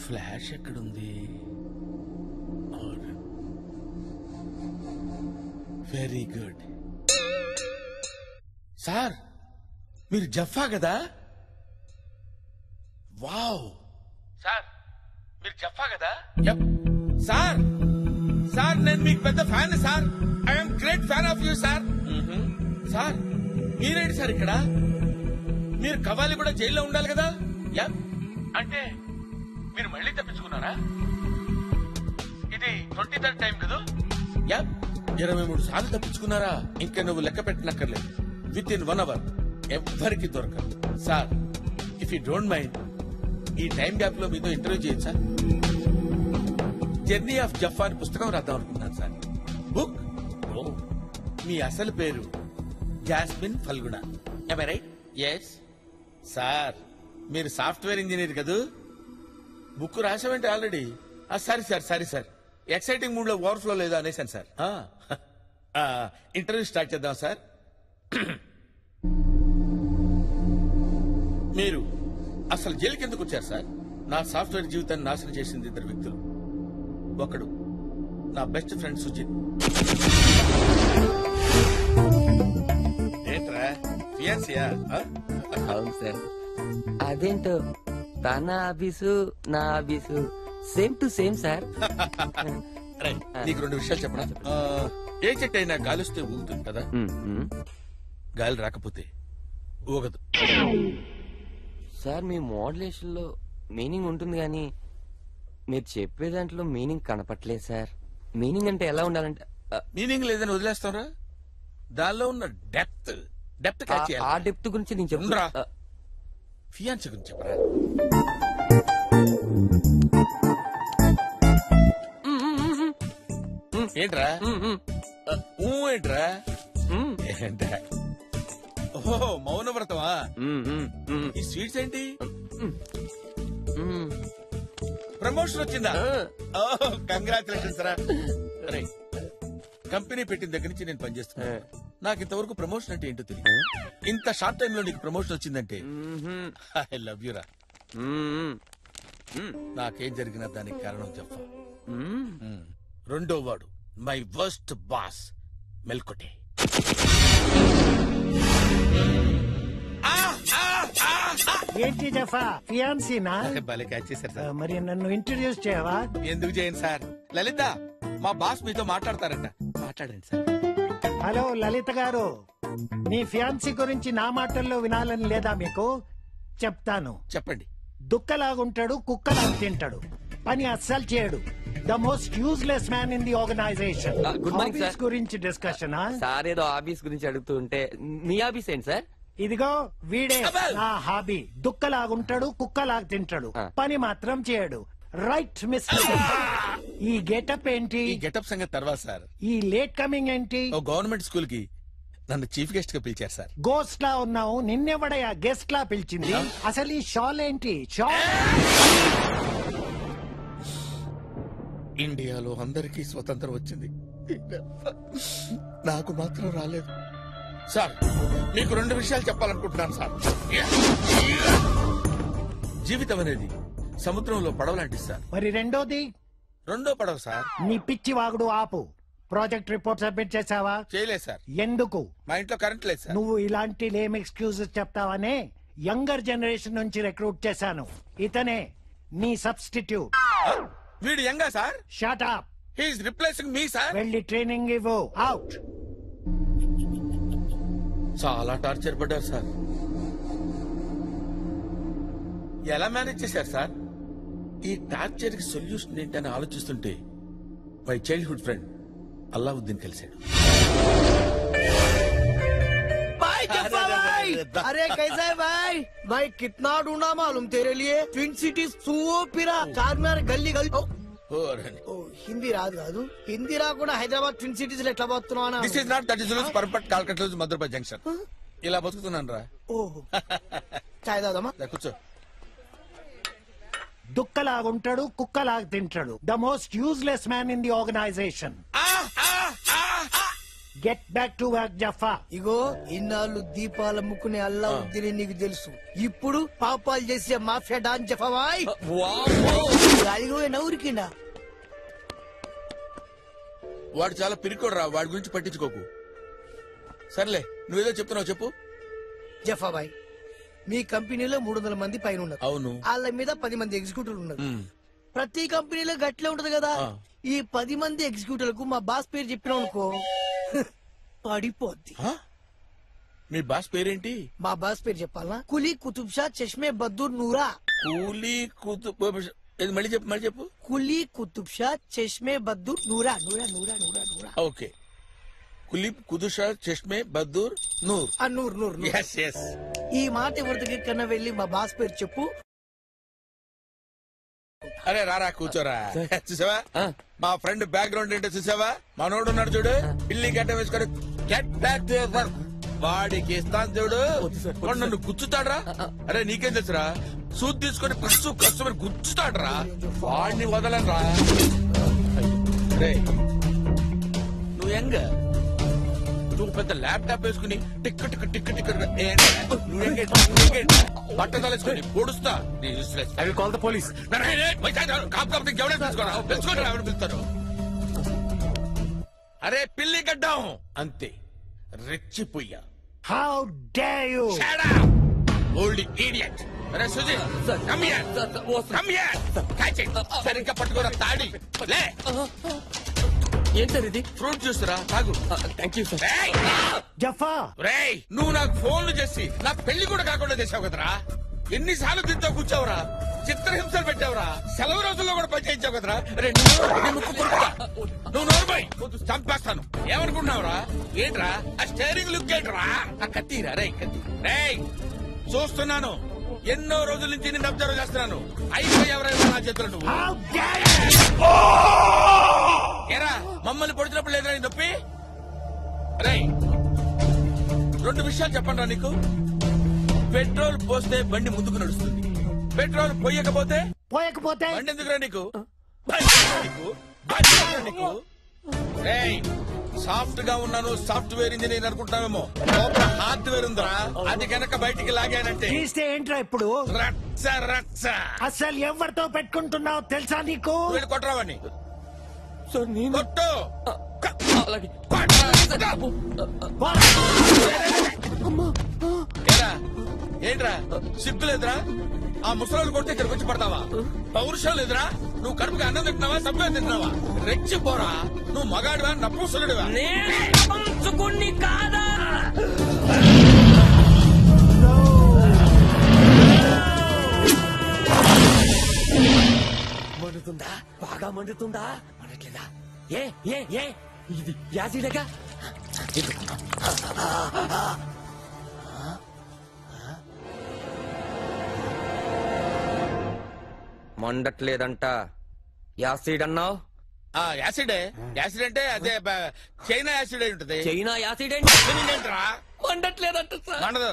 Flash ఎక్కడుంది? Very good. Sir మీరు జఫా కదా? వావ్. సార్ మీరు జఫా కదా? సార్ సార్ నేను మీకు పెద్ద fan sir. I'm great fan of you sir. Sir మీరేంటి సార్ ఇక్కడ? మీరు కవాలి కూడా జైల్లో ఉండాలి కదా? అంటే మీరు మళ్ళీ తప్పించుకున్నారా? ఇది 23rd టైం కదా? 23 సార్లు తప్పించుకున్నారా? ఇంకా నువ్వు లెక్క పెట్టనక్కర్లేదు. విత్ ఇన్ 1 hour ఎవ్వరికి దొరకదు. Sir if you don't mind ఈ టైం గ్యాప్ లో మీతో ఇంటర్వ్యూ చేయొచ్చు సార్. జర్నీ ఆఫ్ జఫా అని పుస్తకం రాద్దాం అనుకున్నాను సార్. బుక్. మీ అసలు పేరు Jasmine Phalguna. am I right? yes sir మీరు సాఫ్ట్వేర్ ఇంజనీర్ కదూ? బుక్ రాసామంటే already. Sorry sir exciting mood లో ఓవర్ఫ్లో లేదా అనేసాను సార్. ఇంటర్వ్యూ స్టార్ట్ చేద్దాం సార్. మీరు అసలు జైలుకి ఎందుకు వచ్చారు సార్? నా సాఫ్ట్వేర్ జీవితాన్ని నాశనం చేసింది 2 వ్యక్తులు. ఒకడు నా బెస్ట్ ఫ్రెండ్ సుజిత్. ఏంట్రా ఫియాన్సియా? అవును సార్. అదేంటో తన ఆఫీసు నా office same to same sir. నీకు 2 విషయాలు చెప్పనా? ఏ చెట్టు అయినా గాలిస్తే ఊగుతుంది కదా? గాలి రాకపోతే ఊగదు సార్. మీ మోడ్యులేషన్ లో మీనింగ్ ఉంటుంది కానీ మీరు చెప్పే దాంట్లో మీనింగ్ కనపట్లేదు సార్. మీనింగ్ అంటే ఎలా ఉండాలంటే మీనింగ్ లేదని వదిలేస్తారా? దానిలో ఉన్న డెప్త్ ఆ డెప్త్ గురించి నేను చెప్తున్నా. ఫియాన్సీ గురించి చెప్పరా? ఏంట్రా ఏంట్రా? ఏంట్రా? ఓహో మౌనవ్రతమా? ఈ స్వీట్స్ ఏంటి? ప్రమోషన్ వచ్చిందా? కంగ్రాచులేషన్స్ రా. కంపెనీ పెట్టిన దగ్గర నుంచి నేను పనిచేస్తున్నా. నాకు ఇంతవరకు ప్రమోషన్ అంటే ఏంటో తెలియదు. ఇంత షార్ట్ టైమ్ లో నీకు ప్రమోషన్ వచ్చిందంటే ఐ లవ్ యూ రా. నాకేం జరిగినా దానికి కారణం జఫా. రెండో వాడు మై వర్స్ట్ బాస్ మెల్కొటే. ఏంటి జఫా ఫియాన్సీనా? భలే క్యాచ్ చేశారు సార్. మరి నన్ను ఇంట్రడ్యూస్ చేయవా? ఎందుకు చేయను సార్. లలిత మా బాస్ మీతో మాట్లాడతారంట. మాట్లాడండి సార్. హలో లలిత గారు, మీ ఫియాన్సీ గురించి నా మాటల్లో వినాలని లేదా మీకు? చెప్తాను. చెప్పండి. దుక్కలాగుంటాడు, కుక్కలాగా తింటాడు, పని అస్సలు చేయడు. The most useless man in the organisation. Good morning sir. గురించి డిస్కషన్. సార్ ఏదో ఆఫీస్ గురించి అడుగుతూ ఉంటే మీ ఆఫీస్ ఏంటి సార్? ఇదిగో వీడే నా హాబీ. దుక్కలాగుంటాడు, కుక్కలాగా తింటాడు, పని మాత్రం చేయడు. Right mister. ఈ గెటప్ ఏంటి? ఈ గెటప్ సంగతి తర్వాత సార్. ఈ లేట్ కమింగ్ ఏంటి? ఓ గవర్నమెంట్ స్కూల్ కి నన్ను చీఫ్ గెస్ట్ గా పిలిచారు సార్. గోస్ట్ లా ఉన్నావు, నిన్నెవడయా గెస్ట్ లా పిలిచింది? అసలు ఈ షాల్ ఏంటి? షాల్ ఇండియాలో అందరికీ స్వతంత్రం వచ్చింది, నాకు మాత్రం రాలేదు సార్. మీకు 2 విషయాలు చెప్పాలనుకుంటున్నాను సార్. జీవితం అనేది సముద్రంలో పడవ లాంటిది సార్. మరి రెండోది? రెండో పడవ సార్. నీ పిచ్చి వాగుడు ఆపు. ప్రాజెక్ట్ రిపోర్ట్ సబ్మిట్ చేసావా? చేయలేదు సార్. ఎందుకు? మా ఇంట్లో కరెంట్ లేదు సార్. నువ్వు ఇలాంటి లేమ్ ఎక్స్క్యూజెస్ చెప్తావనే యంగర్ జనరేషన్ నుంచి రిక్రూట్ చేశాను. ఇతనే నీ సబ్స్టిట్యూట్. వీడు యంగా sir? Shut up. He is replacing me sir. వెళ్ళి ట్రైనింగ్ ఇవ్వు. అవుట్. చాలా టార్చర్ పడ్డారు సార్. ఎలా మేనేజ్ చేశారు సార్? ఈ టార్చర్ కి సొల్యూషన్ ఏంటని ఆలోచిస్తుంటే మై చైల్డ్హుడ్ ఫ్రెండ్ అల్లావుద్దీన్ కలిశాడు. अरे कैसा है भाई? भाई कितना ढूंढा मालूम तेरे लिए. ट्विन सिटीज सूपिरा चार्मिनार गल्ली गल्ली. హిందీ రాదు కాదు. హిందీ రాకుండా హైదరాబాద్ ట్విన్ సిటీస్ ఎట్లా పోతున్నావు? This is not that is perfect కాల్కట్ మధురపై జంక్షన్. ఇలా బతుకుతున్నాను రా. ఓహో చాయ్ తాగుదామా? కూర్చో. దుక్కలాగుంటాడు, కుక్కలాగా తింటాడు. The most useless man in the organisation. Get back to work Jaffa. ఇగో ఇన్నాళ్ళు దీపాలు అమ్ముకునే అల్లావుద్దీన్ నీకు తెలుసు, ఇప్పుడు పాపాలు చేసే మాఫియా డాన్ జఫాబాయ్ గాలిగో నవ్వురికిండా. వాడు చాలా పిరికోడు, వాడి గురించి పట్టించుకోకు. సర్లే, నువ్వేదో చెప్తున్నావు చెప్పు. జఫాబాయ్, మీ కంపెనీలో 300 మంది పైన ఉన్నారు. అవును. వాళ్ళ మీద 10 మంది ఎగ్జిక్యూటివ్లు ఉన్నారు. ప్రతి కంపెనీలో గట్లే ఉంటది కదా. ఈ 10 మంది ఎగ్జిక్యూటివ్లకు మా బాస్ పేరు చెప్పినాం అనుకో పడిపోద్ది. మీ బాస్ పేరేంటి? మా బాస్ పేరు చెప్పాలా? కులీ కుతుబ్ షా చష్మే బద్దూర్ నూరా. కూలీ కుతుబ్ మళ్ళీ చెప్పు, మళ్ళీ చెప్పు. కులీ కుతుబ్ షా చష్మే బద్దూర్ నూరా నూరా నూరా నూరా నూరా. ఓకే, కులీబ్ కుదుషా చష్మే బద్దూర్ నూర్. నూర్ నూర్ నూర్. yes yes. ఈ మాట ఎవరికి కన్నా వెళ్ళి మా బాస్ పేరు చెప్పు. అరే రారా కూర్చోరా. చూసావా మా ఫ్రెండ్ బ్యాక్గ్రౌండ్ ఏంటో చూసావా? మనోడు ఉన్నాడు చూడు, పిల్లి గడ్డ వేసుకొని get back to your work. వాడికి ఇస్తాను చూడు, వాడు నన్ను గుచ్చుతాడ్రా. అరే నీకేం తెలుసురా, సూట్ తీసుకొని కష్టమని గుచ్చుతాడ్రా. వాడిని వదలరా. నువ్వు ఎంగ నువ్వు పెద్ద ల్యాప్టాప్ వేసుకుని టిక్ టిక్ టిక్ టిక్ బట్ట తలేసుకుని పొడుస్తా. పిలుస్తారు. అరే పిల్లి గడ్డం అంతే, రెచ్చిపోయా. How dare you! Old idiot. అరే Sujith, come here. Come here. Catch it. సరిగ్గా పట్టుకోరా తాడి. లే. ఏం సార్ ఇది? ఫ్రూట్ జ్యూస్ రా, తాగు. Thank you sir. జఫా, రేయ్ నువ్వు నాకు ఫోన్లు చేసి నా పెళ్లి కూడా కాకుండా చేసావు కదరా. ఎన్నిసార్లు తింటూ కూర్చోవురా, చిత్రహింసలు పెట్టావురా, సెలవు రోజుల్లో కూడా పని చేయించావు కదరా. నువ్వు నోరుపోయి చంపేస్తాను. ఏమనుకుంటున్నావురా? ఏంట్రా ఆ స్టేరింగ్ లుక్ ఏంట్రా? ఆ కత్తిరా రే, కత్తి. రేయ్ చూస్తున్నాను, ఎన్నో రోజుల నుంచి నేను అబ్జర్వ్ చేస్తున్నాను. అయిపోయావరా నా చేతులు నువ్వు. How dare you! ఏరా మమ్మల్ని పొడిచినప్పుడు లేదురా నీ నొప్పి? రేయ్ 2 విషయాలు చెప్పండి నీకు. పెట్రోల్ పోస్తే బండి ముందుకు నడుస్తుంది, పెట్రోల్ పోయకపోతే బండి ఎందుకురా నీకు? రేయ్ సాఫ్ట్ గా ఉన్నాను, సాఫ్ట్వేర్ ఇంజనీర్ అనుకుంటావేమో, హార్డ్వేర్ ఉందిరా. అది కనుక బయటికి లాగానంటే తీస్తే ఏంట్రా ఇప్పుడు? రచ్చ రచ్చ. అసలు ఎవరితో పెట్టుకుంటున్నావు తెలుసా నీకు? వీళ్ళు కొట్టరావని సార్ నేను కొట్టు. అలాగే. ఏంట్రా సిగ్గు లేదురా? ఆ ముసలోళ్ళు కొడితే ఇక్కడికి వచ్చి పడతావా? పౌరుషం లేదురా? నువ్వు కడుపుకి అన్నం తింటున్నావా, సభ్యం తింటున్నావా? రెచ్చిపోరా. నువ్వు మగాడివా నపుంసకుడివా? కాదా? మండుతుందా? బాగా మండుతుందా? మండట్లేదా? ఏ ఏ ఏ ఇది యాసిడేగా? మండట్లేదంట, యాసిడ్ అన్నావు. యాసిడే. యాసిడ్ అంటే అదే చైనా యాసిడ్ అయి ఉంటది. చైనా యాసిడ్ ఏంట్రా? మండట్లేదంట సార్. మండదు.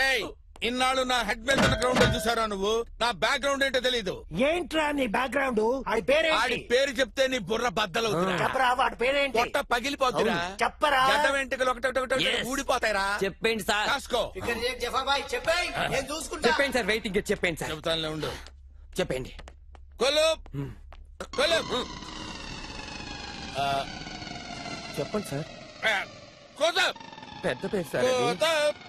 ఏయ్ ఇన్నాళ్ళు నా హెడ్ మీద ఉన్న గ్రౌండ్ చూసారా నువ్వు? నా బ్యాక్ గ్రౌండ్ ఏంటో తెలీదు. ఏంట్రా నీ బ్యాక్గ్రౌండ్? ఆడి పేరు చెప్తే నీ బుర్ర బద్దలవుతున్నా. చెప్పరా వాడి పేరేంటి? పొట్ట పగిలిపోతురా. చెప్పరా. గడ్డ వెంట్రుకలు ఒకటి ఊడిపోతాయిరా. చెప్పండి సార్. కాసుకో. చెప్పాయి నేను చూసుకుంటా. చెప్పండి సార్, వెయిటింగ్ చెప్పండి సార్. చెబుతానులే ఉండు. చెప్పండి. కొలుప్ కొలుప్. చెప్పండి సార్. కొలుప్ పెద్ద పేరు సార్. కొలుప్.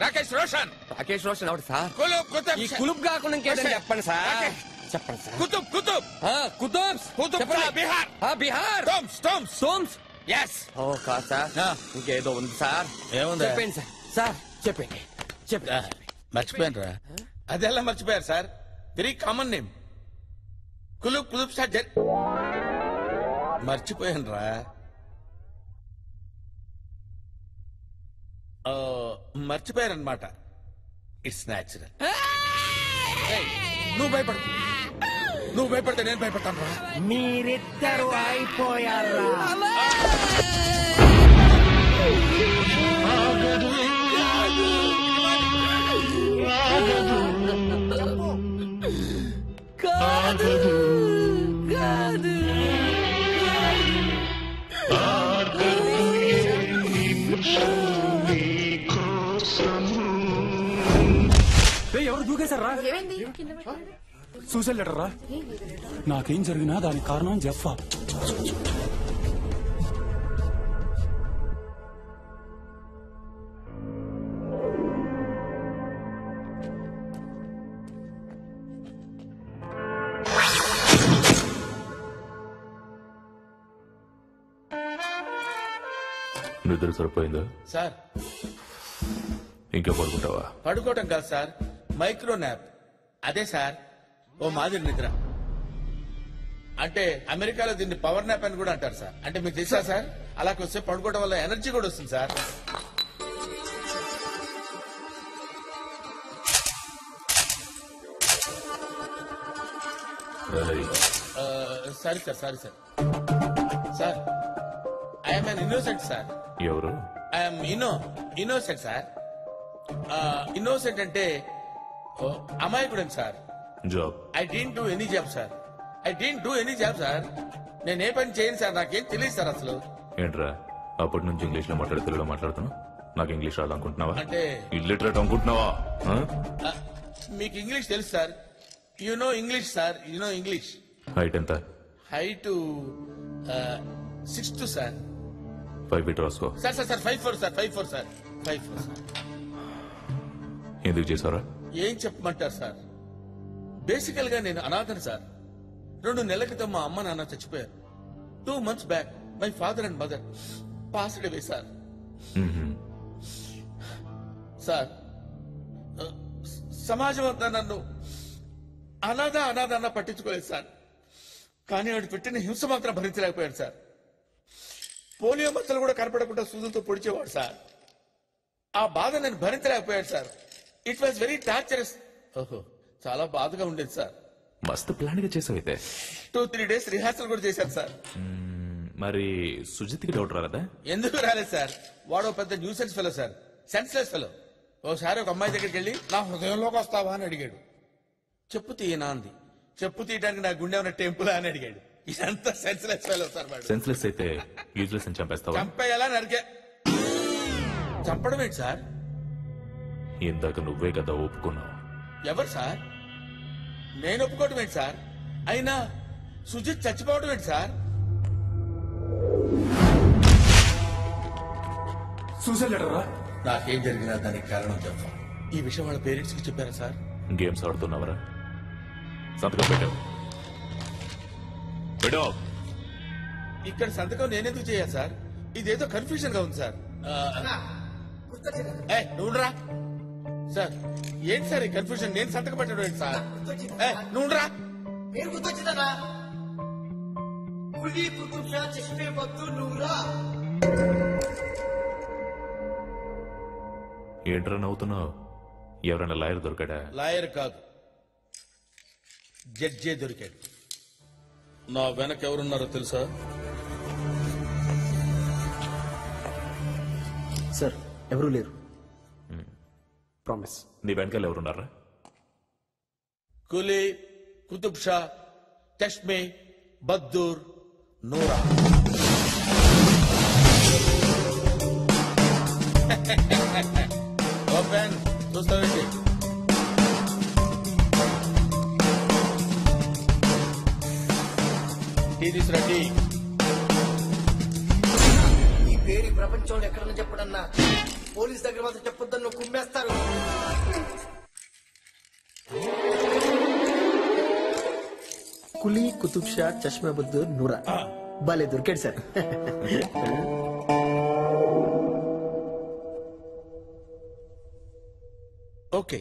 రాకేష్ రోషన్. రాకేష్ రోషన్ అవును సార్. కొలుప్ కుతుబ్. ఈ కులుబ్ కాకుండా ఇంకేదని చెప్పండి సార్. చెప్పండి సార్. కుతుబ్ కుతుబ్ కుతుబ్స్. కుతుబ్ బిహార్. బిహార్. టోమ్స్ టోమ్స్ సోమ్స్. ఎస్. ఓ కాదు సార్, ఇంకేదో ఉంది సార్. ఏముంది? చెప్పండి సార్. సార్ చెప్పండి. చెప్పండి. మర్చిపోయాను రా. అదెలా మర్చిపోయారు సార్? Very common name. కులుబ్ కుతుబ్ షా. మర్చిపోయాను రా. మర్చిపోయారనమాట. It's natural. నువ్వు భయపడకు, నువ్వు భయపడితే నేను భయపడతాను రా. మీరిద్దరు అయిపోయారా? కాదు కాదు కాదు. చేశారా? సూసైడ్ లెటర్ రా. నాకేం జరిగినా దానికి కారణం జెఫ్ఫా. నిద్ర సరిపోయిందా సార్? ఇంకా పడుకుంటావా? పడుకోవటం కాదు సార్, మైక్రో న్యాప్. అదే సార్ ఓ మాదిరి నిద్ర. అంటే అమెరికాలో దీన్ని పవర్ న్యాప్ అని కూడా అంటారు సార్. అంటే మీకు తెలుసా సార్, అలా కొంచెం పడుకోవడం వల్ల ఎనర్జీ కూడా వస్తుంది sir. Sorry sir, sorry sir. Sir I'm an innocent sir. ఎవరు? I'm innocent sir. ఇన్నోసెంట్ అంటే అమాయకుడని sir. Job? I didn't do any job sir. I didn't do any job sir. నేను ఏ పని చేయను సార్, నాకేం తెలియదు సార్ అసలు. ఏంట్రా అప్పటి నుంచి ఇంగ్లీష్ లో మాట్లాడి తెలుగులో మాట్లాడుతున్నా? నాకు ఇంగ్లీష్ రాదనుకుంటున్నావా? అంటే ఇల్లిటరేట్ అనుకుంటున్నావా? మీకు ఇంగ్లీష్ తెలుసు sir. You know English sir, you know English. Height ఎంత? Height 6'2" sir. 5 ఫీట్ రాసుకో. Sir sir sir 5'4" sir, 5'4" sir, 5'4" sir. ఎందుకు చేశారా? ఏం చెప్పమంటారు సార్, బేసికల్ గా నేను అనాథను సార్. 2 నెలల క్రితం మా అమ్మ నాన్న చచ్చిపోయారు. 2 months back my father and mother passed away sir. Sir సమాజం అంతా నన్ను అనాథ అన్న పట్టించుకోలేదు సార్. కానీ వాడు పెట్టిన హింస మాత్రం భరించలేకపోయాడు సార్. పోలియో మచ్చలు కూడా కనపడకుండా సూదులతో పొడిచేవాడు సార్. ఆ బాధ నేను భరించలేకపోయాడు sir. It was very torturous. ఓహో, చాలా బాధగా ఉండేది సార్. మస్తు ప్లాన్ గా చేసావైతే. 2-3 days రిహార్సల్ కూడా చేశాను సార్. మరి సుజిత్కి డౌట్ రాలేదా? ఎందుకు రాలేదు సార్, వాడు పెద్ద nuisance fellow sir, senseless fellow. ఓసారి ఒక అమ్మాయి దగ్గరికి వెళ్ళి నా హృదయంలోకి వస్తావా అని అడిగాడు. చెప్పు తీయనా అంది. చెప్పు తీయడానికి నా గుండె ఉన్న టెంపుల్ అని అడిగాడు. ఇదంతా సెన్స్లెస్ ఫెలో సార్. వాడు సెన్స్లెస్ అయితే యూజ్లెస్ అని చంపేస్తావా? చంపేయాలా నరికే. చంపడం ఏంటి సార్? ఇందాక నువ్వే కదా ఒప్పుకున్నావు. ఎవరు సార్? నేను ఒప్పుకోవటం ఏంటి సార్? అయినా సుజిత్ చచ్చిపోవటం ఏంటి సార్? సూసైడ్ లెటర్ రా. నాకేం జరిగినా దానికి కారణం చెప్పా. ఈ విషయం వాళ్ళ పేరెంట్స్ కి చెప్పారా సార్? గేమ్స్ ఆడుతున్నావరా? సంతకం పెట్టావు. ఇక్కడ సంతకం నేనెందుకు చేయాలి సార్? ఇదేదో కన్ఫ్యూజన్ గా ఉంది సార్. నువ్వురా సార్. ఏంటి సార్ ఈ కన్ఫ్యూజన్? నేను సంతకం పెట్టడం ఏంటి సార్? నువ్వురా. పేరు గుర్తొచ్చిందా? కులీ కుతుబ్ షా చష్మే బద్దూర్ నూరా. ఏంట్రా నవ్వుతున్నావు? ఎవరైనా లాయర్ దొరికాడా? లాయర్ కాదు, జడ్జే దొరికాడు. నా వెనక ఎవరున్నారో తెలుసా? సార్ ఎవరూ లేరు. ప్రామిస్. నీ వెనకాల ఎవరున్నారా? కులీ కుతుబ్ షా చష్మే బద్దూర్ నూరా. ఓపెన్ చూస్తావేంటి? టీ తీసురండి. ఈ పేరు ప్రపంచంలో ఎక్కడన్నా చెప్పడన్నా, పోలీస్ దగ్గర మాత్రం చెప్పొద్దని నువ్వు కుమ్మేస్తారు. కులీ కుతుబ్ షా చష్మా బద్దూర్ నూరా. భలే దొరికాడు సార్. ఓకే,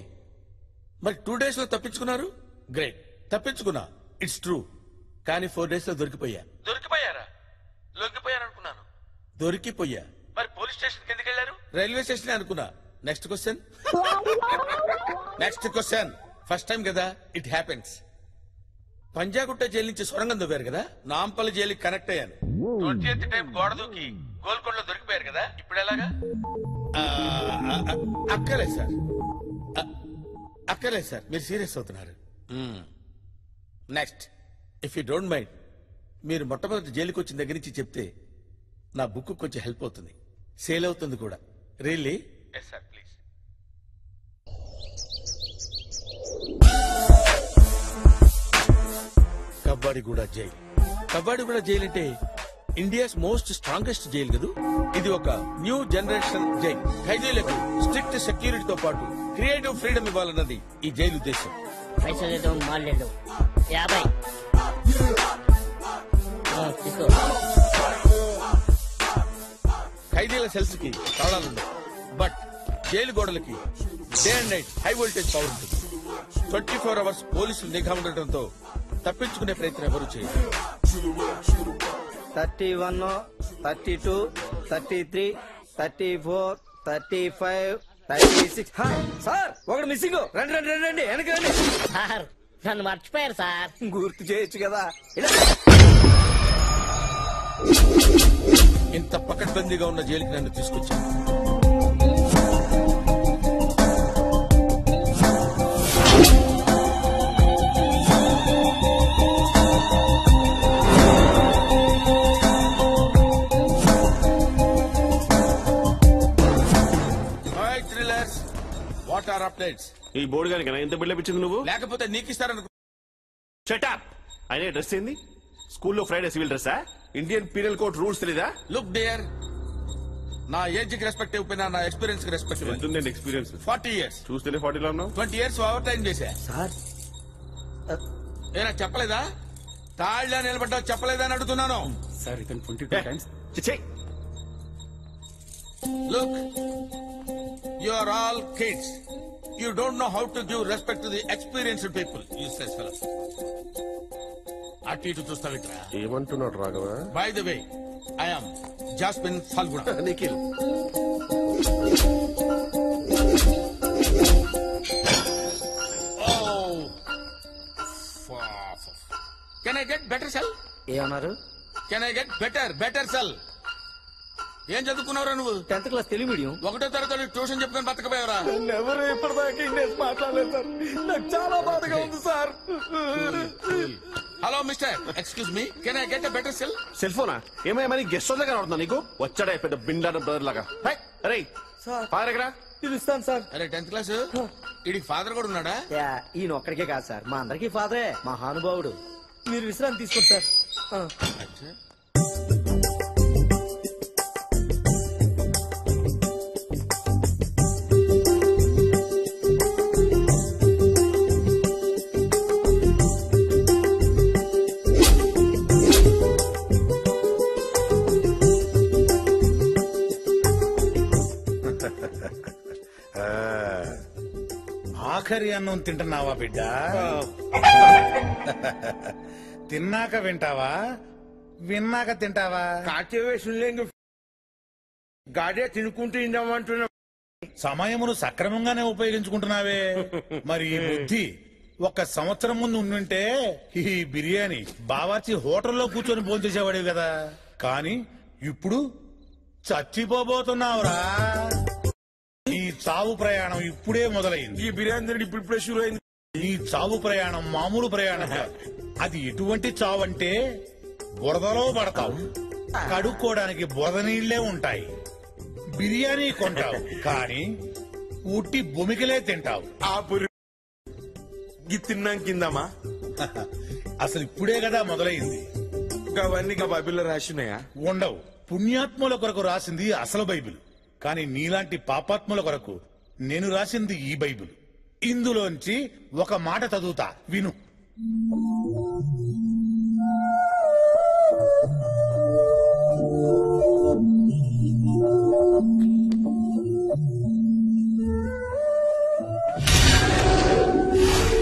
మరి 2 days లో తప్పించుకున్నారు. గ్రేట్, తప్పించుకున్నా. It's true. కానీ 4 days లో దొరికిపోయా. దొరికిపోయారా? లొంగిపోయారనుకున్నాను. దొరికిపోయా. మరి పోలీస్ స్టేషన్ ఎందుకు వెళ్ళారు? రైల్వే స్టేషన్ అనుకున్నా. Next question. Next question. First time కదా, ఇట్ హ్యాపెన్స్. పంజాగుట్ట జైలు నుంచి సొరంగం దొవ్వారు కదా, నాంపల్లి జైలుకి కనెక్ట్ అయ్యాను. 20th టైం గోడ దూకి గోల్కొండలో దొరికిపోయారు కదా, ఇప్పుడు ఎలాగా? అక్కర్లేదు సార్, అక్కర్లేదు సార్, మీరు సీరియస్ అవుతున్నారు. Next, if you don't mind, మీరు మొట్టమొదటి జైలుకి వచ్చిన దగ్గర నుంచి చెప్తే నా బుక్ కొంచెం హెల్ప్ అవుతుంది, సేల్ అవుతుంది కూడా. Really? Yes sir, please. Kawadiguda jail. Kawadiguda jail అంటే ఇండియాస్ మోస్ట్ స్ట్రాంగెస్ట్ జైల్ కదూ. ఇది ఒక న్యూ జనరేషన్ జైల్. ఖైదీలకు స్ట్రిక్ట్ సెక్యూరిటీతో పాటు క్రియేటివ్ ఫ్రీడమ్ ఇవ్వాలన్నది ఈ జైలు ఉద్దేశం. ఖైదీల సెల్స్ కి తాళాలుండవు, బట్ జైలు గోడలకి day and night high voltage power ఉంటుంది. 24 hours పోలీసులు నిఘా ఉండటంతో తప్పించుకునే ప్రయత్నం ఎవరు చేయరు. 31, 32, 33, 34, 35, 36. సార్ ఒకటి మిస్సింగ్. రండి రండి రండి రండి వెనక రండి. సార్ నన్ను మర్చిపోయారు సార్. గుర్తు చేయొచ్చు కదా. ఇంత పకడ్బందీగా ఉన్న జైలుకి నన్ను తీసుకొచ్చాను. What are updates? ఈ బోర్డు గారికి ఎంత బిల్డప్ ఇచ్చింది నువ్వు? లేకపోతే నీకు ఇస్తారనుకో. షటప్. అయినా డ్రెస్ ఏంది? స్కూల్లో ఫ్రైడే సివిల్ డ్రెస్సా? ఇండియన్ పీనల్ కోడ్ రూల్స్ తెలీదా? లుక్ డియర్, నా ఏజ్ కి రెస్పెక్ట్ ఇవ్వకపోయినా నా ఎక్స్పీరియన్స్ కి రెస్పెక్ట్ ఎంత ఉందండి ఎక్స్పీరియన్స్? 40 years. చూస్తేనే 40లో ఉన్నావు. 20 years ఓవర్ టైం చేశా. సార్ ఏనా చెప్పలేదా? తాళ్ళ నిలబడ్డా చెప్పలేదా అని అడుగుతున్నాను. సార్ ఇతను 22 times. Look, you are all kids. You don't know how to give respect to the experienced people. Useless fellow. అటు ఇటు చూస్తావిట్రా. ఏమంటున్నాడు Raghava? By the way, I am Jasmine Falguna. Nikhil. Oh, can I get better cell? ఏమన్నారు? Can I get better cell? ఏం చదువుకున్నావురా నువ్వు? 10th class Telugu medium. 1వ తరగతి tuition చెప్పుకొని బతకపోయావరా? ఎవరు ఇప్పటిదాకా ఇంగ్లీష్ మాట్లాడలేదు సార్. నాకు చాలా బాధగా ఉంది sir. Hello mister, excuse me, can I get a better cell? Cell ఫోనా? ఏమయ్యా మరి గెస్ట్ హౌస్ దగ్గర అవుతుందా నీకు? వచ్చాడా పెద్ద బిండాన బ్రదర్ లాగా. అరే సార్ ఫాదర్ ఎక్కడ? పిలుస్తాను సార్. అరే 10th క్లాస్ వీడికి ఫాదర్ కూడా ఉన్నాడా? ఈయన ఒక్కడికే కాదు సార్, మా అందరికీ ఫాదరే. మహానుభావుడు. మీరు విశ్రాంతి తీసుకోండి సార్. ఆఖరి అన్నం తింటున్నావా బిడ్డ? తిన్నాక వింటావా, విన్నాక తింటావా? గాడే తినుకుంటూ ఇందామంటున్నా. సమయమును సక్రమంగానే ఉపయోగించుకుంటున్నావే. మరి ఈ బుద్ధి 1 సంవత్సరం ముందు ఉండుంటే ఈ బిర్యానీ బావార్చి హోటల్లో కూర్చొని భోంచేసేవాడివి కదా. కానీ ఇప్పుడు చచ్చిపోబోతున్నావురా. ఈ చావు ప్రయాణం ఇప్పుడే మొదలైంది. ఈ బిర్యానీ ఇప్పుడు షురు అయింది. ఈ చావు ప్రయాణం మామూలు ప్రయాణం కాదు. అది ఎటువంటి చావు అంటే బురదలో పడతావు, కడుక్కోవడానికి బురద నీళ్లే ఉంటాయి. బిర్యానీ కొంటావు కానీ ఉట్టి భూమికలే తింటావు. తిన్నాం కిందమా? అసలు ఇప్పుడే కదా మొదలైంది. అవన్నీ బైబిల్లో రాసినాయా? ఉండవు. పుణ్యాత్ముల కొరకు రాసింది అసలు బైబిల్. కానీ నీలాంటి పాపాత్ముల కొరకు నేను రాసింది ఈ బైబిల్. ఇందులోంచి ఒక మాట చదువుతా, విను.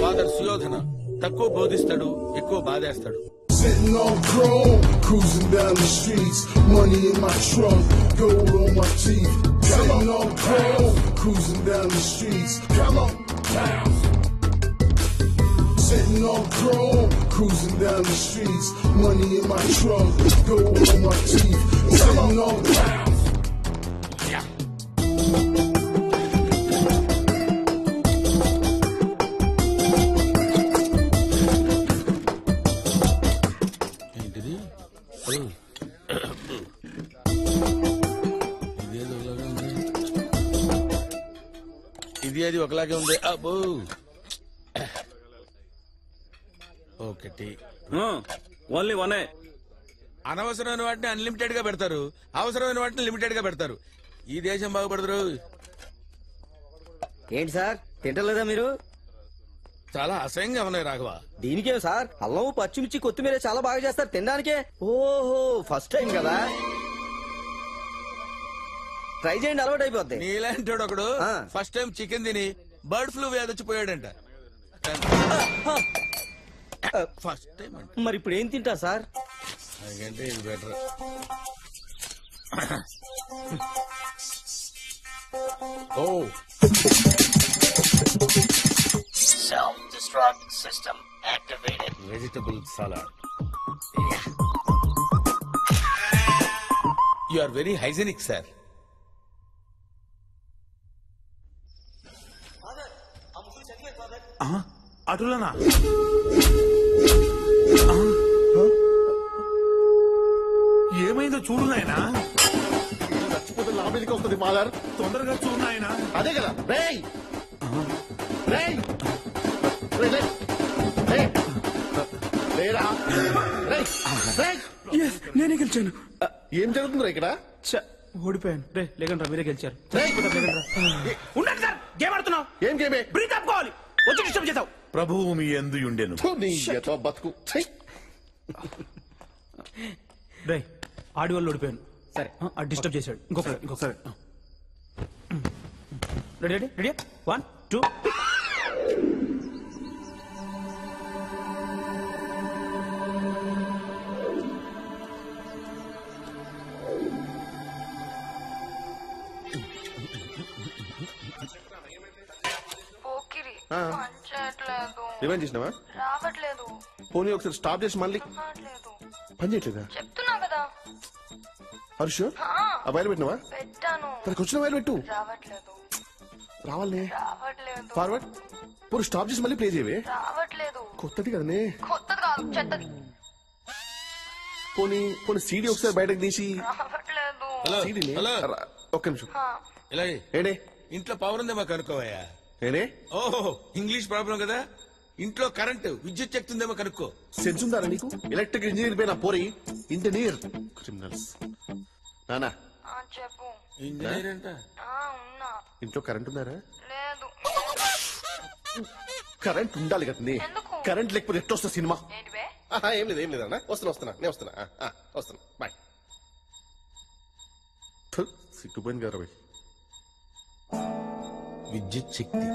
ఫాదర్ సుయోధన తక్కువ బోధిస్తాడు, ఎక్కువ బాధేస్తాడు. Sitting on chrome, cruising down the streets, money in my trunk, gold on my teeth. Sitting on chrome, cruising down the streets, come on, bounce. Sitting on chrome, cruising down the streets, money in my trunk, gold on my teeth. Sitting on bounce. Yeah. ఇది అది ఒకలాగే ఉంది. అబ్బో ఒకటి only వనే. అనవసరమైన వాటిని unlimited గా పెడతారు, అవసరమైన వాటిని లిమిటెడ్ గా పెడతారు. ఈ దేశం బాగుపడతారు. ఏంటి సార్ తింటలేదా మీరు? చాలా అసహ్యంగా ఉన్నాయి రాఘవ. దీనికే సార్ అల్లం పచ్చిమిర్చి కొత్తిమీర చాలా బాగా చేస్తారు తినడానికే. ఓహో ఫస్ట్ టైం కదా, ట్రై చేయండి, అలవాటు అయిపోద్ది. నీలాంటి ఒకడు ఫస్ట్ టైం చికెన్ తిని బర్డ్ ఫ్లూ వ్యాధి వచ్చిపోయాడంట. ఫస్ట్ టైం మరి ఇప్పుడు ఏం తింటా సార్? నాకంటే ఇది better. Oh self-destruct system activated. Vegetable salad. Yeah. You are very hygienic, sir. అటులనా? ఏమైందో చూడు నాయనా. చచ్చిపోతే లాభేదికి వస్తుంది మాదర్. తొందరగా చూడు నాయనా. అదే కదా. రేయ్ రేయ్ నేనే గెలిచాను. ఏం జరుగుతుందిరా ఇక్కడ? ఓడిపోయాను. రే లేకండి మీరే గెలిచారు. ఉండండి సార్, గేమ్ ఆడుతున్నావు. ఏం గేమే? బ్రీత్ ఆపుకోవాలి. వచ్చి డిస్టర్బ్ చేసావు. ప్రభువు మీ యందు ఉండెను. బతుకు. రే ఆడి వాళ్ళు ఓడిపోయాను. సరే డిస్టర్బ్ చేశాడు. ఇంకొకసారి రెడీ రెడీ రెడీ 1 2. ఏమేం చేసినావా? రావట్లేదు. పోనీ ఒకసారి స్టాప్ చేసి మళ్ళీ పని చేయట్లేదా? చెప్తున్నా కదా. హర్ష ఆ వైర్ పెట్టినావా? పెట్టాను. తనకు వచ్చిన వైర్ పెట్టు. రావట్లేదు. రావాలనే. రావట్లేదు. ఫార్వర్డ్ పోనీ స్టాప్ చేసి మళ్ళీ ప్లే చేయవే. రావట్లేదు. కొత్తది కదనే. కొత్తది కాదు, చెత్తది. పోనీ పోనీ సీడీ ఒకసారి బయటకు తీసి. రావట్లేదు. సీడీని ఒక్క నిమిషం. ఇలా ఏడే ఇంట్లో పవర్ ఉందేమో కనుక్కోవయ్యా. ఏడే ఓహో ఇంగ్లీష్ ప్రాబ్లం కదా. ఇంట్లో కరెంట్ విద్యుత్ చెక్తుందేమో కనుక్కో. సెన్స్ ఉందారా నీకు? ఎలక్ట్రిక్ ఇంజనీర్ పైన పోరి ఇంజనీర్ క్రిమినల్స్. నానా చెప్పు. ఇంజనీర్ అంట. ఉన్నా. ఇంట్లో కరెంట్ ఉందారా? లేదు. కరెంట్ ఉండాలి కదండి. కరెంట్ లేకపోతే ఎట్లా వస్తా సినిమా? ఏం లేదు ఏం లేదు అన్న. వస్తున్నా నేను వస్తున్నా బాయ్. సిగ్గుపోయింది కదా బాయ్. విద్యుత్ శక్తి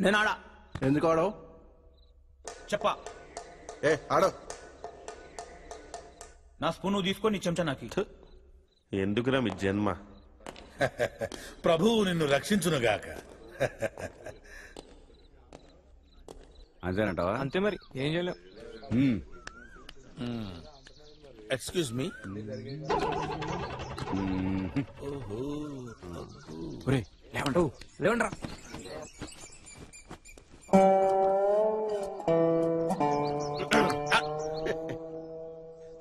నేను ఆడా. ఎందుకు ఆడవు? చెప్పా. ఆడో. నా స్పూన్ నువ్వు తీసుకొని నీ చెంచా నాకు. ఎందుకురా మీ జన్మ. ప్రభువు నిన్ను రక్షించునుగాక. అంతేనంటావా? అంతే మరి ఏం చేయలేం. Excuse me. లేవండ్రా.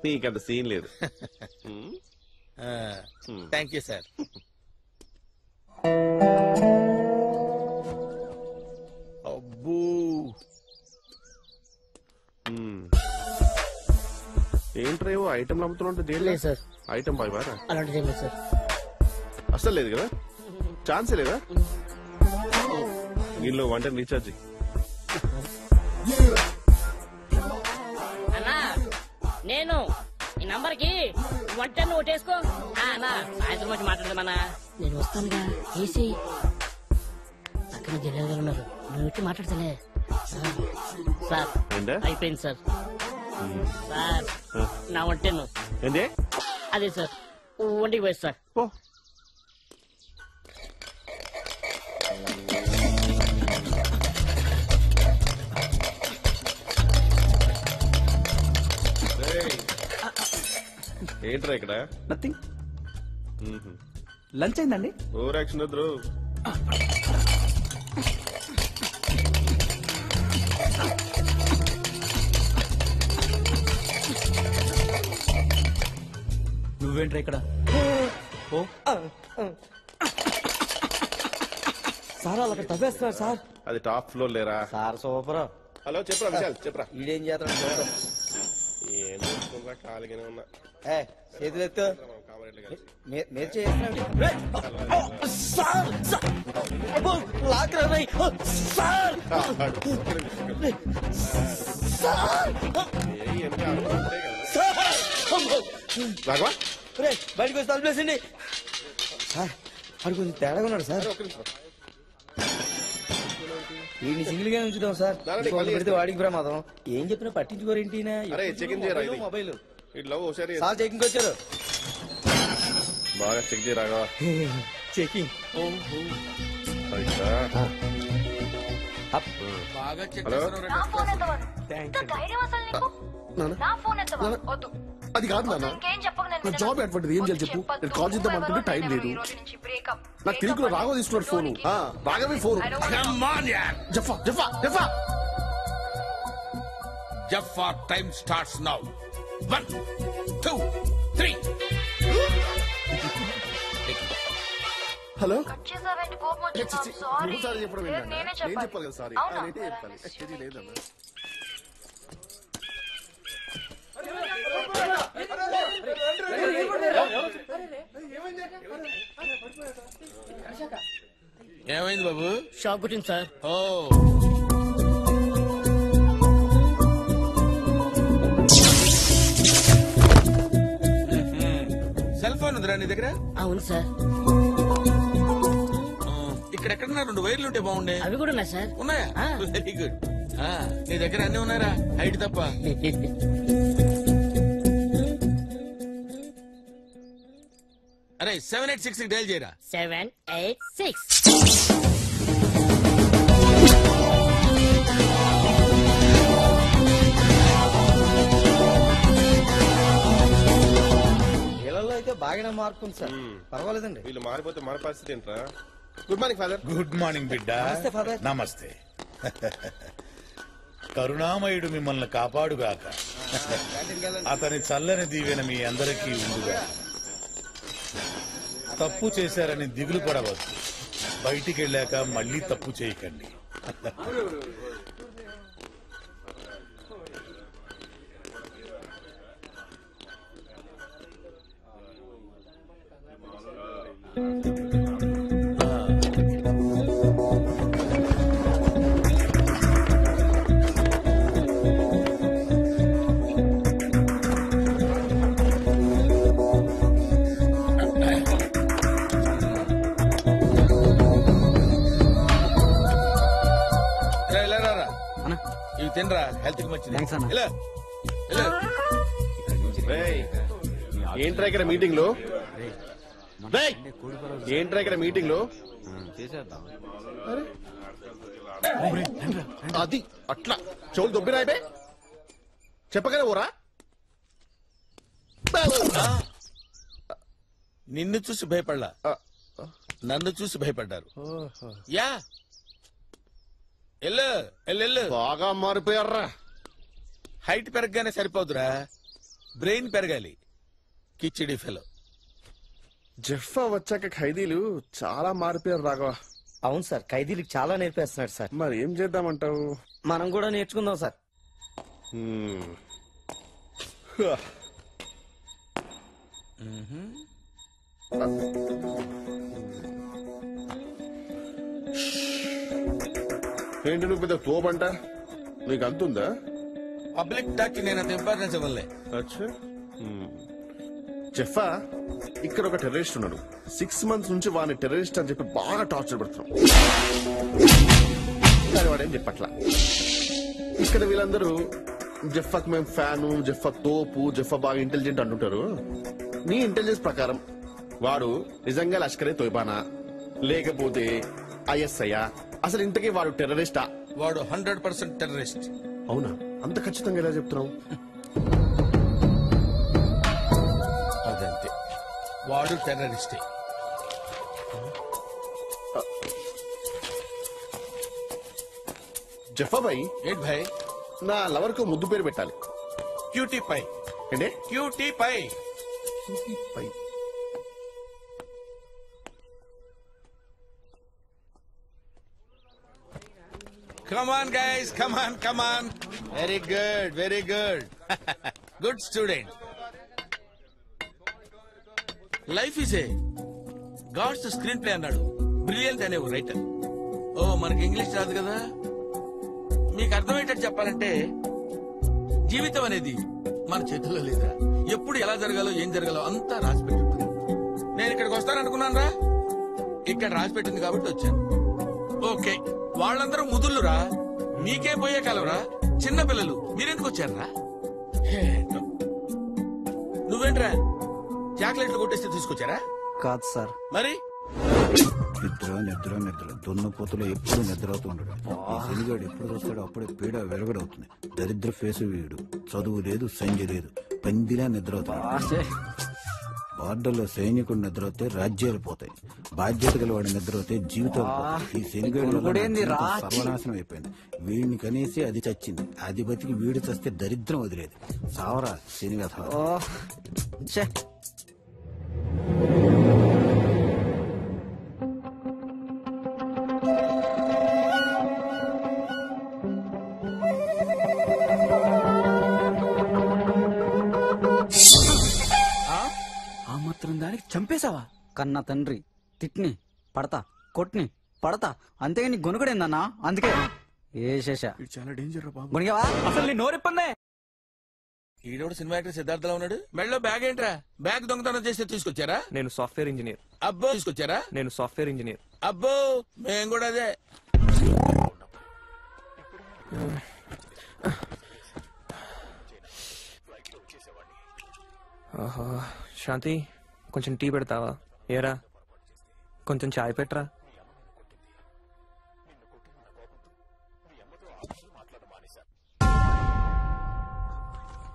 నీకంత సీన్ లేదు. Thank you sir. అబ్బూ ఏంట్రా ఏవో ఐటమ్ అమ్ముతున్నా దేని సార్? ఐటమ్ బాయ్ బారా అలాంటిది ఏం లేదు సార్. అసలు లేదు కదా? ఛాన్సే లేదా? దీనిలో 1 రీఛార్జ్. అన్నా నేను ఈ నంబర్ కి 110 ఓటేసుకో. అన్నా సాయంత్రం వచ్చి మాట్లాడదామన్నా. నేను వస్తానుగా. ఏసీ పక్కన జనాలు ఉన్నారు. వచ్చి మాట్లాడతలే సార్ అయిపోయింది సార్ సార్ నా వంటను ఏంటి అదే సార్ వంటికి పోయి సార్ ఏంట్రా ఇక్కడ నథింగ్ లంచ్ అయిందండి ఓవర్ యాక్షన్ వద్దు నువ్వేంట్రా ఇక్కడ ఓ సార్ అలా తవ్వేస్తున్నారు సార్. అది టాప్ ఫ్లోర్ లేరా సార్ సూపర్. హలో చెప్పరా విశాల్ చెప్పరా. ఈడేం చేస్తాడు ఏం ఖాళీగానే ఉన్నా. చేతులు ఎత్తు. మీరు చేస్తున్నాడు బయటకు వచ్చి తలుపేసండి సార్. అది కొంచెం తేడాగా ఉన్నాడు సార్. వీడిని సింగిల్ గా ఉంచుదాం సార్. పెడితే వాడికి ప్రమాదం. ఏం చెప్పినా పట్టించుకోరేంటి మొబైల్ సార్ చెకింగ్ వచ్చారు. బాగా చెక్ చేయరాగా. చెకింగ్ బాగా చెక్ హలో అది కాదు నాన్న, నా జాబ్ అటువంటిది. ఏం చేయాలి చెప్పు. నేను కాల్ చేద్దాం అనుకుంటే టైం లేదు. నాకు తెలుగులో రాఘవ తీసుకున్నాడు ఫోను. రాఘవే phone. Jaffa Jaffa Jaffa Jaffa time starts now. 1 2 3. Hello sorry చెప్పడం నేను చెప్పాలి కదా. సారీ నేనే చెప్పాలి. లేదన్నా ఏమైంది బాబు? షాక్ కొట్టింది సార్. ఓ సెల్ ఫోన్ ఉందిరా నీ దగ్గర? అవును సార్. ఇక్కడెక్కడన్నా 2 వైర్లు ఉంటే బాగుండే. అవి కూడా ఉన్నాయి సార్. ఉన్నాయా? Very good. నీ దగ్గర అన్ని ఉన్నారా? హైట్ తప్ప. అరే 7866 డైల్ చేయరా. 786. వీళ్ళలో అయితే బాగానే మార్పు సార్. పర్వాలేదండి. వీళ్ళు మారిపోతే మన పరిస్థితి ఏంట్రా? Good morning father. Good morning బిడ్డ. నమస్తే ఫాదర్. నమస్తే. కరుణామయుడు మిమ్మల్ని కాపాడుగాక. అతని చల్లని దీవెన మీ అందరికీ ఉండుగా. తప్పు చేశారని దిగులు పడవద్దు. బయటికి వెళ్ళాక మళ్ళీ తప్పు చేయకండి. ఇవి తినరా, హెల్త్ కి మంచిది. ఏంట్రా ఇక్కడ మీటింగ్ లో? ఏంట్రా ఇక్కడ మీటింగ్ లో? అది అట్లా చెవులు దొబ్బినాయిపే చెప్పగల ఊరా. నిన్ను చూసి భయపడలా, నన్ను చూసి భయపడ్డారు. యా ఎల్లు బాగా మారిపోయారా. హైట్ పెరగగానే సరిపోదురా, బ్రెయిన్ పెరగాలి. కిచిడి ఫెలో. జఫా వచ్చాక ఖైదీలు చాలా మారిపోయారు రాఘవ. అవును సార్, ఖైదీలకు చాలా నేర్పేస్తున్నాడు సార్. మరి ఏం చేద్దామంటావు? మనం కూడా నేర్చుకుందాం సార్. ఏంటి నువ్వు పెద్ద తోబంట? నీకు అంతుందా? పబ్లిక్ టాక్ నేను అంత ఇంపార్టెన్స్ ఇవ్వలే. జఫా ఇక్కడ ఒక టెర్రరిస్ట్ ఉన్నాడు. 6 months నుంచి వాడిని టెర్రరిస్ట్ అని చెప్పి బాగా టార్చర్ పెడుతున్నాం. కానీ వాడేం చెప్పట్లా. ఇక్కడ వీళ్ళందరూ జెఫ్ఫాక్ మేము ఫ్యాను, జెఫ్ఫాక్ తోపు, జెఫ్ఫా బాగా ఇంటెలిజెంట్ అంటుంటారు. నీ ఇంటెలిజెన్స్ ప్రకారం వాడు నిజంగా లష్కరే తోయిబానా లేకపోతే ఐఎస్ఐ? అసలు ఇంతకీ వాడు టెర్రరిస్టా? వాడు 100% టెర్రరిస్ట్. అవునా? అంత ఖచ్చితంగా ఎలా చెప్తున్నావు? అదంతే, వాడు టెర్రరిస్టే. జఫా భాయ్, ఏంటి భాయ్? నా లవర్ కు ముద్దు పేరు పెట్టాలి. Cutie pie. ఏంటే? Cutie pie. Come on, guys. Come on, come on. Very good, very good. Good student. Life is a God's screenplay అన్నాడు. బ్రిలియంట్ అనే ఒక రైటర్. ఓ, మనకి ఇంగ్లీష్ రాదు కదా, మీకు అర్థమయ్యేటట్టు చెప్పాలంటే జీవితం అనేది మన చేతుల్లో లేదా. ఎప్పుడు ఎలా జరగాలో ఏం జరగాలో అంతా రాసి పెట్టుంది. నేను ఇక్కడికి వస్తాననుకున్నాను రా, ఇక్కడ రాసి పెట్టింది కాబట్టి వచ్చాను. ఓకే, వాళ్ళందరూ ముదుళ్ళురా, మీకే పోయే కాలవరా, చిన్న పిల్లలు, మీరెందుకు వచ్చారా? నువ్వేంట్రా చాక్లెట్లు కొట్టేస్తే తీసుకొచ్చారా? కాదు సార్. మరి నిద్ర నిద్ర నిద్ర దున్నపోతులో ఎప్పుడు నిద్ర అవుతుండడు. శనిగాడు ఎప్పుడు వస్తాడో అప్పుడే పీడ వెరగడవుతుంది. దరిద్ర ఫేసు వీడు, చదువు లేదు సంజ లేదు, పందిలా నిద్ర అవుతుంది. బార్డర్లో సైనికుడు నిద్రవుతే రాజ్యాలు పోతాయి, బాధ్యత గల వాడి నిద్రవుతే జీవితాలు పోతాయి. ఈ శనిగాడి సర్వనాశనం అయిపోయింది. వీడిని కనేసి అది చచ్చింది, అది బతికి వీడు చస్తే దరిద్రం వదిలేదు. సావరా శనిగత. దానికి చంపేశావా? కన్నా తండ్రి తిట్ని పడతా, కొట్ని పడతా, అంతేగా నీ గొనుగుడేందన్నా. అందుకే ఏ శేష చాలా డేంజర్ బాబు. గొనిగావా? అసలు నీ నోరెప్పందే. ఈడోడు సినిమా యాక్టర్ సిద్ధార్థలో ఉన్నాడు. మెడలో బ్యాగ్ ఏంట్రా? బ్యాగ్ దొంగతనం చేస్తే తీసుకొచ్చారా? నేను సాఫ్ట్వేర్ ఇంజనీర్. అబ్బో, తీసుకొచ్చారా? నేను సాఫ్ట్వేర్ ఇంజనీర్. అబ్బో, మేము కూడా అదే. శాంతి, కొంచెం టీ పెడతావా? ఏరా, కొంచెం చాయ్ పెట్టరా.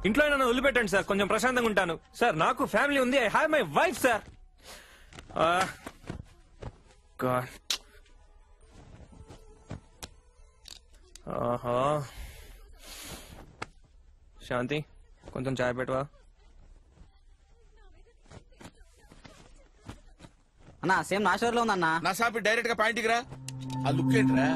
ఇంట్లో నన్ను వదిలిపెట్టండి సార్, కొంచెం ప్రశాంతంగా ఉంటాను సార్. నాకు ఫ్యామిలీ ఉంది, I have my wife sir. Shanti, కొంచెం చాయ్ పెట్టవా? అన్నా సేమ్ నా షోర్ లో ఉందన్నా. నా సాపి డైరెక్ట్ గా పాయింట్కి రా. ఆ లుక్ ఏంట్రా?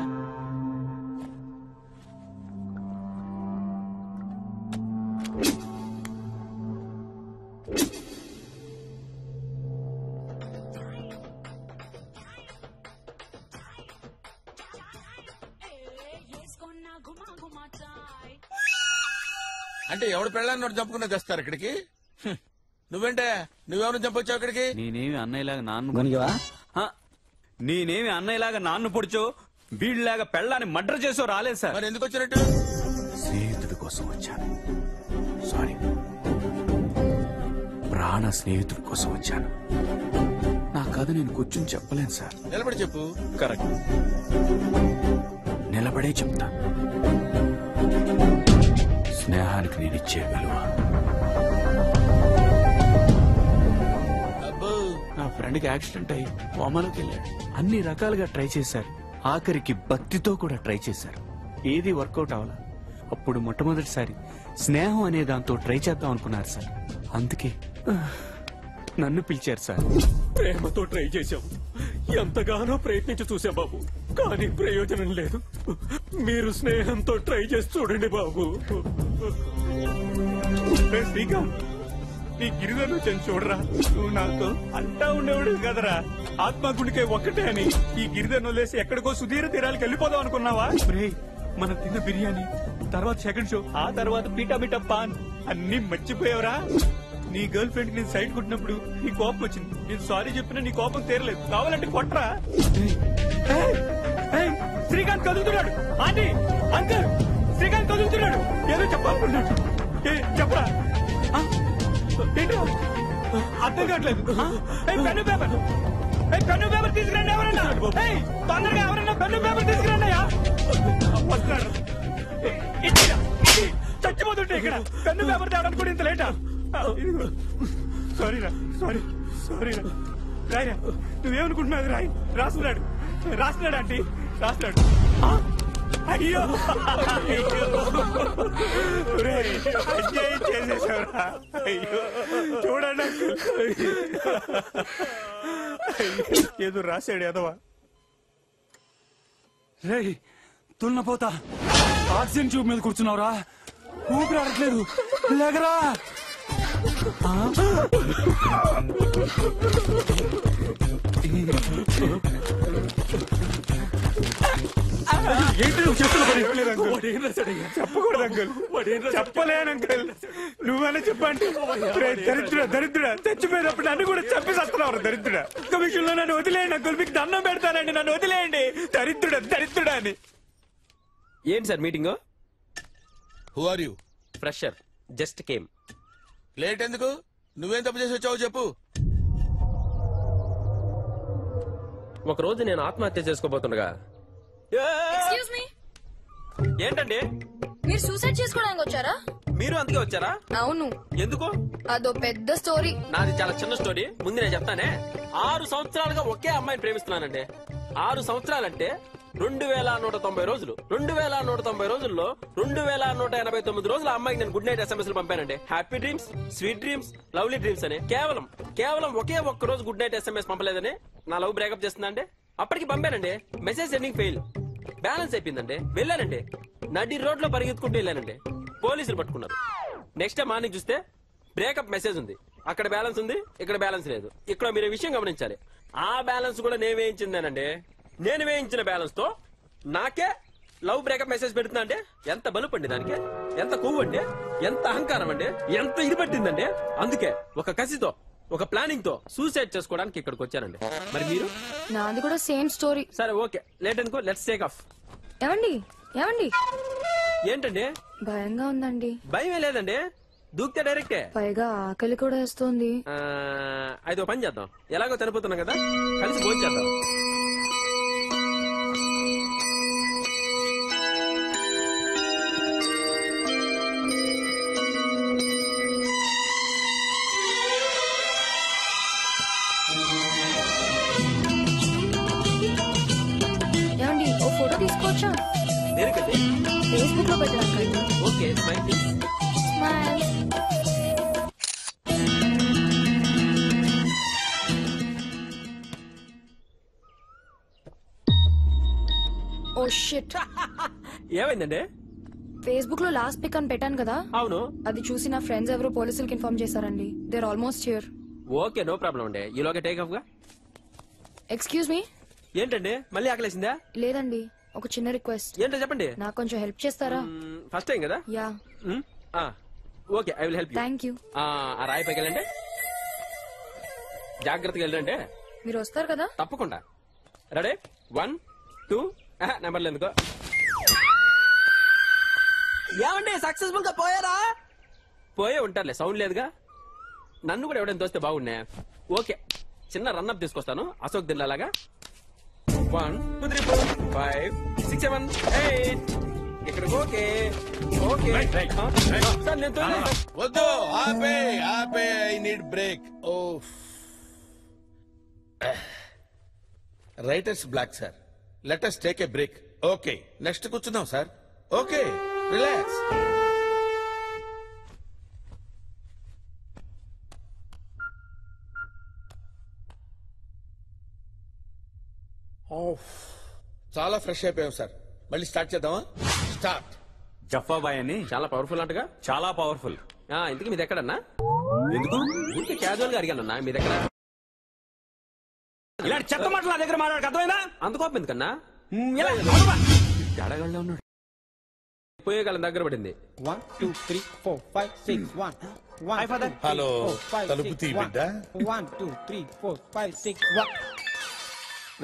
అంటే ఎవడు పెళ్ళాన్ని చంపుకున్నా తెస్తారు ఇక్కడికి. నువ్వేంటే, నువ్వెవరు చంపొచ్చావు ఇక్కడికి? నేనేమి అన్నయ్యలాగా నాన్ను పొడిచో, వీళ్ళలాగా పెళ్ళాన్ని మర్డర్ చేసో రాలేదు సార్. మరి ఎందుకు వచ్చినట్టు? స్నేహితుడి కోసం వచ్చాను. సారీ, ప్రాణ స్నేహితుడి కోసం వచ్చాను. నా కథ నేను కూర్చొని చెప్పలేను సార్. నిలబడి చెప్పు. కరెక్ట్, నిలబడే చెప్తా. స్నేహానికి నేను ఇచ్చే విలువ. నా ఫ్రెండ్కి యాక్సిడెంట్ అయ్యి కోమాలోకి వెళ్ళాడు. అన్ని రకాలుగా ట్రై చేశారు, ఆఖరికి భక్తితో కూడా ట్రై చేశారు. ఏది వర్కౌట్ అవ్వాల. అప్పుడు మొట్టమొదటిసారి స్నేహం అనే దాంతో ట్రై చేద్దాం అనుకున్నారు సార్. అందుకే నన్ను పిలిచారు సార్. ప్రేమతో ట్రై చేశాం, ఎంతగానో ప్రయత్నించి చూసా బాబు, కానీ ప్రయోజనం లేదు. మీరు స్నేహంతో ట్రై చేసి చూడండి బాబు. శ్రీకాంత్, నీ గిరిజను వచ్చాను చూడరా. నువ్వు నాతో అంటా ఉండేవాడు కదరా, ఆత్మగుడికే ఒక్కటే అని. ఈ గిరిజను వదిలేసి ఎక్కడికో సుధీర తీరాలకు వెళ్ళిపోదాం అనుకున్నావా? మనం తిన్న బిర్యానీ, తర్వాత సెకండ్ షో, ఆ తర్వాత పీటా మీటా పాన్ అన్ని మర్చిపోయావరా. నీ గర్ల్ ఫ్రెండ్ నేను సైడ్ కొట్టినప్పుడు నీ కోపం వచ్చింది. నేను సారీ చెప్పినా నీ కోపం తీరలేదు. కావాలంటే కొట్టరా. శ్రీకాంత్ కదులుతున్నాడు. ఆంటీ, అంకుల్, శ్రీకాంత్ కదులుతున్నాడు. ఏదో చెప్పాలనుకున్నాడు. చెప్పరా? ఏంటో అర్థం కావట్లేదు. పెన్ను పేపర్, పెన్ను పేపర్ తీసుకురండి ఎవరన్నా. తొందరగా ఎవరన్నా పెన్ను పేపర్ తీసుకురండి అయ్యా. వస్తున్నాడు. చచ్చిపోతుంటే ఇక్కడ పెన్ను పేపర్ తేవడానికి కూడా ఇంత లేటా? సారీరా, సారీరా. రాయరా, నువ్వేమనుకుంటున్నావు? రాయి. రాస్తున్నాడు ఆంటీ, రాస్తున్నాడు. అయ్యో చేసేసావురా. అయ్యో చూడండి ఏదో రాశాడు ఎదవా. రే తున్నపోతా, ఆక్సిజన్ ట్యూబ్ మీద కూర్చున్నావురా. ఊపిరి ఆడట్లేదు. లేకరా. ఏంటి నువ్వు చెప్పకూడదు అంకుల్. చెప్పలేను అంకుల్. నువ్వైనా చెప్పండి. దరిద్రుడా చచ్చిపోయినప్పుడు నన్ను కూడా చెప్పేసేస్తున్నావు. దరిద్రుడా కమిషన్ లో నన్ను వదిలేయండి అంకుల్. మీకు దండం పెడతానండి, నన్ను వదిలేయండి. దరిద్రుడా అని. ఏంటి sir meeting? Who are you? Fresher, just came. Late ఎందుకు? నువ్వేం తప్పు చేసి వచ్చావు చెప్పు. ఒక రోజు నేను ఆత్మహత్య చేసుకోబోతుండగా. ఎక్స్క్యూజ్ మీ, ఏంటండి మీరు సూసైడ్ చేసుకోవడానికి వచ్చారా? మీరు అందుకే వచ్చారా? అవును. ఎందుకు? అదో పెద్ద స్టోరీ. నాది చాలా చిన్న స్టోరీ. ముందు నేను చెప్తానే. 6 సంవత్సరాలుగా ఒకే అమ్మాయిని ప్రేమిస్తున్నానండి. 6 సంవత్సరాలంటే 2190 రోజులు. 2190 రోజుల్లో 2189 రోజులు ఆ అమ్మాయికి నేను గుడ్ నైట్ SMS పంపానండి. Happy dreams, sweet dreams, lovely dreams అని. కేవలం ఒకే ఒక్క రోజు గుడ్ నైట్ SMS పంపలేదని నా లవ్ బ్రేకప్ చేస్తుందండి. అప్పటికి పంపానండి. Message sending fail. బ్యాలెన్స్ అయిపోయిందండి. వెళ్ళానండి, నడి రోడ్ లో పరిగెత్తుకుంటూ వెళ్ళానండి. పోలీసులు పట్టుకున్నారు. నెక్స్ట్ డే మార్నింగ్ చూస్తే బ్రేకప్ మెసేజ్ ఉంది. అక్కడ బ్యాలెన్స్ ఉంది, ఇక్కడ బ్యాలెన్స్ లేదు. ఇక్కడ మీరు విషయం గమనించాలి. ఆ బ్యాలెన్స్ కూడా నేను వేయించిందేనండి. నేను వేయించిన బ్యాలెన్స్ తో నాకే లవ్ బ్రేకప్ మెసేజ్ పెడుతున్నా అంటే ఎంత బలుపండి దానికి. ఎంత కొవ్వు అండి, ఎంత అహంకారం అండి, ఎంత ఇది పట్టిందండి. అందుకే ఒక కసితో, ఒక ప్లానింగ్ తో సూసైడ్ చేసుకోవడానికి ఇక్కడికి వచ్చానండి. మరి మీరు? నాది కూడా సేమ్ స్టోరీ. సరే ఓకే, లేట్ అనుకో, లెట్స్ టేక్ ఆఫ్. ఏమండి ఏంటండి? భయంగా ఉందండి. భయమే లేదండి, దూకితే డైరెక్టే. పైగా ఆకలి కూడా వేస్తుంది. అయితే పని చేద్దాం. ఎలాగో చనిపోతున్నాం కదా, కలిసి భోజనం చేద్దాం. ఏమండి ఓ ఫోటో తీసుకోవచ్చా? ఫేస్బుక్ లో పెట్టడానికి. Okay, smile please. Smile. Oh shit. ఏమైందండి? ఫేస్బుక్ లో లాస్ట్ పిక్ అని పెట్టాను కదా. అవును. అది చూసి నా ఫ్రెండ్స్ ఎవరో పోలీసులకు ఇన్ఫార్మ్ చేశారండి. They are almost here. Okay, no problem అండి. ఈలోగా టేక్ ఆఫ్ గా. Excuse me. ఏంటండి మళ్ళీ ఆకలేసిందా? లేదండి, ఒక చిన్న రిక్వెస్ట్. ఏంటో చెప్పండి. నాకు కొంచెం హెల్ప్ చేస్తారా? ఫస్ట్ టైం కదా. Yeah. Okay, I will help you. Thank you. ఆ రాయి పైకి వెళ్ళండి, జాగ్రత్తగా వెళ్ళండి. మీరు వస్తారు కదా? తప్పకుండా. రెడీ? 1 2. నెంబర్లు ఎందుకో. ఏమండి సక్సెస్ఫుల్ గా పోయారా? పోయే ఉంటారులే, సౌండ్ లేదుగా. నన్ను కూడా ఎవడైనా తోస్తే బాగున్నా. ఓకే, చిన్న రన్అప్ తీసుకొస్తాను అశోక్ దిల్లాగా. 1 2 3 4 5 6 7 8. ఇక్కడికి ఓకే ఓకే. సార్ నేను వద్దు, ఆపే. I need break. Oh writers block sir. Let us take a break. Okay, next కూర్చుందాం సార్. Okay, relax. చాలా ఫ్రెష్ అయిపోయాం సార్. మళ్ళీ స్టార్ట్ చేద్దామా? స్టార్ట్. జఫాబాయ్ అని చాలా పవర్ఫుల్ అంటగా. చాలా పవర్ఫుల్. ఇంతకీ మీది ఎక్కడన్నా? ఎందుకు? ఊరికే క్యాజువల్ గా అడిగానన్నా, మీది ఎక్కడ? ఇలాంటి చెత్త మాటలు నా దగ్గర మాట్లాడక అర్థమైందా? అంత కోపం ఎందుకన్నా? జడగల్లో ఉన్నాడు. పోయేకాలం దగ్గర పడింది. 1 2 3 4 5 6 1 1. హలో, తలుపు తీ బిడ్డ. 1 2 3 4 5 6 1.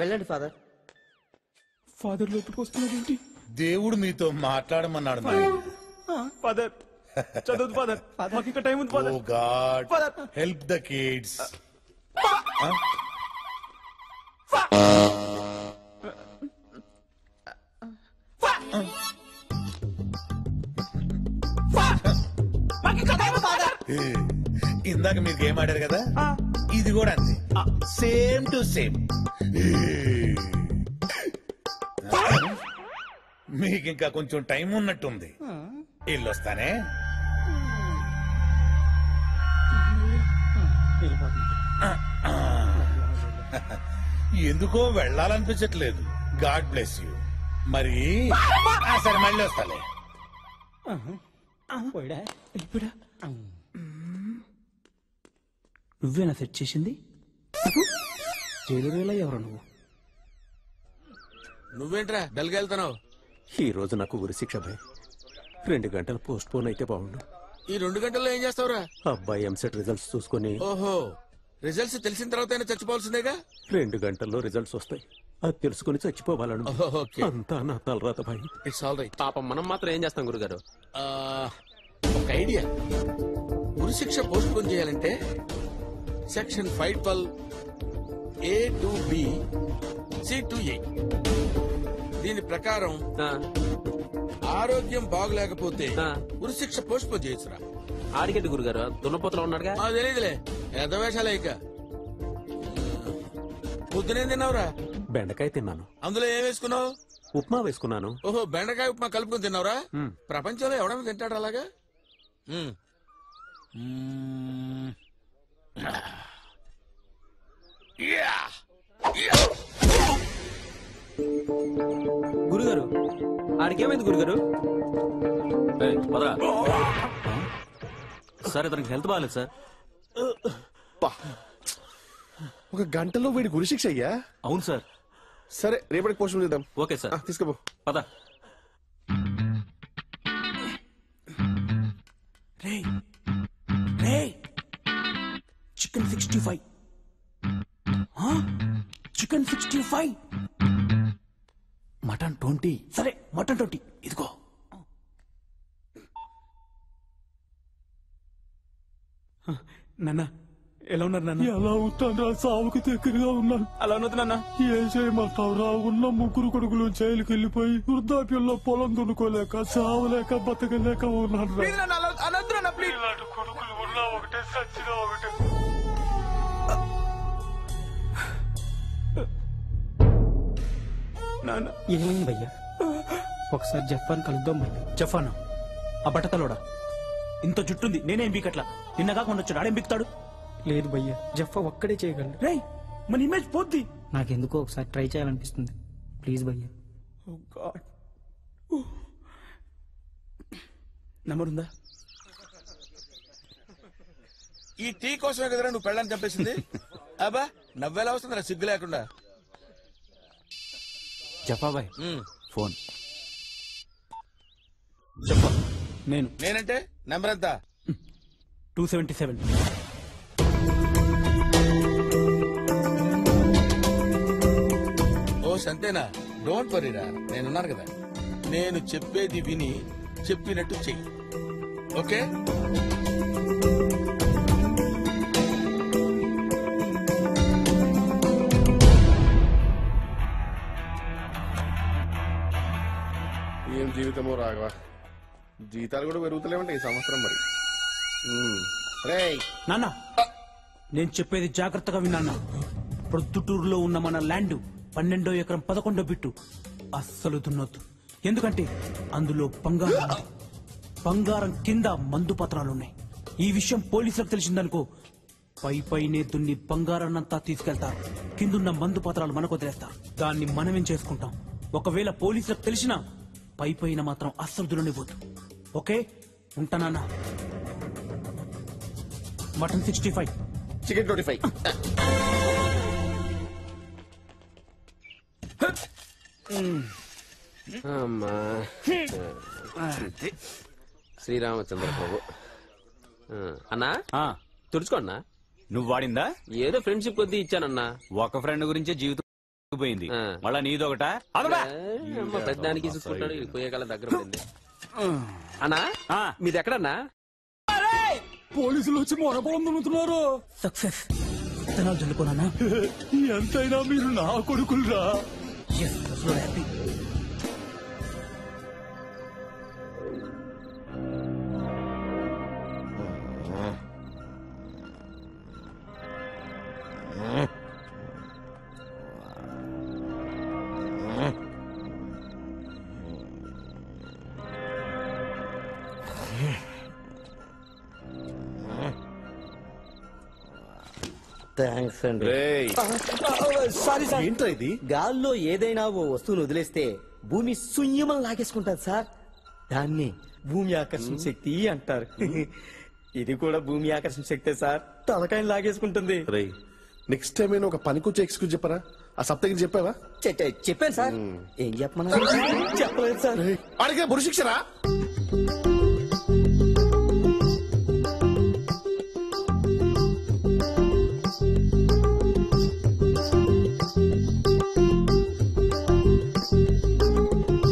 వెళ్ళండి ఫాదర్. ఫాదర్ లోతుకొస్తున్నాడేంటి? దేవుడు మీతో మాట్లాడమన్నాడు నాయన. ఫాదర్ చదువు ఫాదర్, మాకు ఇంకా టైం ఉంది ఓ father. God, father help the kids. ఇందాక మీరు గేమ్ ఆడారు కదా, ఇది కూడా అంతే, సేమ్ టు సేమ్. మీకు ఇంకా కొంచెం టైం ఉన్నట్టుంది. ఇల్లొస్తానే. ఎందుకో వెళ్ళాలనిపించట్లేదు. God bless you. మరి సరే, మళ్ళీ వస్తాలే. నువ్వేనా సెట్ చేసింది? జైలు ఎవరు నువ్వు? నువ్వేంట్రా డల్గా వెళ్తున్నావు? ఈ రోజు నాకు ఉరి శిక్ష భయ్. 2 గంటలు పోస్ట్ పోన్ అయితే బాగుండు. ఈ 2 గంటల్లో ఏం చేస్తావురా? అబ్బాయి ఎంసెట్ రిజల్ట్స్ చూసుకుని. ఓహో, రిజల్ట్స్ తెలిసిన తర్వాత చచ్చిపోవాల్సిందేగా. 2 గంటల్లో రిజల్ట్స్ వస్తాయి, అది తెలుసుకుని చచ్చిపోవాలను. ఓకే. అంతా నా తలరాత భయ్. It's all right. పాపం మనం మాత్రం ఏం చేస్తాం గురుగారు? ఒక ఐడియా. ఉరి శిక్ష పోస్ట్ పోన్ చేయాలంటే section 512 A to B C to A. దీని ప్రకారం ఆరోగ్యం బాగులేకపోతే ఉరి శిక్ష పోస్ట్ పోన్ చేయొచ్చురా. ఆడిగడ్డి గురుగారు దున్నపోతలో ఉన్నాడుగా. తెలియదులే, ఎంత వేషాలే. ఇక పొద్దునేం తిన్నావురా? బెండకాయ తిన్నాను. అందులో ఏం వేసుకున్నావు? ఉప్మా వేసుకున్నాను. ఓహో, బెండకాయ ఉప్మా కలుపుకొని తిన్నావురా? ప్రపంచంలో ఎవడన్నా తింటాడు అలాగా? గురుగారు ఆడికేమైంది గురుగారు? సార్ ఇతనికి హెల్త్ బాగాలేదు సార్. ఒక గంటలో వీడి గురి శిక్ష అయ్యా? అవును సార్. సరే, రేపటికి పోస్ట్ చేద్దాం. Okay sir. తీసుకోపో. పద. చికెన్ 65. చికెన్ 65. మటన్ 20. సరే, మటన్ 20 ఇదిగో. నాన్న ఎలా ఉన్నారు నాన్న? ఎలా అవుతాను, సావుకి దగ్గరగా ఉన్నాను. అలా ఉన్నది నాన్న. ఏం చేయమంటావురా? ఉన్న 3 కొడుకులు జైలుకి వెళ్ళిపోయి వృద్ధాప్యంలో పొలం దున్నుకోలేక సావలేక బతకలేక ఉన్నాను. ఇలాంటి కొడుకులు ఉన్నా ఒకటే, సచ్చినా ఒకటే. ఏమైంది భయ్యా? ఒకసారి జఫాన్ కలుద్దాం భయ్యా. జఫానా? ఆ బట్టతలోడా? ఇంత జుట్టుంది, నేనేం బీకట్లా. నిన్నగా కొండొచ్చాడు, ఆడేం బీక్తాడు? లేదు భయ్యా, జఫా ఒక్కడే చేయగలడు. రేయ్, మన ఇమేజ్ పోద్ది. నాకెందుకో ఒకసారి ట్రై చేయాలనిపిస్తుంది. ప్లీజ్ భయ్యా. నంబర్ ఉందా? ఈ టీ కోసమే కదరా నువ్వు పెళ్ళని చంపేసింది? అబ్బా, నవ్వేలా వస్తుందిరా సిగ్గు లేకుండా. జఫాబాయ్ ఫోన్. చెప్పు. నేనంటే నెంబర్ ఎంత? 277. ఓ సంతేనా? డోంట్ వరీరా, నేనున్నాను కదా. నేను చెప్పేది విని చెప్పినట్టు చెయ్యి, ఓకే? ఏం జీవితమో రాఘవ, జీతాలు కూడా పెరుగుతలేమంటే ఈ సంవత్సరం. మరి నాన్న, నేను చెప్పేది జాగ్రత్తగా విన్నా. ప్రొద్దుటూరులో ఉన్న మన ల్యాండ్ 12వ ఎకరం 11వ బిట్టు అస్సలు దున్నొద్దు. ఎందుకంటే అందులో బంగారం ఉంది. బంగారం కింద మందు పత్రాలున్నాయి. ఈ విషయం పోలీసులకు తెలిసిందనుకో, పైనే దున్ని బంగారాన్నంతా తీసుకెళ్తారు. కిందున్న మందు పత్రాలు మనకు వదిలేస్తారు. దాన్ని మనమేం చేసుకుంటాం. ఒకవేళ పోలీసులకు తెలిసినా పైన మాత్రం అస్సలు దున్ననివ్వద్దు. ఓకే, ఉంటానన్నా. మటన్ 65, చికెన్ 25. అమ్మా శ్రీరామచంద్ర ప్రభు. అన్నా తుడుచుకోన్నా. నువ్వు వాడిందా? ఏదో ఫ్రెండ్షిప్ కొద్దీ ఇచ్చానన్నా. ఒక ఫ్రెండ్ గురించే జీవితం పోయింది మళ్ళా నీదొకట పెద్దానికి చూసుకుంటాడు పోయే కాలం దగ్గర పడింది. అన్నా మీది ఎక్కడన్నా? పోలీసులు వచ్చి మొరపొలం దున్నుతున్నారు. సక్సెస్ విత్తనాలు చల్లుకోనా? ఎంతైనా మీరు నా కొడుకులరా. హ్యాపీ. థ్యాంక్స్ అండి. సారీ సార్, ఏంట్రా ఇది? గాల్లో ఏదైనా ఓ వస్తువును వదిలేస్తే భూమి శూన్యమని లాగేసుకుంటారు సార్. దాన్ని భూమి ఆకర్షణ శక్తి అంటారు. ఇది కూడా భూమి ఆకర్షణ శక్తే సార్, తలకాయని లాగేసుకుంటుంది. నెక్స్ట్ టైం నేను ఒక పనికొచ్చే ఎక్స్క్యూజ్ చెప్పరా? ఆ సప్తకి చెప్పావా? చెప్పాను సార్. ఏం చెప్పమన్నా? చెప్పలేదు సార్. అడిగే బురు శిక్షరా.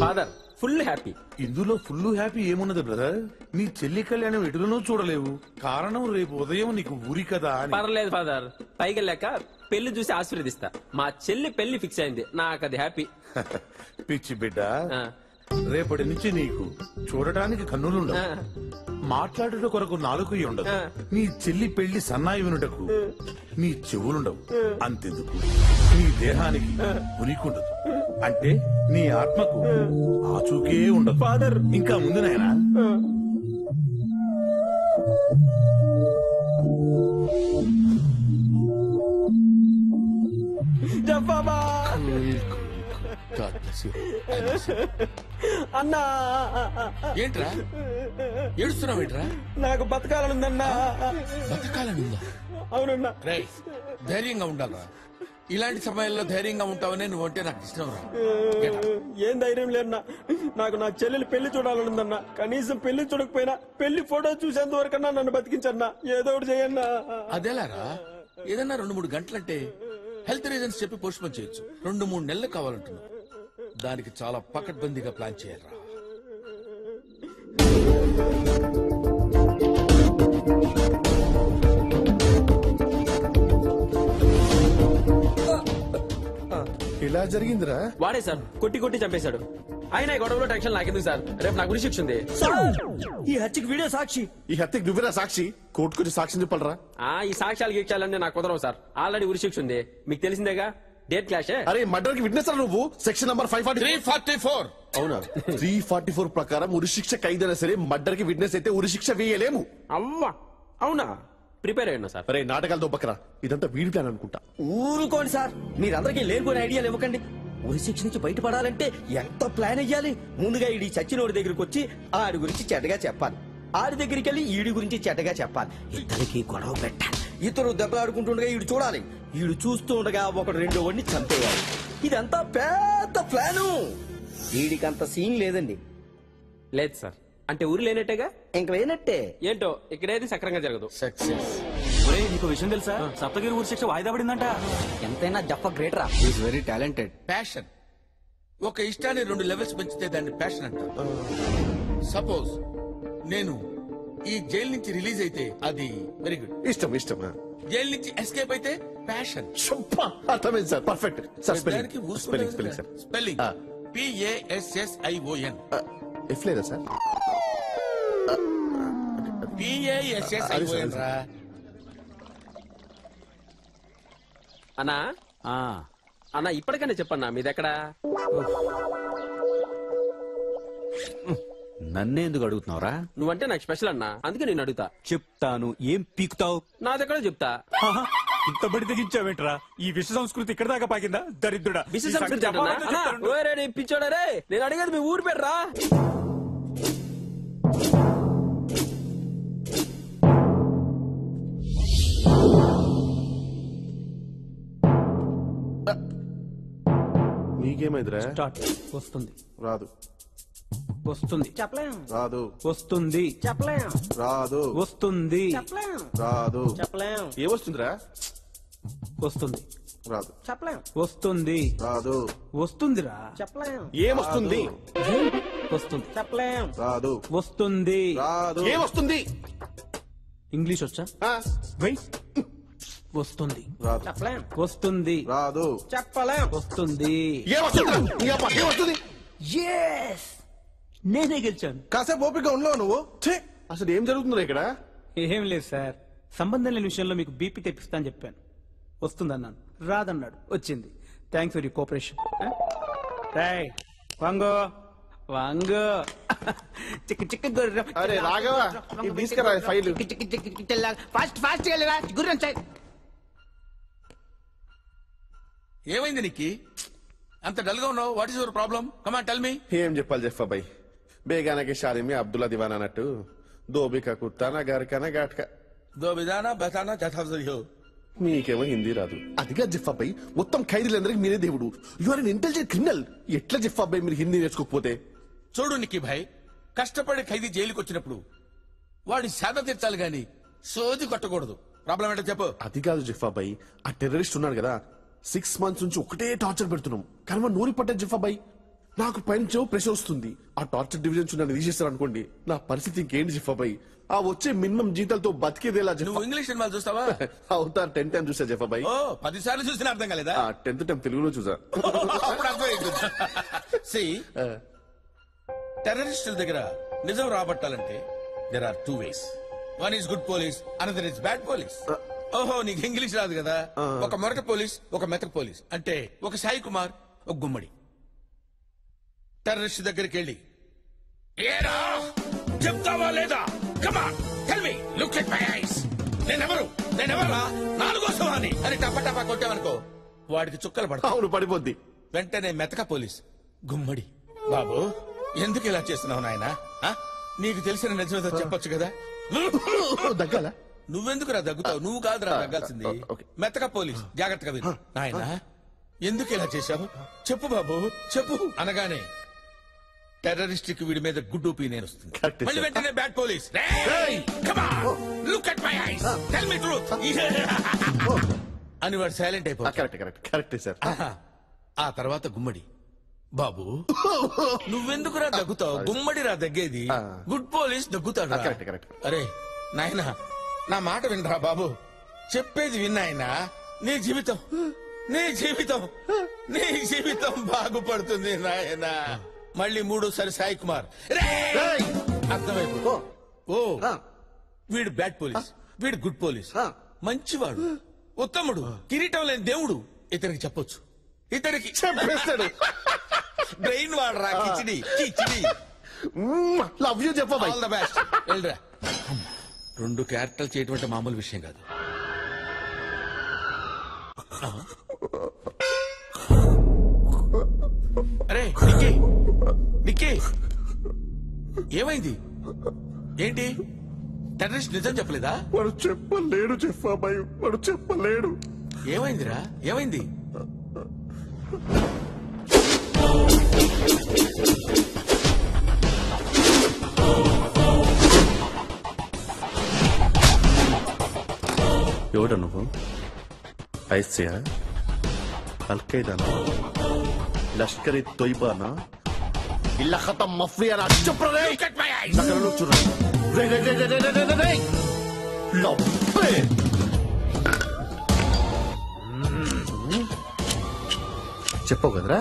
Father full happy. ఇందులో ఫుల్ హ్యాపీ ఏమున్నది బ్రదర్? నీ చెల్లి కళ్యాణం ఎటులనో చూడలేవు. కారణం రేపు ఉదయం నీకు ఊరి కదా అని. పర్లేదు ఫాదర్, పైకి వెళ్ళాక పెళ్లి చూసి ఆశీర్వదిస్తా. మా చెల్లి పెళ్లి ఫిక్స్ అయింది, నాకు అది హ్యాపీ. పిచ్చి బిడ్డ, రేపటి నుంచి నీకు చూడటానికి కన్నులుండవు, మాట్లాడుట కొరకు నాలుగు ఉండదు. నీ చెల్లి పెళ్లి సన్నాయి వినుటకు నీ చెవులుండవు. అంతెందుకు నీ దేహానికి ఉనికుండదు. అంటే నీ ఆత్మకు ఆచూకే ఉండదు. ఫాదర్ ఇంకా ముందు నాయనా. అన్నా ఏంట్రా ఏడుస్తున్నావు? ఏంట్రా? నాకు బతకాలనుందన్నా. బతకాలనుందా? అవునన్నా. ధైర్యంగా ఉండాలరా. ఇలాంటి సమయాల్లో ధైర్యంగా ఉంటావనే నువ్వంటే నాకు ఇష్టం రా. ఏం ధైర్యం లేదన్నా, నాకు నా చెల్లెలు పెళ్లి చూడాలనుందన్నా. కనీసం పెళ్లి చూడకపోయినా పెళ్లి ఫోటో చూసేంత వరకన్నా నన్ను బతికించన్నా. ఏదో ఒకటి చేయన్నా. అదేలారా, ఏదన్నా 2-3 గంటలంటే హెల్త్ రీజన్స్ చెప్పి పోస్ట్ పోన్ చేయొచ్చు. 2-3 నెలలు కావాలంటున్నా. దానికి చాలా పకడ్బందీగా ప్లాన్ చేయాలరా. ఇలా జరిగిందిరా? వాడే సార్ కొట్టి కొట్టి చంపేశాడు. ఆయన ఈ గొడవలో టెన్షన్ నాకెందుకు సార్? రేపు నాకు గురి శిక్ష ఉంది. ఈ హత్యకి వీడియో సాక్షి. ఈ హత్యకి నువ్వేరా సాక్షి? కోర్టుకొచ్చి సాక్ష్యం చెప్పాలరా? ఈ సాక్ష్యాలు గీక్షాలన్నీ నాకు కుదరవు సార్. ఆల్రెడీ ఉరి శిక్ష ఉంది, మీకు తెలిసిందేగా. Date clash. అరే మర్డర్ కి విట్నెస్ నువ్వు. Section number 344. అవునా? 344 ప్రకారం ఉరి శిక్ష ఖైదైనా సరే మర్డర్ కి విట్నెస్ అయితే ఉరి శిక్ష వేయలేము. అవ్వా అవునా? ప్రిపేర్ అయ్యా సార్. అరే నాటకాలతో బక్కరా, ఇదంతా వీడి ప్లాన్ అనుకుంటా. ఊరుకోండి సార్, మీరందరికీ లేనిపోయిన ఐడియాలు ఇవ్వకండి. ఉరి శిక్ష నుంచి బయటపడాలంటే ఎంత ప్లాన్ అయ్యాలి? ముందుగా ఈడి చచ్చినోడి దగ్గరికి వచ్చి ఆడి గురించి చెడ్డగా చెప్పాలి. ఆడి దగ్గరికి వెళ్ళి ఈడి గురించి చెడ్డగా చెప్పాలి. ఇద్దరికి గొడవ పెట్టాలి. ఇతరు దెబ్బలాడుకుంటుండగా ఈడు చూడాలి. ఈడు చూస్తూ ఉండగా ఒకడు రెండో వాడిని చంపేయాలి. ఇదంతా పెద్ద ప్లాను. వీడికంత సీన్ లేదండి. లేదు సార్. అంటే ఊరు లేనట్టేగా? ఇంక లేనట్టే. ఏంటో ఇక్కడేది సక్రంగా జరగదు. సక్సెస్. నీకు విషయం తెలుసా? సప్తగిరి ఊరి శిక్ష వాయిదా పడిందంట. ఎంతైనా జఫ గ్రేట్ రా. Is very talented. ప్యాషన్. ఒక ఇష్టాన్ని 2 లెవెల్స్ పెంచితే దాన్ని ప్యాషన్ అంటారు. సపోజ్ నేను ఈ జైలు నుంచి రిలీజ్ అయితే అది వెరీ గుడ్, ఇష్టం. జైలు నుంచి ఎస్కేప్ అయితే ప్యాషన్. అర్థమైంది sir. Perfect sir. Spelling sir. Spelling PASSION. F లేదా సార్? PASSION రా. అన్నా అన్నా ఇప్పటికైనా చెప్పన్నా మీదెక్కడా? నన్నే ఎందుకు అడుగుతున్నావురా? నువ్వంటే నాకు స్పెషల్ అన్నా, అందుకే నేను అడుగుతా. చెప్తాను. ఏం పీకుతావు? నా దగ్గర చెప్తా. ఇంత బడి తెగించావేంట్రా? ఈ విశ్వ సంస్కృతి ఇక్కడ దాకా పాకిందా? దరిద్రుడా. విశ్వ సంస్కృతి పిచ్చోడా రే. నేను అడిగేది మీ ఊరు పేరు రా. నీకేమైందిరా? వస్తుంది రాదు. వస్తుంది చెప్పలేం. రాదు. వస్తుంది చెప్పలేం. రాదు. వస్తుంది చెప్పలేం. రాదు. చెప్పలేం. ఏమొస్తుందిరా? వస్తుంది రాదు. చెప్పలేం. వస్తుంది. రాదు. వస్తుందిరా. చెప్పలేం. ఏమొస్తుంది? వస్తుంది. చెప్పలేం. రాదు. వస్తుంది. రాదు. ఏమొస్తుంది? ఇంగ్లీష్ వచ్చా? వస్తుంది. రాదు. చెప్పలేం. వస్తుంది. రాదు. చెప్పలేం. వస్తుంది. ఏమొస్తుంది? నేనే గెలిచాను. కాసేపు ఓపిక ఉండవు నువ్వు. అసలు ఏం జరుగుతుందో ఇక్కడ? ఏం లేదు సార్, సంబంధం లేని విషయంలో మీకు బీపీ తెప్పిస్తా అని చెప్పాను. వస్తుందన్నాను, రాదన్నాడు, వచ్చింది. Thanks for you cooperation. వాంగో వాంగో చిక్క చిక్క గుర్రం. అరే రాఘవ, తీసుకురా ఫైల్. ఫాస్ట్ ఫాస్ట్ గుర్రం సైడ్. ఏమైంది నీకి? అంత డల్ గా ఉన్నావు. What is your problem? Come on tell మీ. ఏం చెప్పాలి జఫా భాయ్, బేగానకి షాదీ మీ అబ్దుల్లా దివానా అన్నట్టు దోబికా కుత్తానా గరకనా ఘాట్కా దో బిదానా బతానా జథాఫ్జరియో. మీకేమో హిందీ రాదు. అదిగా జిఫా భాయ్, మొత్తం ఖైదీలందరికీ మీరే దేవుడు. You are an intelligent criminal. ఎట్లా జిఫా భాయ్ మీరు హిందీ నేర్చుకోకపోతే? చూడు నిక్కీ భాయ్, కష్టపడి ఖైదీ జైలుకి వచ్చినప్పుడు వాడి సేద తీర్చాలి గాని సోది కొట్టకూడదు. ప్రాబ్లం ఏంటో చెప్పు. అది కాదు జిఫా భాయ్, ఆ టెర్రరిస్ట్ ఉన్నాడు కదా, 6 months నుంచి ఒకటే టార్చర్ పెడుతున్నాం. కానీ మనం నూరి పట్టే జిఫా భాయ్. నాకు పైన ప్రెషర్ వస్తుంది. ఆ టార్చర్ డివిజన్స్ నన్ను తీసేస్తారు అనుకోండి, నా పరిస్థితి ఇంకేంటి జిఫా భాయ్? ఆ వచ్చే మినిమం జీతాలతో బతికేదేలా? నువ్వు ఇంగ్లీష్ సినిమాలు చూస్తావా? అవుతారు. 10 times చూసా జిఫా భాయ్. ఓ 10 సార్లు చూసినా అర్థం కాలేదా? 10th time తెలుగులో చూసా. అప్పుడు అర్థమైంది. టెర్రరిస్టుల దగ్గర నిజం రాబట్టాలంటే there are 2 ways. One is good police, another is bad police. ఓహో, నీకు ఇంగ్లీష్ రాదు కదా? ఒక మొరట పోలీస్, ఒక మెతక పోలీస్. అంటే ఒక సాయి కుమార్, ఒక గుమ్మడి. టెర్రరిస్ట్ దగ్గరికి వెళ్ళి ఏరా చెప్తావా లేదా? Come on tell me, look at my eyes. నేనెవరా? 4వ సవాని అని టపటపా కొట్టావనుకో, వాడికి చుక్కలు పడతావు. అవును, పడిపోద్ది. వెంటనే మెతక పోలీస్ గుమ్మడి, బాబు ఎందుకు ఇలా చేస్తున్నావు నాయనా? నీకు తెలిసిన నిజమేదో చెప్పొచ్చు కదా? దగ్గాల. నువ్వెందుకు రా దగ్గుతావు? నువ్వు కాదురా దగ్గాల్సింది. మెతక పోలీస్ జాగ్రత్తగా విను. నాయనా ఎందుకు ఇలా చేశావు? చెప్పు బాబు చెప్పు అనగానే టెర్రరిస్ట్ కి వీడి మీద గుడ్ ఒపీనియన్ వస్తుంది. మళ్ళీ వెంటనే bad police, look at my ice, tell me truth అని వాడు సైలెంట్ అయిపోతాడు. Correct sir. ఆ తర్వాత గుమ్మడి, బాబు నువ్వెందుకురా దగ్గుతావు? గుమ్మడిరా దగ్గేది, గుడ్ పోలీస్ దగ్గుతాడు. అరే నాయనా నా మాట వినరా బాబు, చెప్పేది విన్నాయనా. నీ జీవితం బాగుపడుతుంది నాయనా. మళ్ళీ 3వసారి సాయి కుమార్, అర్థమైపో. ఓ వీడు బ్యాడ్ పోలీస్, వీడు గుడ్ పోలీస్, మంచివాడు, ఉత్తముడు, కిరీటం లేని దేవుడు. ఇతనికి చెప్పొచ్చు, ఇతనికి చెప్పేస్తాడు. బ్రెయిన్ వాడరా, కిచిడి. లవ్ యూ చెప్ప. All the best. వెళ్ళరా. 2 క్యారెక్టర్లు చేయటం మామూలు విషయం కాదు. అరే నిక్కీ ఏమైంది? ఏంటి టెర్రరిస్ట్ నిజం చెప్పలేదా? వాడు చెప్పలేడు చెప్పాబాయ్, వాడు చెప్పలేడు. ఏమైందిరా? ఏమైంది? ఎవడ నువ్వు? ఐసియా, అల్ఖైదానా, లష్కర్ ఇ తోయిబానా, ఇల్లా ఖతం మఫియానా? చెప్పరే నగరంలో చూడు. చెప్పావు కదరా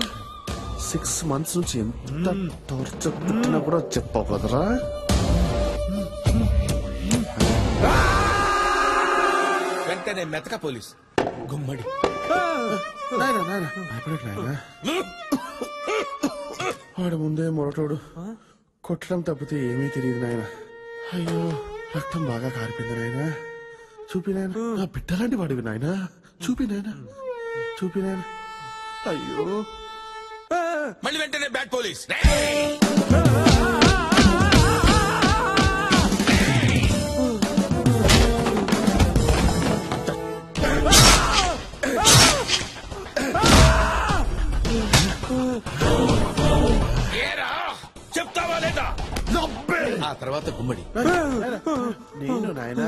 6 months నుంచి ఎంత టార్చర్ పుట్టినా కూడా చెప్పావు కదరా. వెంటనే మెతక పోలీస్ గుమ్మడి, వాడు ముందే మొరటోడు, కొట్టడం తప్పితే ఏమీ తెలియదు నాయన. అయ్యో రక్తం బాగా కారిపోయింది నాయన. చూపినాయన, నా బిడ్డలాంటి వాడివి నాయన. చూపినాయన. అయ్యో మళ్ళీ వెంటనే బ్యాడ్ పోలీస్. చెప్తావా లేదా? ఆ తర్వాత గుమ్మడి, నేను నాయనా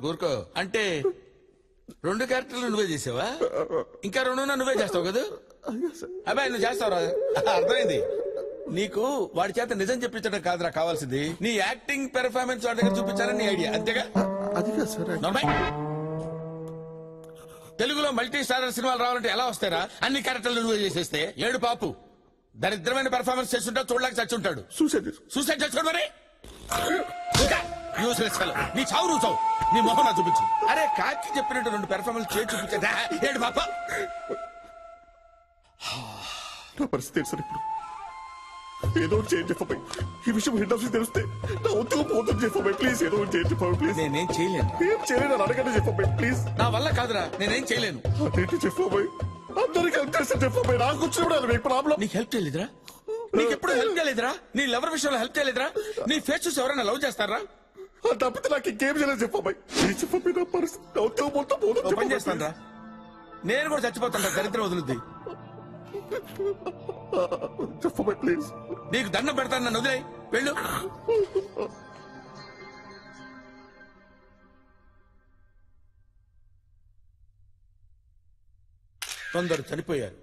ఊరుకో అంటే 2 క్యారెక్టర్లు నువ్వే చేసావా? ఇంకా 2 నువ్వే చేస్తావు కదా? అబ్బాయి నువ్వు చేస్తావు. అర్థమైంది. నీకు వాడి చేత నిజం చెప్పించడం కాదురా కావాల్సింది, నీ యాక్టింగ్ పెర్ఫార్మెన్స్ వాడి దగ్గర చూపించాలని నీ ఐడియా. అంతేగా? తెలుగులో మల్టీ స్టారర్ సినిమాలు రావాలంటే ఎలా వస్తారా? అన్ని క్యారెక్టర్లు నువ్వే చేసేస్తే. ఏడు పాపు దరిద్రమైన పెర్ఫార్మెన్స్ చేస్తుంటా, చూడలేక చచ్చుంటాడు. సూసైడ్ చేస్తాడు మరి. నీ చావు నువ్వు చావు, నీ మొహం నా చూపించు. అరే కాకి చెప్పినట్టు 2 పెర్ఫార్మెన్స్ చేసి చూపించా. ఏడు పాప నా పరిస్థితి సార్ ఇప్పుడు. ఏదో చేంజ్ చెప్పబాయ్. ఈ విషయం హెడ్ ఆఫీస్ తెలిస్తే నా ఉద్యోగం పోతుంది. చెప్పబాయ్ ప్లీజ్, ఏదో చేంజ్ చెప్పబాయ్ ప్లీజ్. నేనేం చేయలేను. ఏం చేయలేను అడగండి చెప్పబాయ్ ప్లీజ్. నా వల్ల కాదురా, నేనేం చేయలేను. అదేంటి చెప్పబాయ్, అందరికి హెల్ప్ చేస్తే చెప్పబాయ్. నాకు వచ్చినప్పుడు మీకు ప్రాబ్లం. నీకు హెల్ప్ చేయలేదురా? నీకు ఎప్పుడు హెల్ప్ చేయలేదురా? నీ లవర్ విషయంలో హెల్ప్ చేయలేదురా? నీ ఫేస్ చూసి ఎవరైనా లవ్ చేస్తారా? తప్పితే నాకు ఇంకేం చేయలేదు చెప్పబాయ్. చెప్పబాయ్ నా పరిస్థితి నా ఉద్యోగం మొత్తం పోతుంది. పని చేస్తాను రా, నేను కూడా చచ్చిపోతాను. దరిద్రం వదులుద్ది. చెప్పబాయ్ ప్లీజ్. నీకు దండం పెడతాను, నన్ను వదిలేయ్. వెళ్ళు. కొందరు చనిపోయారు,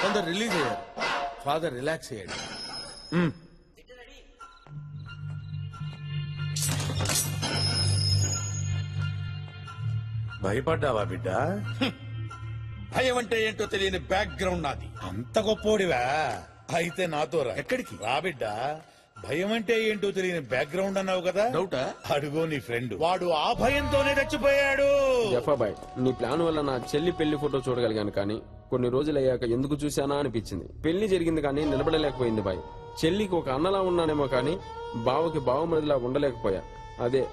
కొందరు రిలీజ్ అయ్యారు. ఫాదర్ రిలాక్స్ అయ్యాడు. భయపడ్డావా బిడ్డ? భయం అంటే ఏంటో తెలియని బ్యాక్గ్రౌండ్ నాది. అంత గొప్పోడివా? అయితే నాతో రా. ఎక్కడికి రా బిడ్డ. భయం అంటే ఏంటో తెలియని బ్యాక్గ్రౌండ్ అన్నావు కదా, డౌటా? అడుగో నీ ఫ్రెండ్, వాడు ఆ భయంతోనే చచ్చిపోయాడు. జఫాబాయ్, నీ ప్లాన్ వల్ల నా చెల్లి పెళ్లి ఫోటో చూడగలిగాను, కానీ కొన్ని రోజులు అయ్యాక ఎందుకు చూశానా అనిపించింది. పెళ్లి జరిగింది కానీ నిలబడలేకపోయింది బాయ్. చెల్లికి ఒక అన్నలా ఉన్నానేమో కానీ బావకి బావమరిదిలా ఉండలేకపోయా. అదే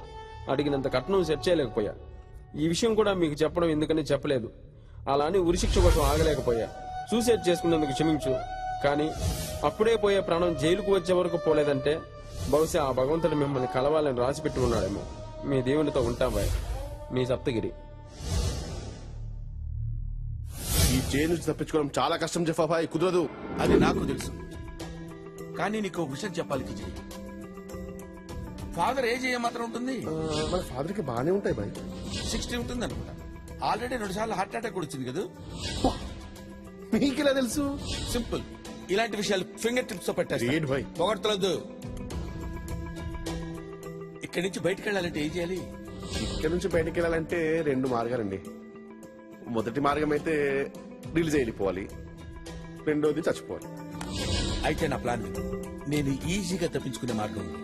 అడిగినంత కట్నం సెట్ చేయలేకపోయా. ఈ విషయం కూడా మీకు చెప్పడం ఎందుకని చెప్పలేదు. అలా అని ఉరిశిక్ష కోసం ఆగలేకపోయా. సూసైడ్ చేసుకున్నందుకు క్షమించు, కానీ అప్పుడే పోయే ప్రాణం జైలుకు వచ్చే వరకు పోలేదంటే బహుశా ఆ భగవంతుడు మిమ్మల్ని కలవాలని రాసి పెట్టి ఉన్నాడేమో. మీ దేవునితో ఉంటాం బాయ్. మీ సప్తగిరి. ఈ జైలు నుంచి తప్పించుకోవడం చాలా కష్టం జఫాబాయ్, కుదరదు. అది నాకు తెలుసు, కానీ నీకు విషయం చెప్పాలి కిజీ. ఫాదర్ ఏజ్ ఏమాత్రం ఉంటుంది? మన ఫాదర్ కి బాగానే ఉంటాయి బాయ్. 60 ఉంటుంది అనుకుంటా. ఆల్రెడీ 2 సార్లు హార్ట్ అటాక్ కూడా వచ్చింది కదా. మీకెలా తెలుసు? సింపుల్, ఇలాంటి విషయాలు ఫింగర్ టిప్స్ తో పెట్టారు. పొగడతలొద్దు. ఇక్కడి నుంచి బయటకు వెళ్ళాలంటే ఏం చేయాలి? ఇక్కడ నుంచి బయటకు వెళ్ళాలంటే 2 మార్గాలండి. మొదటి మార్గం అయితే రిలీజ్ వెళ్ళిపోవాలి, రెండోది చచ్చిపోవాలి. అయితే నా ప్లాన్ విను. నేను ఈజీగా తప్పించుకునే మార్గం ఉంది.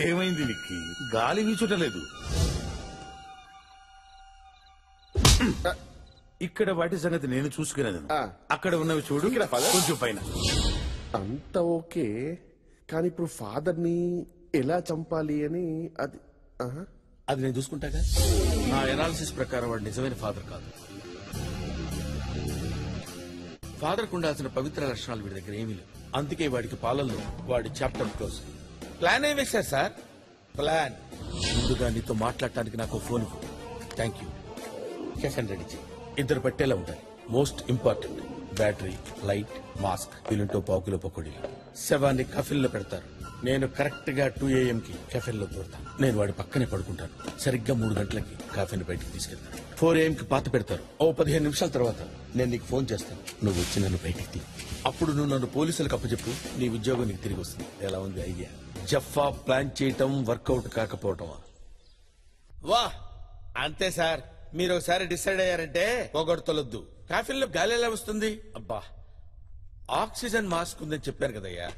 ఏమైంది నీకు? గాలి వీచుటలేదు. ఇక్కడ వాటి సంగతి నేను చూసుకునేది. అక్కడ ఉన్నవి చూడు, కొంచెం పైన. అంత ఓకే, కానీ ఇప్పుడు ఫాదర్ ని ఎలా చంపాలి అని అది నేను చూసుకుంటాగా. నా ఎనాలిసిస్ ప్రకారం వాడు నిజమైన ఫాదర్ కాదు. ఫాదర్ కు ఉండాల్సిన పవిత్ర లక్షణాలు వీడి దగ్గర ఏమీ లేవు. అందుకే వాడికి పాలనలో వాడి చాప్టర్ క్లోజ్. ప్లాన్ ఏం వేశారు సార్? ప్లాన్ ముందుగా నీతో మాట్లాడటానికి నాకు phone. Thank you. Coffin ready చేయి. 2 పట్టేలా ఉంటాయి. Most important battery, light, mask. వీళ్ళంటో 1/2 కిలో పకోడీలు. శవాన్ని కఫిన్ లో పెడతారు. నేను కరెక్ట్ గా 2 AM కి కెఫెన్ లో దూరతాను. నేను వాడి పక్కనే పడుకుంటాను. సరిగ్గా 3 గంటలకి కాఫీని బయటికి తీసుకెళ్తాను. 4 AM కి పాత పెడతారు. 15 నిమిషాల తర్వాత నేను నీకు ఫోన్ చేస్తాను. నువ్వు వచ్చి నన్ను బయటికి తీ. అప్పుడు నువ్వు నన్ను పోలీసులకు అప్పచెప్పు. నీ ఉద్యోగం నీకు తిరిగి వస్తుంది. ఎలా ఉంది ఐడియా? జఫా ప్లాన్ చేయటం వర్కౌట్ కాకపోవటం. వా అంతే సార్. మీరు ఒకసారి డిసైడ్ అయ్యారంటే పొగడతలొద్దు. కాఫీల్లో గాలి ఎలా వస్తుంది? అబ్బా, ఆక్సిజన్ మాస్క్ ఉందని చెప్పాను కదయ్యా.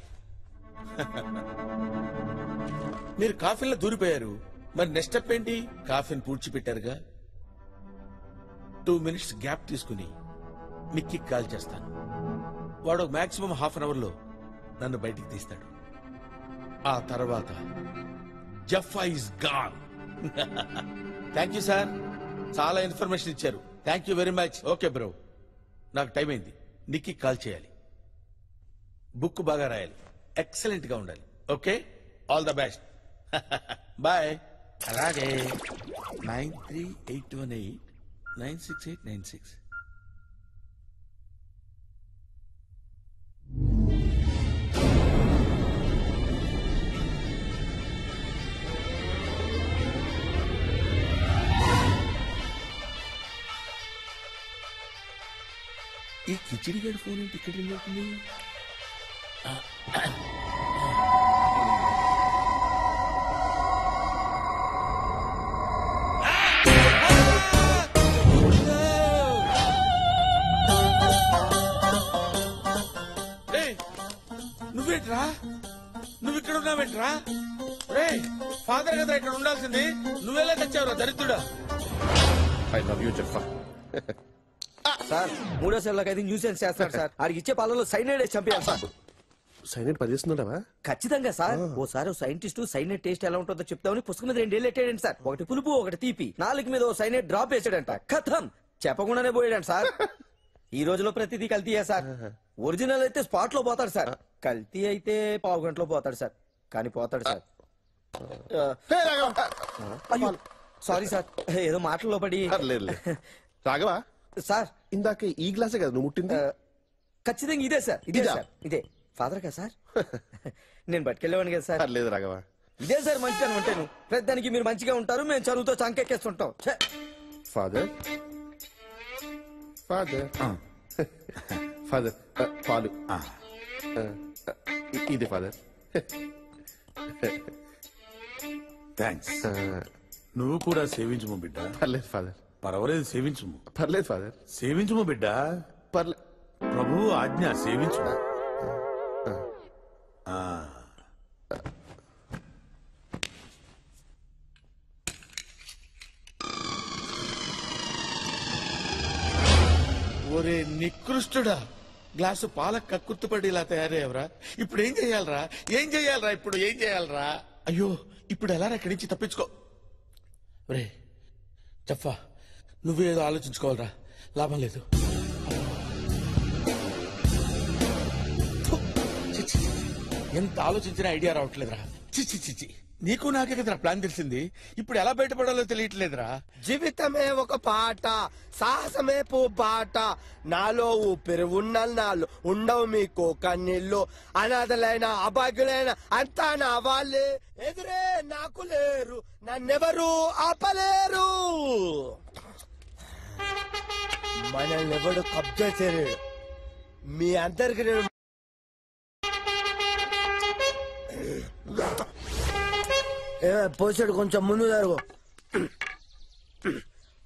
మీరు కాఫీల్లో దూరిపోయారు, మరి నెక్స్ట్ స్టెప్ ఏంటి? కాఫీని పూడ్చిపెట్టారుగా. 2 minutes గ్యాప్ తీసుకుని నిక్కి కాల్ చేస్తాను. వాడు మాక్సిమం ½ an hour లో నన్ను బయటికి తీస్తాడు. ఆ తర్వాత Jaffa is gone. Thank you sir, చాలా ఇన్ఫర్మేషన్ ఇచ్చారు. Thank you very much. Okay bro, నాకు టైం అయింది. నిక్కి కాల్ చేయాలి. బుక్ బాగా రాయాలి. ఎక్సలెంట్ గా ఉండాలి. Okay, all the best. Bye. అలాగే 9381896896. ఈ కిచిడి గడి ఫోన్ ఏంటి ఇక్కడ రింగ్ అవుతుంది? నువ్వేంట్రా? నువ్వు ఇక్కడ ఉన్నావేంట్రా? రే ఫాదర్ కదా ఇక్కడ ఉండాల్సింది, నువ్వెలా తెచ్చావురా దరిద్రుడా? I love you Jaffa. Sir 3వ సెల్లోకి అయితే న్యూసెన్స్ చేస్తాడు సార్. ఆడికి ఇచ్చే పాలలో సైనైడ్ చంపేయాలి సార్. సైనైడ్ పనిచేస్తున్నావా? ఖచ్చితంగా సార్. ఓసారి సైంటిస్ట్ సైనైడ్ టేస్ట్ ఎలా ఉంటుందో చెప్తామని పుస్తకం మీద 2 ఏళ్ళు ఎట్టాడండి సార్. ఒకటి పులుపు ఒకటి తీపి. 4 మీద ఓ సైనైడ్ డ్రాప్ వేసాడంట. కథం చెప్పకుండానే పోయాడంట సార్. ఈ రోజులో ప్రతిదీ కల్తీయే సార్. ఒరిజినల్ అయితే స్పాట్ లో పోతాడు సార్, కల్తీ అయితే పావు గంటలో పోతాడు సార్. కానీ పోతాడు సార్. అయ్యో సారీ సార్, ఏదో మాటల్లో పడి. రాఘవా సార్ ఇందాక ఈ గ్లాసే కదా నువ్వు ముట్టింది? ఖచ్చితంగా ఇదే సార్, ఇదే సార్, ఇదే. ఫాదర్ కదా సార్? నేను పట్టుకెళ్ళేవాడిని కదా సార్. లేదు రాఘవా, ఇదే సార్ మంచిగా ఉంటాను. ప్రతిదానికి మీరు మంచిగా ఉంటారు, మేము చదువుతో చంకెక్కేస్తుంటాం. ఫాదర్ ఫాదర్ ఫాదర్ పాలు ఇది ఫాదర్. థ్యాంక్స్. నువ్వు కూడా సేవించుము బిడ్డ. పర్లేదు ఫాదర్. పర్వాలేదు సేవించుము. పర్లేదు ఫాదర్. సేవించుము బిడ్డ. పర్లేదు. ప్రభువు ఆజ్ఞ సేవించుము. ఒరే నికృష్టుడా, గ్లాసు పాల కక్కుర్తుపడి ఇలా తయారయ్యవరా? ఇప్పుడు ఏం చెయ్యాలరా? ఏం చెయ్యాలరా? ఇప్పుడు ఏం చెయ్యాలరా? అయ్యో ఇప్పుడు ఎలా ఇక్కడి నుంచి తప్పించుకో. రే చెప్పా, నువ్వేదో ఆలోచించుకోవాలరా, లాభం లేదు. ఎంత ఆలోచించినా ఐడియా రావట్లేదురా. చిచ్చి చిచ్చి, నీకు నాకే కదరా ప్లాన్ తెలిసింది. ఇప్పుడు ఎలా బయటపడాలో తెలియట్లేదురా. జీవితమే ఒక పాట, సాహసమే పూపాట, నాలో ఊపిరి నాలో ఉండవు మీకు కన్నీళ్ళు, అనాథలైన అభాగ్యులైన అంతా నా వాళ్ళే, ఎదురే నాకు లేరు, నన్నెవరు ఆపలేరు. మనల్ని ఎవడు కబ్జా చేయలేడు. మీ అందరికి నేను పోసాడు, కొంచెం ముందు జరుగు.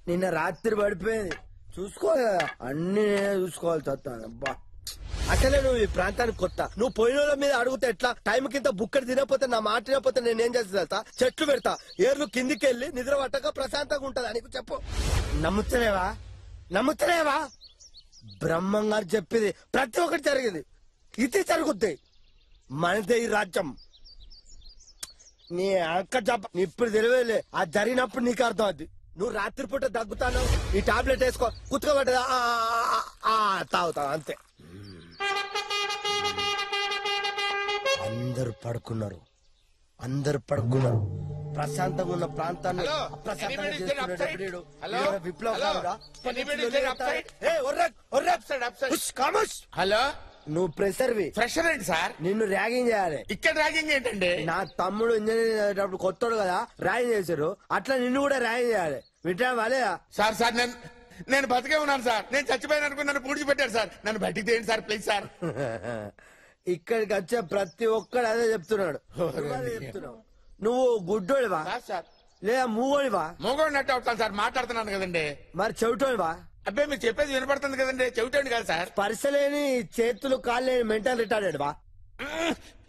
నిన్న రాత్రి పడిపోయింది, చూసుకోవాలి కదా, అన్ని నేనే చూసుకోవాలి. చస్తాను అబ్బా. అసలే నువ్వు ఈ ప్రాంతానికి కొత్త, నువ్వు పోయిన మీద అడుగుతా ఎట్లా? టైం కింద బుక్కడి తినకపోతే, నా మాట తినకపోతే నేనేం చేస్తా? చెట్లు పెడతా, ఏర్లు కిందికి వెళ్ళి నిద్ర పట్టక ప్రశాంతంగా ఉంటదా నీకు? చెప్పు. నమ్ముతలేవా? నమ్ముతలేవా? బ్రహ్మం గారు చెప్పింది ప్రతి ఒక్కటి జరిగింది, ఇది జరుగుద్ది. మనదే ఈ రాజ్యం. నీ అక్క జబ్బ ఇప్పుడు తెలియలే, అది జరిగినప్పుడు నీకు అర్థం అవుద్ది. నువ్వు రాత్రిపూట దగ్గుతాను, ఈ టాబ్లెట్ వేసుకో, కుతుకోబడ్డదా తాగుతావు అంతే. అందరు పడుకున్నారు, అందరు పడుకున్నారు. ప్రశాంతంగా ఉన్న ప్రాంతాన్ని అప్రశాంతంగా చేసుకునేటప్పుడు విప్లవకారుడా? హలో, నువ్వు ప్రెషర్వి. ఫ్రెషర్ ఏంటి సార్? నిన్ను ర్యాగింగ్ చేయాలి. ఇక్కడ ర్యాగింగ్ ఏంటండి? నా తమ్ముడు ఇంజనీరింగ్ చదివేటప్పుడు కొత్తడు కదా, ర్యాగింగ్ చేశారు, అట్లా నిన్ను కూడా ర్యాగింగ్ చేయాలి. వింటా వాలేదా? సార్ సార్ నేను బతికే ఉన్నాను సార్. నేను చచ్చిపోయాను అనుకుని నన్ను పూడ్చిపెట్టారు సార్. నన్ను బయటికి తీయండి సార్ ప్లీజ్ సార్. ఇక్కడికి వచ్చే ప్రతి ఒక్కడు అదే చెప్తున్నాడు. చెప్తున్నావు నువ్వు గుడ్డోడివా లేదా మూగోడివా? మూగోడినట్టు అవుతాను సార్, మాట్లాడుతున్నాను కదండి. మరి చెవిటోడివా? అబ్బాయి మీరు చెప్పేది వినపడుతుంది కదండి, చెవిటోండి కాదు సార్. స్పర్శలేని చేతులు కాళ్ళు లేని మెంటల్ రిటార్డెడ్ వా?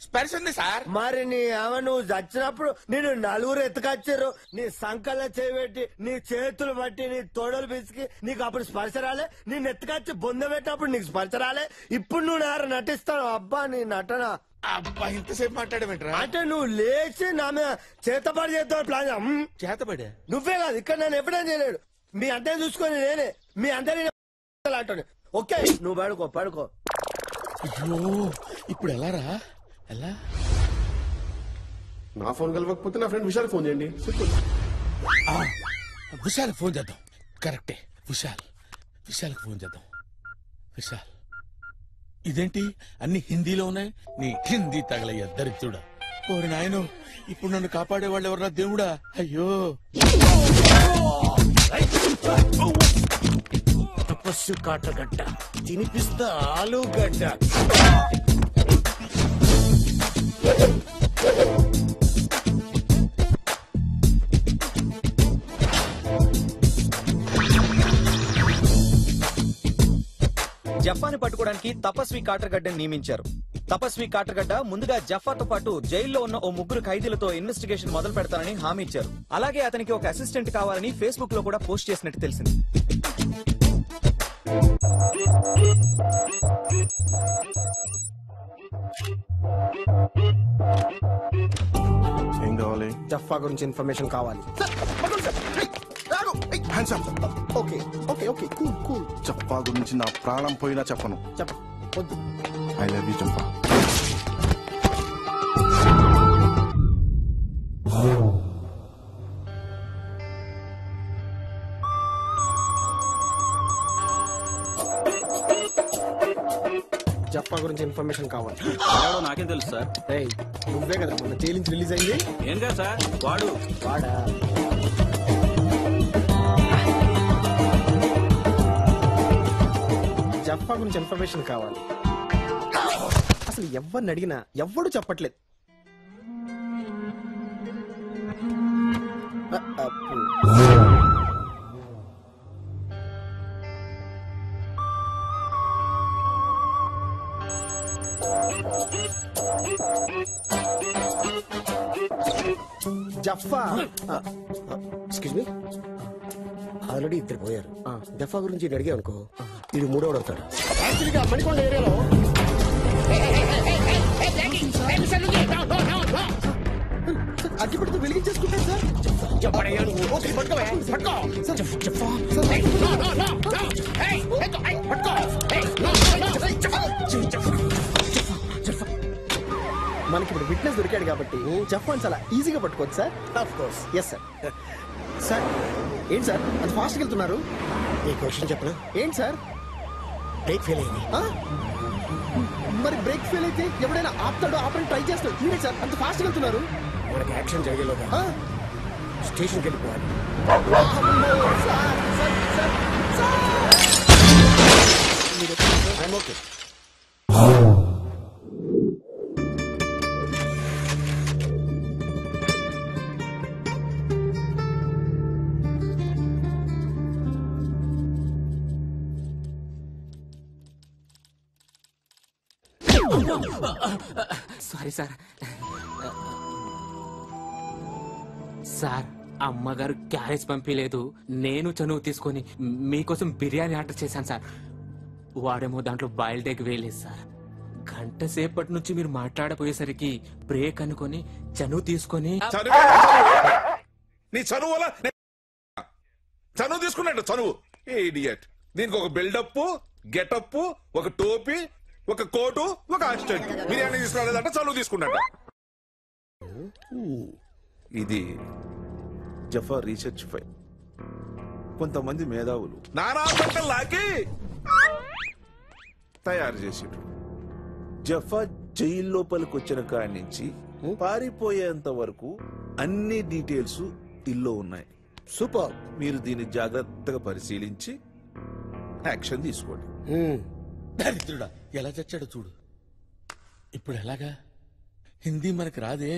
స్పర్శ ఉంది సార్. మరి నీ నువ్వు చచ్చినప్పుడు నేను నలుగురు ఎత్తుకొచ్చారు, నీ సంకల్లో చేయబెట్టి నీ చేతులు బట్టి నీ తోడలు పిసికి నీకు అప్పుడు స్పర్శ రాలే? నేను ఎత్తుకొచ్చి బొంద పెట్టినప్పుడు నీకు స్పర్శ రాలే? ఇప్పుడు నువ్వు నటిస్తావు. అబ్బా నీ నటన. అబ్బా ఇంతసేపు మాట్లాడమేంట్రా? అంటే నువ్వు లేచి నా మీద చేతపడి చేస్తావు ప్లాన్. చేతపడే నువ్వే కాదు, ఇక్కడ నన్ను ఎప్పుడైనా చేయలేడు. మీ అంతే చూసుకొని నేనే మీ అందరి అంటాను. ఓకే నువ్వు పడుకో పడుకో. అయ్యో ఇప్పుడు ఎలా రా? ఎలా? నా ఫోన్ కలవకపోతే నా ఫ్రెండ్ విశాల్ ఫోన్ చేయండి. విశాల్ ఫోన్ చేద్దాం. కరెక్టే, విశాల్కి ఫోన్ చేద్దాం. విశాల్, ఇదేంటి అన్ని హిందీలో ఉన్నాయి? నీ హిందీ తగలయ్యా దరిద్రుడా. ఓరి నాయనో, ఇప్పుడు నన్ను కాపాడేవాళ్ళు ఎవరా దేవుడా? అయ్యో తపస్సు కాటగడ్డ తినిపిస్తా ఆలుగడ్డ. జఫాని పట్టుకోవడానికి తపస్వి కాటర్గడ్డని నియమించారు. తపస్వి కాటర్గడ్డ ముందుగా జఫాతో పాటు జైల్లో ఉన్న ఓ 3 ఖైదీలతో ఇన్వెస్టిగేషన్ మొదలు పెడతానని హామీ ఇచ్చారు. అలాగే అతనికి ఒక అసిస్టెంట్ కావాలని ఫేస్బుక్ లో కూడా పోస్ట్ చేసినట్టు తెలిసింది. ఏం కావాలి? జఫా గురించి ఇన్ఫర్మేషన్ కావాలి. Okay okay okay cool cool. Jaffa గురించి నా ప్రాణం పోయినా చెప్పను. చెప్పు. I love you Jaffa. Jaffa గురించి ఇన్ఫర్మేషన్ కావాలి. నాకేం తెలుసు సార్. నువ్వే కదా మొన్న జైలు నుంచి రిలీజ్ అయింది. ఏం కాదు సార్, వాడా జఫా గురించి ఇన్ఫర్మేషన్ కావాలి. అసలు ఎవరిని అడిగినా ఎవ్వడు చెప్పట్లేదు. జఫా ఎక్స్క్యూజ్ మీ, ఆల్రెడీ 2 పోయారు. జఫా గురించి ఇది అడిగా అనుకో, ఇది 3వ అవుతాడు. యాక్చువల్గా మణికొండ ఏరియాలో అగ్గిపెడుతూ వెలిగించేసుకుంటాను సార్. మనకి ఇప్పుడు విట్నెస్ దొరికాడు కాబట్టి జఫాన్ చాలా ఈజీగా పట్టుకోవచ్చు sir. Of course yes sir. Sir ఏంటి సార్ అంత ఫాస్ట్గా వెళ్తున్నారు? ఈ క్వశ్చన్ చెప్పనా? ఏంటి సార్ బ్రేక్ ఫెయిల్ అయింది. మరి బ్రేక్ ఫెయిల్ అయితే ఎవడైనా ఆపుతాడో ఆపని ట్రై చేస్తాడు. మీరే సార్ అంత ఫాస్ట్గా వెళ్తున్నారు. మనకి యాక్షన్ జరిగేలోగా స్టేషన్కి వెళ్ళిపోవాలి. I'm okay. Sorry sir. Sir అమ్మగారు క్యారేజ్ పంపించలేదు. నేను చనువు తీసుకొని మీకోసం బిర్యానీ ఆర్డర్ చేశాను సార్. వాడేమో దాంట్లో బాయిల్డ్ ఎగ్ వేయలేదు సార్. గంట సేపటి నుంచి మీరు మాట్లాడపోయేసరికి బ్రేక్ అనుకొని చనువు తీసుకొని నీ చనువు వల్ల చనువు తీసుకున్నట్టు చనువు ఇడియట్. దీనికి ఒక బిల్డప్, గెటప్, ఒక టోపీ, ఒక కోటు, ఒక అసిస్టెంట్. బిర్యానీ తీసుకురాలేదంటే చనువు తీసుకున్నట్టు. ఇది జఫా రీసెర్చ్ ఫైల్. కొంతమంది మేధావులు నానా లాకి తయారు చేసిండ్రు. జఫా జైలు లోపలికి వచ్చిన కాడి నుంచి పారిపోయేంత వరకు అన్ని డీటెయిల్స్ ఇల్లో ఉన్నాయి. సూపర్. మీరు దీన్ని జాగ్రత్తగా పరిశీలించి యాక్షన్ తీసుకోండి. దరిద్రుడా ఎలా చచ్చాడు చూడు. ఇప్పుడు ఎలాగా? హిందీ మనకి రాదే.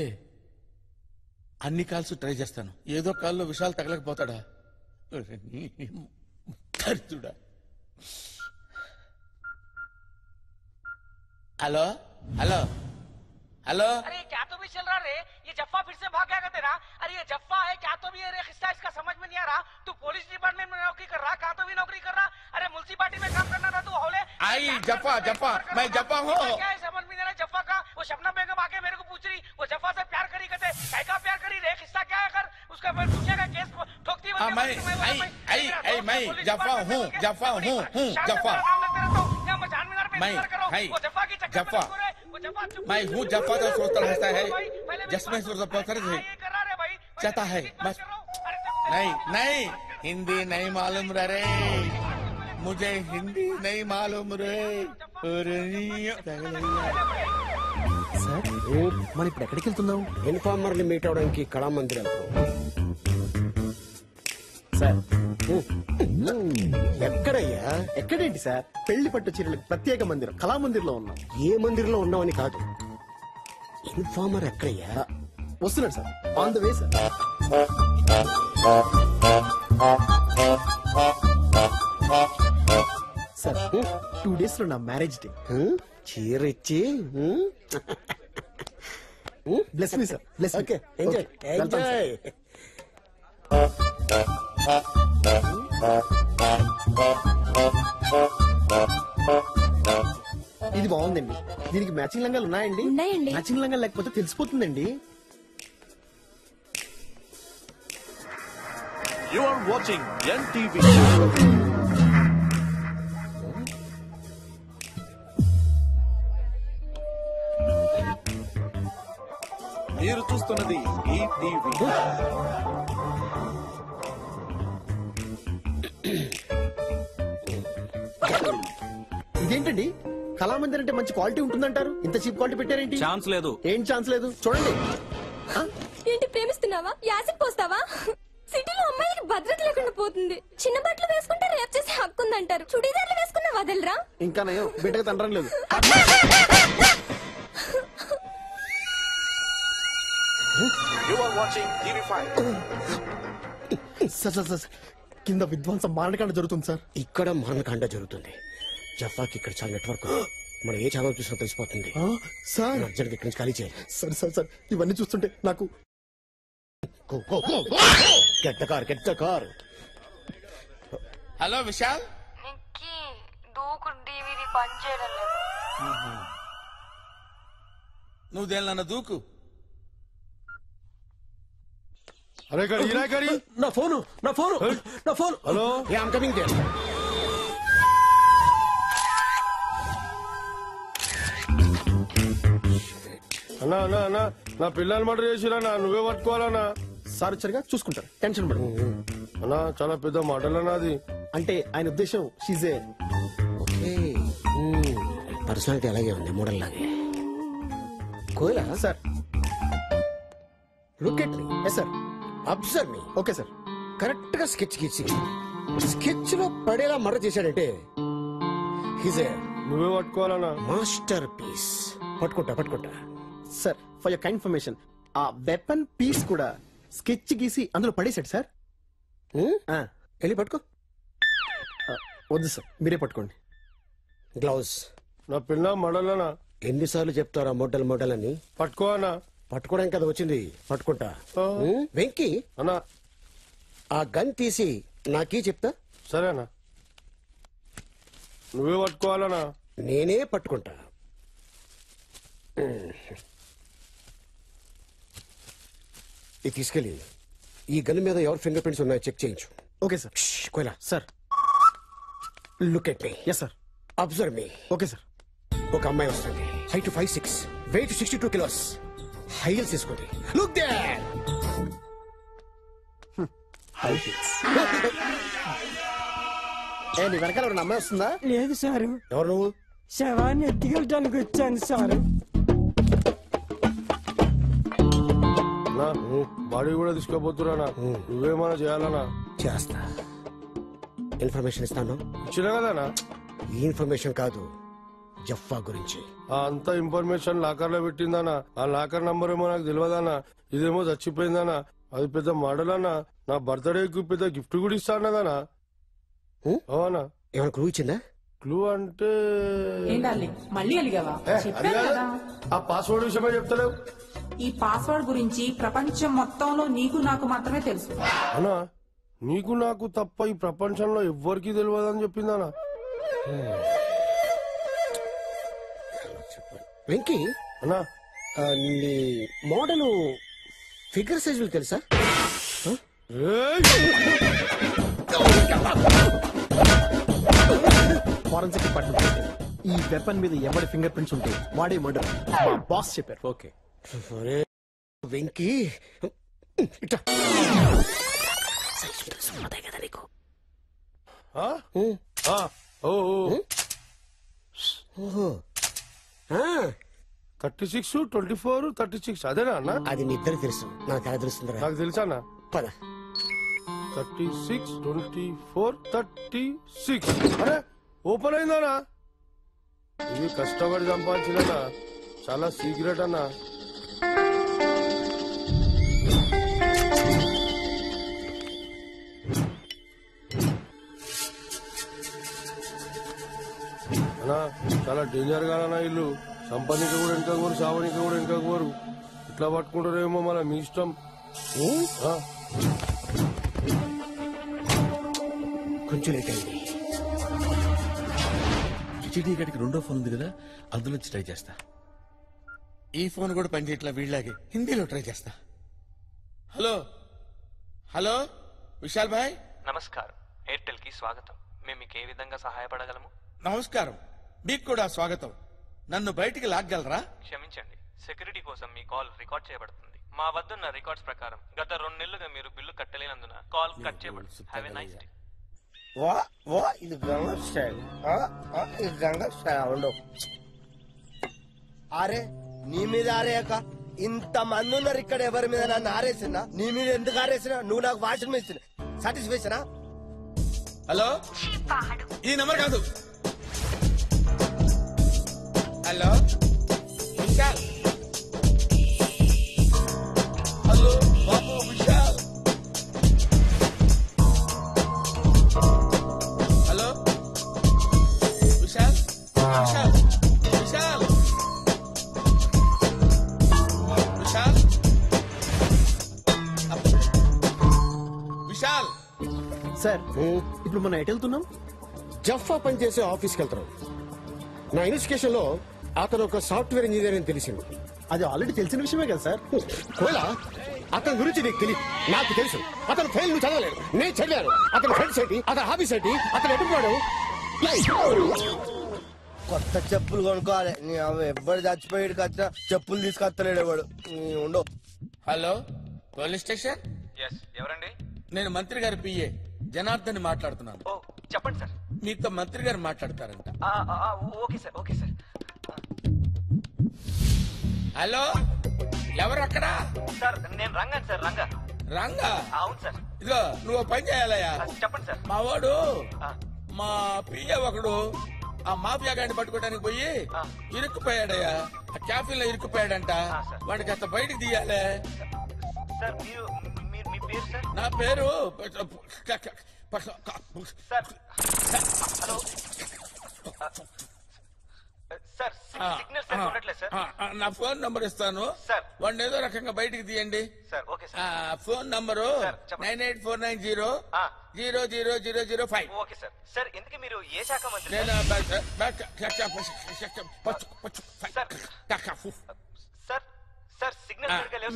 అన్ని కాల్స్ ట్రై చేస్తాను. ఏదో కాల్లో విషయాలు తగలకపోతాడా? దరిద్రుడా. Hello hello hello. अरे क्या तो भी चल रहा रे? ये जफ्फा फिर से भाग गया तेरा? अरे ये जफ्फा है क्या तो भी ये किस्सा इसका समझ में नहीं आ रहा। तू पुलिस डिपार्टमेंट में नौकरी कर रहा, कहाँ तो भी नौकरी कर रहा। अरे मुल्सिपालिटी में काम करना था तू हौले। आई जफ्फा जफ्फा मैं जफ्फा हूँ। क्या है समझ में नहीं आ रहा जफ्फा का? वो शबनम बेगम आके मेरे को पूछ रही वो जफ्फा से प्यार करी कहते काय का प्यार करी रे? किस्सा क्या है कर उसका फिर पूछेगा केस ठोकती मैं जफ्फा हूँ जफ्फा हूँ जफ्फा मैं जफ्फा मैं हूँ जफ्फा तो सोचता रहता है जिसमें चाहता है बस। नहीं नहीं हिंदी नहीं मालूम रे, मुझे हिंदी नहीं मालूम रे। సార్ మనం ఇప్పుడు ఎక్కడికి వెళ్తున్నాం? ఇన్ఫార్మర్ని మీట్ అవడానికి కళామందిర్ వెళ్తాం. సార్ ఎక్కడయ్యా? ఎక్కడేంటి సార్? పెళ్లి పట్టు చీరలకు ప్రత్యేక మందిరం కళామందిర్లో ఉన్నాం. ఏ మందిరంలో ఉన్నామని కాదు, ఇన్ఫార్మర్ ఎక్కడయ్యా? వస్తున్నాడు sir, on the way sir. Sir 2 days లో నా మ్యారేజ్ డే. చీర ఇచ్చి bless me sir, bless. Okay, enjoy enjoy. ఇది బాగుందండి. దీనికి మ్యాచింగ్ లంగాలు ఉన్నాయండి? ఉన్నాయండి. మ్యాచింగ్ లంగాలు లేకపోతే తెలిసిపోతుందండి. You are watching NTV. మీరు చూస్తున్నది ఈటీవీ. ఇదేంటండి, కళామందిర్ అంటే మంచి క్వాలిటీ ఉంటుందంటారు, ఇంత చీప్ క్వాలిటీ పెట్టారేంటి? ఛాన్స్ లేదు. ఏం ఛాన్స్ లేదు? చూడండి. ఏంటి ప్రేమిస్తున్నావా? యాసిడ్ పోస్తావా? సిటీలో అమ్మాయిలకి భద్రత లేకుండా పోతుంది. చిన్న బట్టలు వేసుకుంటే రేప్ చేసే హక్కు ఉందంటారు. చుడీదార్లు వేసుకున్న వదలరా? ఇంకా నయం, బిడ్డగా తండ్రం లేదు. You are watching TV5. Sir sir sir, కింద విధ్వంసం మారణకాండ జరుగుతుంది సార్. ఇక్కడ మరణకాండ జరుగుతుంది. జఫాకి ఇక్కడ చాలా నెట్వర్క్, మనం ఏ ఛానల్ చూసినా తెలిసిపోతుంది. సార్ అర్జెంట్ ఇక్కడి నుంచి ఖాళీ చేయాలి. సార్ సార్ సార్, ఇవన్నీ చూస్తుంటే నాకు get the car, get the car. Hello Vishal. దూకు డివిడి పనిచేయడం లేదు. నువ్వు దేనిలన్నా దూకు. అరే కడి నా ఫోను, నా ఫోను, నా phone. Hello, I am coming there. అన్నా అన్నా అన్నా, నా పిల్లలు మర్డర్ చేసిరన్నా, నువ్వే పట్టుకోవాలన్నా. సార్ వచ్చారుగా, చూసుకుంటారు, టెన్షన్ పడు. అన్నా చాలా పెద్ద మర్డర్ అన్నా అది. అంటే ఆయన ఉద్దేశం షీజే పర్సనాలిటీ అలాగే ఉంది, మోడల్ లాగే. Koyala sir. Look at me. Yes sir. Observe me. Okay sir. Correct గా స్కెచ్ గీసి స్కెచ్ లో పడేలా మర్డర్ చేశాడంటే నువ్వే పట్టుకోవాలన్నా. Master piece. పట్టుకుంటా పట్టుకుంటా. Sir for your kind information, ఆ వెపన్ పీస్ కూడా స్కెచ్ గీసి అందులో పడేశాడు సార్. వెళ్ళి పట్టుకో. వద్దు సార్, మీరే పట్టుకోండి. గ్లౌజ్. నా పిల్ల మడలనా. ఎన్నిసార్లు చెప్తారా మోడల్ మోడల్ అని? పట్టుకో అన్నా. పట్టుకోవడానికి కదా వచ్చింది, పట్టుకుంటా. వెంకీ అన్నా, ఆ గన్ తీసి నాకీ చెప్తా. సరేనా, నువ్వే పట్టుకోవాలనా. నేనే పట్టుకుంటా. ఇది తీసుకెళ్ళి ఈ గన్ మీద ఎవరి ఫింగర్ ప్రింట్స్ ఉన్నాయో చెక్ చేయించు. Okay sir. Koyala sir. Look at me. Yes sir. Observe me. Okay sir. ఒక అమ్మాయి వస్తుంది, height 5'6", weight 62 kilos, high heels తీసుకుంది. Look there. నీ వెనకాల ఒక అమ్మాయి వస్తుందా? లేదు సారు. ఎవరు నువ్వు? శవాన్ని ఎత్తుకెళ్ళడానికి వచ్చాను సారు. బాడీ కూడా తీసుకోపోతున్నా, నువ్వేమన్నా చేయాలనా? చేస్తా. ఇన్ఫర్మేషన్ ఇస్తాను. ఇచ్చిన కదనా? ఈ ఇన్ఫర్మేషన్ కాదు, జఫ్ఫా గురించి. అంత ఇన్ఫర్మేషన్ లాకర్ లో పెట్టిందనా? ఆ లాకర్ నంబర్ ఏమో నాకు తెలియదనా. ఇదేమో చచ్చిపోయిందనా. అది పెద్ద మోడల్ అన్నా. నా బర్త్డేకి పెద్ద గిఫ్ట్ కూడా ఇస్తానదనా. అవునా? ఏమైనా క్లూ ఇచ్చిందా? క్లూ అంటే మళ్ళీ అలిగావా? చెప్పాను కదా. ఆ పాస్వర్డ్ విషయమే చెప్తలేవు. ఈ పాస్వర్డ్ గురించి ప్రపంచం మొత్తంలో నీకు నాకు మాత్రమే తెలుసు. అన్నా, నీకు నాకు తప్ప ఈ ప్రపంచంలో ఎవ్వరికి తెలియదని చెప్పిందనా. వెంకీ అన్నా, నీ మోడల్ ఫిగర్ సైజులు తెలుసా? ఫారెన్సిక్ డిపార్ట్మెంట్ ఈ వెపన్ మీద ఎవరి ఫింగర్ ప్రింట్స్ ఉంటాయి వాడే మర్డర్. మా బాస్ చెప్పారు. ఓకే. వెంకీ ఇట్లా కదా నీకు. ఓహో 36, 24, 36 అదేనా అన్న? అది నీ ఇద్దరు తెలుసు, నాకు ఎలా తెలుస్తుందా? నాకు తెలుసా అన్న. పద. 36, 24, 36. అరే ఓపెన్ అయిందనా? ఇది కష్టపడి సంపాదించిన చాలా సీక్రెట్ అన్నా. అన్నా చాలా డేంజర్ కాదన్నా ఇల్లు. సంపాదిక కూడా వెనక కోరు, సావనిక కూడా వెనక కోరు. ఇట్లా పట్టుకుంటారేమో మన మీ ఇష్టం. కొంచెం లేట్ అయింది. హెచ్డి గడికి రెండో ఫోన్ ఉంది కదా, అందులో ట్రై చేస్తా. ఈ ఫోన్ కూడా పనిచేయట్లా, వీళ్ళలాగే హిందీలో ట్రై చేస్తా. హలో హలో విశాల్ భాయ్. నమస్కారం, ఎయిర్టెల్ కి స్వాగతం. మేము మీకు ఏ విధంగా సహాయపడగలము? నమస్కారం, మీకు కూడా స్వాగతం. నన్ను బయటికి లాగ్గలరా? క్షమించండి, సెక్యూరిటీ కోసం మీ కాల్ రికార్డ్ చేయబడుతుంది. మా వద్దున్న రికార్డ్స్ ప్రకారం గత 2 నెలలుగా మీరు బిల్లు కట్టలేనందున కాల్ కట్ చేయబడుతుంది. Have a nice day. ఇది గంగా స్టైల్. ఇది గంగా స్టైల్ ఉండవు. అరే నీ మీద ఆరేయక ఇంత మంది ఉన్నారు ఇక్కడ, ఎవరి మీద నన్ను ఆరేసినా? నీ మీద ఎందుకు ఆరేసినా? నువ్వు నాకు వాషింగ్ మెషిన్ సాటిస్ఫాక్షనా? హలో, ఈ నెంబర్ కాదు. హలో విశాల్. హలో బాబు విశాల్. హలో విశాల్. విశాల్ విశాల్ విశాల్ విశాల్. సార్ ఇప్పుడు మనం ఎటు వెళ్తున్నాం? జఫ్ఫా పనిచేసే ఆఫీస్కి వెళ్తాం. నా ఇన్వెస్టిగేషన్ లో అతను ఒక సాఫ్ట్వేర్ ఇంజనీర్ అని తెలిసింది. అది ఆల్రెడీ తెలిసిన విషయమే కదా సార్. అతని గురించి నీకు తెలియదు, నాకు తెలుసు. అతను ఫెయిల్ నువ్వు చదవలేదు, నేను చదివాను. అతని ఫ్రెండ్స్ ఏంటి, అతని హాబీస్ ఏంటి, అతను ఎటుపోయాడు. కొత్త చెప్పులు కొనుక్కోవాలి. నీ అవి ఎవ్వరు చచ్చిపోయాడు కచ్చిన చెప్పులు తీసుకొస్తలేడు ఎవడు. ఉండవు. Hello police station. ఎవరండి? నేను మంత్రి గారి పిఏ జనార్దన్ మాట్లాడుతున్నాను. చెప్పండి సార్. మీతో మంత్రి గారు మాట్లాడతారంట. Okay sir, okay sir. Hello ఎవరు అక్కడ? సార్ నేను రంగాను సార్. రంగా? అవును సార్. ఇదిగో నువ్వు పని చేయాలయ్యా. చెప్పండి సార్. మా వాడు మా పిఏ ఒకడు ఆ మాఫియా గాడిని పట్టుకోవడానికి పోయి ఇరుక్కుపోయాడయ్యా. ఆ క్యాఫీలో ఇరుక్కుపోయాడంట. వాడికి అంత బయటికి తీయాలే. సార్ మీ పేరు సార్? నా పేరు sir. Hello sir, signal sir ఉండట్లేదు సార్. నా ఫోన్ నంబర్ ఇస్తాను సార్. వాడిని ఏదో రకంగా బయటికి తీయండి sir. Okay sir. Phone number 9849000005. Okay sir. Sir ఎందుకు మీరు ఏ శాఖ మంత్రి? నేను సార్ సార్ సిగ్నల్ సరిగ్గా లేవు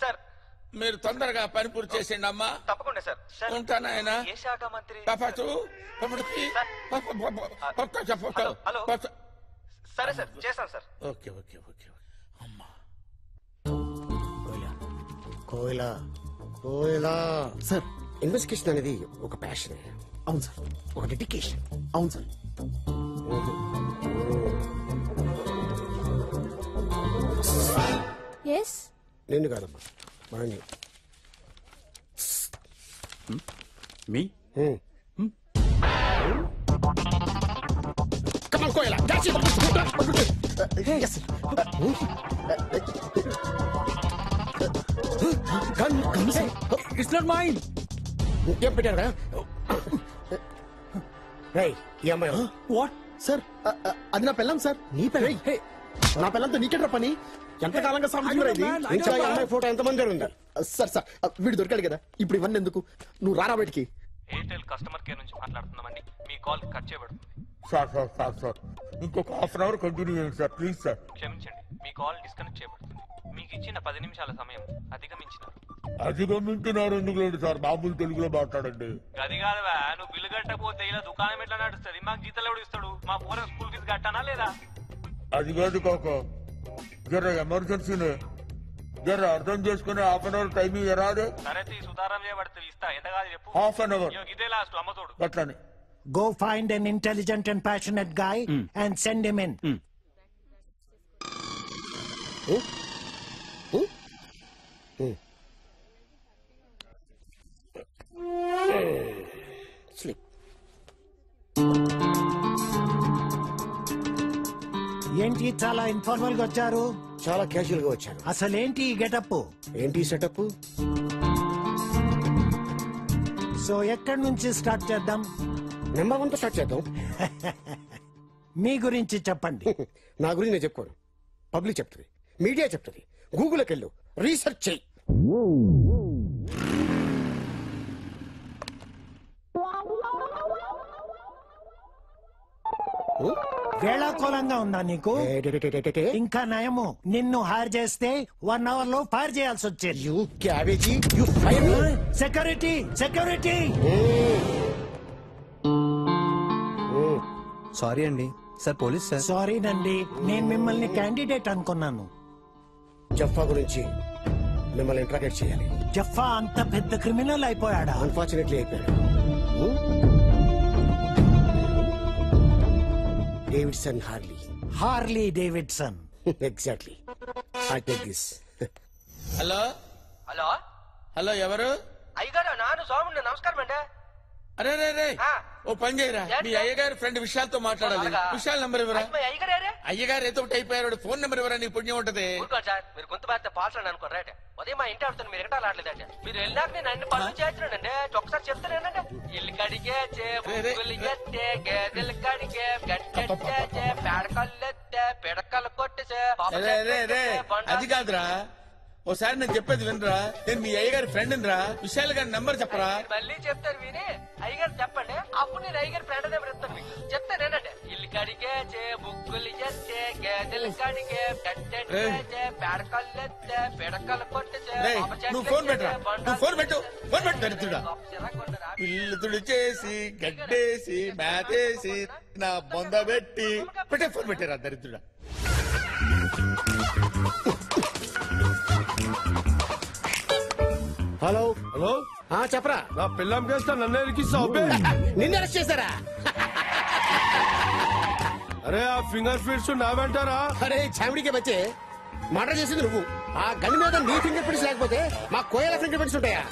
సార్. మీరు తొందరగా పని పూర్తి చేసేయండి అమ్మా. తప్పకుండా సార్. ఉంటానా ఆయన? ఏ శాఖ మంత్రి? హలో సరే సార్, చేస్తాను సార్. Okay okay okay. కోయిలా కోయిలా సార్, ఇన్వెస్టిగేషన్ అనేది ఒక ప్యాషన్. అవును సార్. ఒక డెడికేషన్. అవును సార్. ఎస్ నిన్ను కాదమ్మా, మనని. మీ కోయిలా ఇట్స్ నాట్ మైన్. ఏం పెట్టారా? ఈ అమ్మాయి వాట్ సార్? అది నా పెళ్ళం సార్. నీ పెళ్ళం? నా పెళ్ళంతో నీకెట్రా పని? ఎంతకాలంగా సంబంధించి ఇంకా ఈ అమ్మాయి ఫోటో ఎంతమంది ఉంది? సార్ సార్ వీడు దొరికాడు కదా, ఇప్పుడు ఇవన్నీ ఎందుకు? నువ్వు రారా బయటికి. ఎయిర్టెల్ కస్టమర్ కేర్ నుంచి మాట్లాడుతున్నామండి. మీ కాల్ కట్ చేయబడుతుంది. సార్ ఇంకొక హాఫ్ అన్ అవర్ కంటిన్యూ చేయండి సార్, ప్లీజ్ సార్. క్షమించండి, మీ కాల్ డిస్కనెక్ట్ చేయబడుతుంది. మీకు ఇచ్చిన 10 నిమిషాల సమయం అధిగమించినారు. అధిగమించినారు ఎందుకు లేదు సార్, మామూలు తెలుగులో మాట్లాడండి. అది కాదువా, నువ్వు బిల్లు కట్టకపోతే ఇలా దుకాణం ఎట్లా నడుస్తుంది? మాకు జీతాలు ఎవడు ఇస్తాడు? మా పూర స్కూల్ ఫీజు కట్టానా లేదా? అది కాదు కాక, జర ఎమర్జెన్సీనే, జర అర్థం చేసుకుని హాఫ్ అన్ అవర్ టైం ఇరాదే. సరే సుతారం చేయబడుతుంది, ఇస్తా. ఎంత కాదు చెప్పు. హాఫ్ అన్ అవర్ ఇదే లాస్ట్ అమ్మతోడు. అట్లానే. Go find an intelligent and passionate guy and send him in. Sleep. ఏంటి చాలా ఇన్ఫార్మల్ గా వచ్చారు? చాలా క్యాజువల్ గా వచ్చాను. అసలేంటి ఈ గెటప్? ఏంటి సెటప్? సో ఎక్కడి నుంచి స్టార్ట్ చేద్దాం? నెంబర్ 1 తో స్టార్ట్ చేద్దాం. మీ గురించి చెప్పండి. నా గురించి నేను చెప్పుకోను, పబ్లిక్ చెప్తుంది, మీడియా చెప్తుంది. గూగుల్కి వెళ్ళు, రీసెర్చ్ చెయ్యి. వేళాకోళంగా ఉందా నీకు? ఇంకా నయము, నిన్ను హైర్ చేస్తే 1 అవర్ లో ఫైర్ చేయాల్సి వచ్చేది. Security security. సారీ అండి సార్, పోలీస్ సార్. సారీనండి, నేను మిమ్మల్ని క్యాండిడేట్ అనుకున్నాను. జఫా గురించి మిమ్మల్ని ఇంట్రాగేట్ చేయాలి. జఫా అంత పెద్ద క్రిమినల్ అయిపోయాడా? అన్ఫార్చునేట్లీ అయిపోయాడు. Davidson Harley Davidson. Exactly. I take this. Hello hello hello, ఎవరు? అయ్యగారు నాను సోముండి. నమస్కారం అండి. అరే రే రే, ఓ పని చేయరా, మీ అయ్యగారి ఫ్రెండ్ విశాల్తో మాట్లాడాలి. విశాల్ నంబర్ ఇవ్వరా? అయ్యగారు ఏదో ఒకటి అయిపోయారు, ఫోన్ నెంబర్ ఇవ్వరా, నీ పుణ్యం ఉంటది. సార్ మీరు గొంతు బాధ్యత పాల్సండి అనుకోరా. ఉదయం మా ఇంటి ఆడుతాను, మీరు ఎక్కడ ఆడలేదండి. మీరు వెళ్ళాక నేను అన్ని పనులు చేస్తున్నానండి. ఒక్కసారి చెప్తానేనండి. ఇల్లు కడిగే గేదెలు కడిగే గట్టెచ్చే పేడకల్లెత్తే పిడకలు కొట్టేసే. అది కాదురా, ఓసారి నేను చెప్పేది వినరా. నేను మీ అయ్యగారి ఫ్రెండ్ రా. విశాల్ గారి నంబర్ చెప్పరా. మళ్ళీ చెప్తారు విని అయ్యగారు చెప్పండి, అప్పుడు నేను అయ్యగారి ఫ్రెండ్ నెంబర్ ఇస్తాను మీకు. చెప్తానేనండి. ఇల్లు కడిగే బుక్కులు చేస్తే గేదెలు కడిగే గట్టెచ్చే పేడకల్లెత్తే పిడకలు కొట్టేసే. నువ్వు ఫోన్ పెట్టరా, నువ్వు ఫోన్ పెట్టు, ఫోన్ పెట్టు దరిద్రుడా. ఇల్లు తుడిచేసి గడ్డేసి మేతేసి నా బొంద పెట్టి పెట్టే, ఫోన్ పెట్టారా దరిద్రుడా. హలో హలో, చెప్పరా. నా పిల్లం కేస్తా నన్ను ఎరికిస్తావు. నిన్ను అరెస్ట్ చేశారా? అరే ఆ ఫింగర్ ప్రింట్స్ నా వెంటారా? అరే చామిడికే బచ్చే, మర్డర్ చేసింది నువ్వు. ఆ గన్ మీద నీ ఫింగర్ ప్రింట్స్ లేకపోతే మా కోయల ఫింగర్ ప్రింట్స్ ఉంటాయా?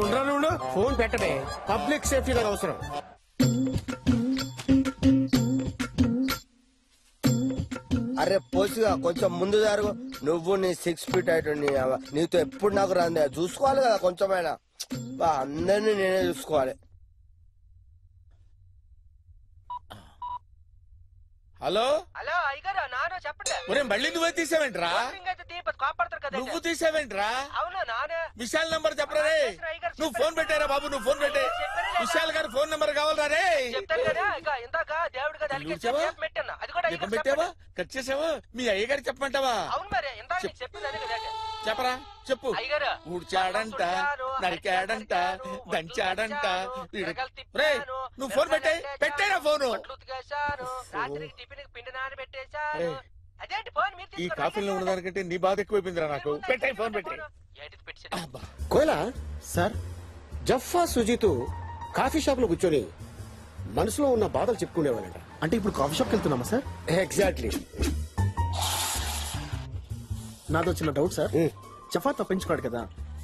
ఉండరా, ఫోన్ పెట్టడే, పబ్లిక్ సేఫ్టీ నాకు అవసరం. అరే పోసిగా కొంచెం ముందు జరుగు. నువ్వు నీ 6 feet అయిపోయి నీతో ఎప్పుడు నాకు రాందే. చూసుకోవాలి కదా కొంచెమైనా. అందరినీ నేనే చూసుకోవాలి. హలో హలో అయ్యగారు నాను చెప్పండి. ఒరే మళ్ళీ నువ్వే తీసావేంట్రా? కాపాడతారు కదా. నువ్వు తీసావేంట్రా? అవును నానే. విశాల్ నంబర్ చెప్పరా రే. నువ్వు ఫోన్ పెట్టారా బాబు, నువ్వు ఫోన్ పెట్టే. విశాల్ గారి ఫోన్ నంబర్ కావాలరా రే. చెప్తాను కదా. ఇందాక దేవుడు కదా పెట్టాను, అది కూడా పెట్టావా, కట్ చేసావా? మీ అయ్యగారు చెప్పమంటావా? అవును మరి ఇందాక నీకు చెప్పింది కదా. చెప్పరా, చెప్పు. అయ్యగారు ఊడ్చాడంట, నరికాడంట, దంచాడంట. రే నువ్వు ఫోన్ పెట్టే, పెట్టేరా ఫోను. రాత్రికి టిఫిన్ పిండి నానబెట్టేశాను. అదేంటి ఫోన్ మీరు ఈ కాఫీలో ఉన్నదానికంటే నీ బాధ ఎక్కువైపోయిందిరా నాకు. పెట్టాయి ఫోన్ పెట్టాయి. కోయలా సార్, జఫా సుజీత్ కాఫీ షాప్ లో కూర్చొని మనసులో ఉన్న బాధలు చెప్పుకునేవాళ్ళంట. అంటే ఇప్పుడు కాఫీ షాప్కి వెళ్తున్నామా సార్? ఎగ్జాక్ట్లీ. నాదో చిన్న డౌట్ సార్. జఫా తప్పించుకోడు కదా,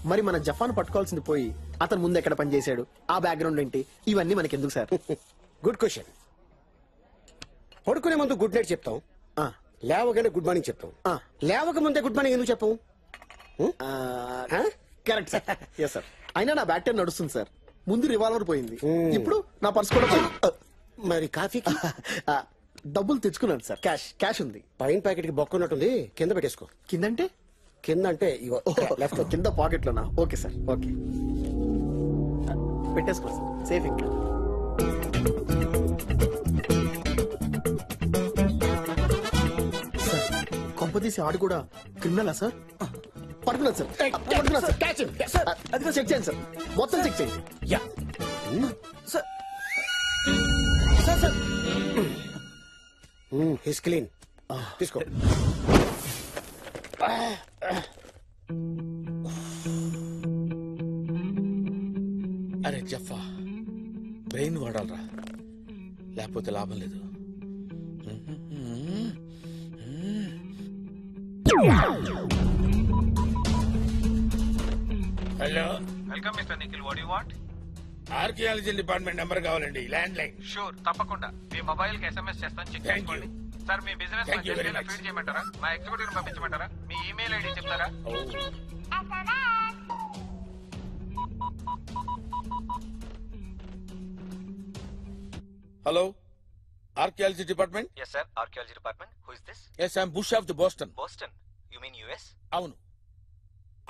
మరి మన జఫాను పట్టుకోవాల్సింది పోయి అతను ముందు ఎక్కడ పని చేశాడు, ఆ బ్యాక్గ్రౌండ్ ఏంటి, ఇవన్నీ మనకి ఎందుకు సార్? Good question. పడుకునే ముందు గుడ్ నైట్ చెప్తాం, లేవగానే గుడ్ మార్నింగ్ చెప్తాం. లేవక ముందే గుడ్ మార్నింగ్ ఎందుకు చెప్పం? Correct sir. Yes sir. అయినా నా బ్యాక్ టైం నడుస్తుంది సార్. ముందు రివాల్వర్ పోయింది, ఇప్పుడు నా పర్స్ కూడా పోయింది. మరి కాఫీకి డబ్బులు తెచ్చుకున్నాను సార్. క్యాష్ ఉంది. పైన ప్యాకెట్ కి బొక్క ఉన్నట్టుంది, కింద పెట్టేసుకో. కిందంటే? కింద అంటే లెఫ్ట్ కింద పాకెట్ లోనా? ఓకే సార్, ఓకే పెట్టేసుకో సార్, సేఫ్. ఇంకా కొంపదీసి ఆడు కూడా క్రిమినలా సార్? పడుకున్నాను సార్, పడుకున్నాను సార్. సార్ అది చెక్ చేయండి సార్, మొత్తం చెక్ చేయండి. Yeah sir. Sir sir his clean, తీసుకో. అరే జఫా, బ్రెయిన్ వాడాలరా, లేకపోతే లాభం లేదు. Hello, welcome mister Nikhil. What you want? Archaeology department number కావాలండి, ల్యాండ్ లైన్. షూర్, తప్పకుండా. మీ మొబైల్ కి SMS చేస్తాను, చెక్ Thank చేసుకోండి. సార్ మీ business Thank you very much. Feed చేయమంటారా? మా ఎగ్జిక్యూటివ్ పంపించమంటారా? మీ ఈమెయిల్ ఐడి చెప్తారా? Hello, archaeology department. Yes sir, archaeology department. Who is this? Yes, I'm Bush of the Boston. Boston? You mean US? అవును.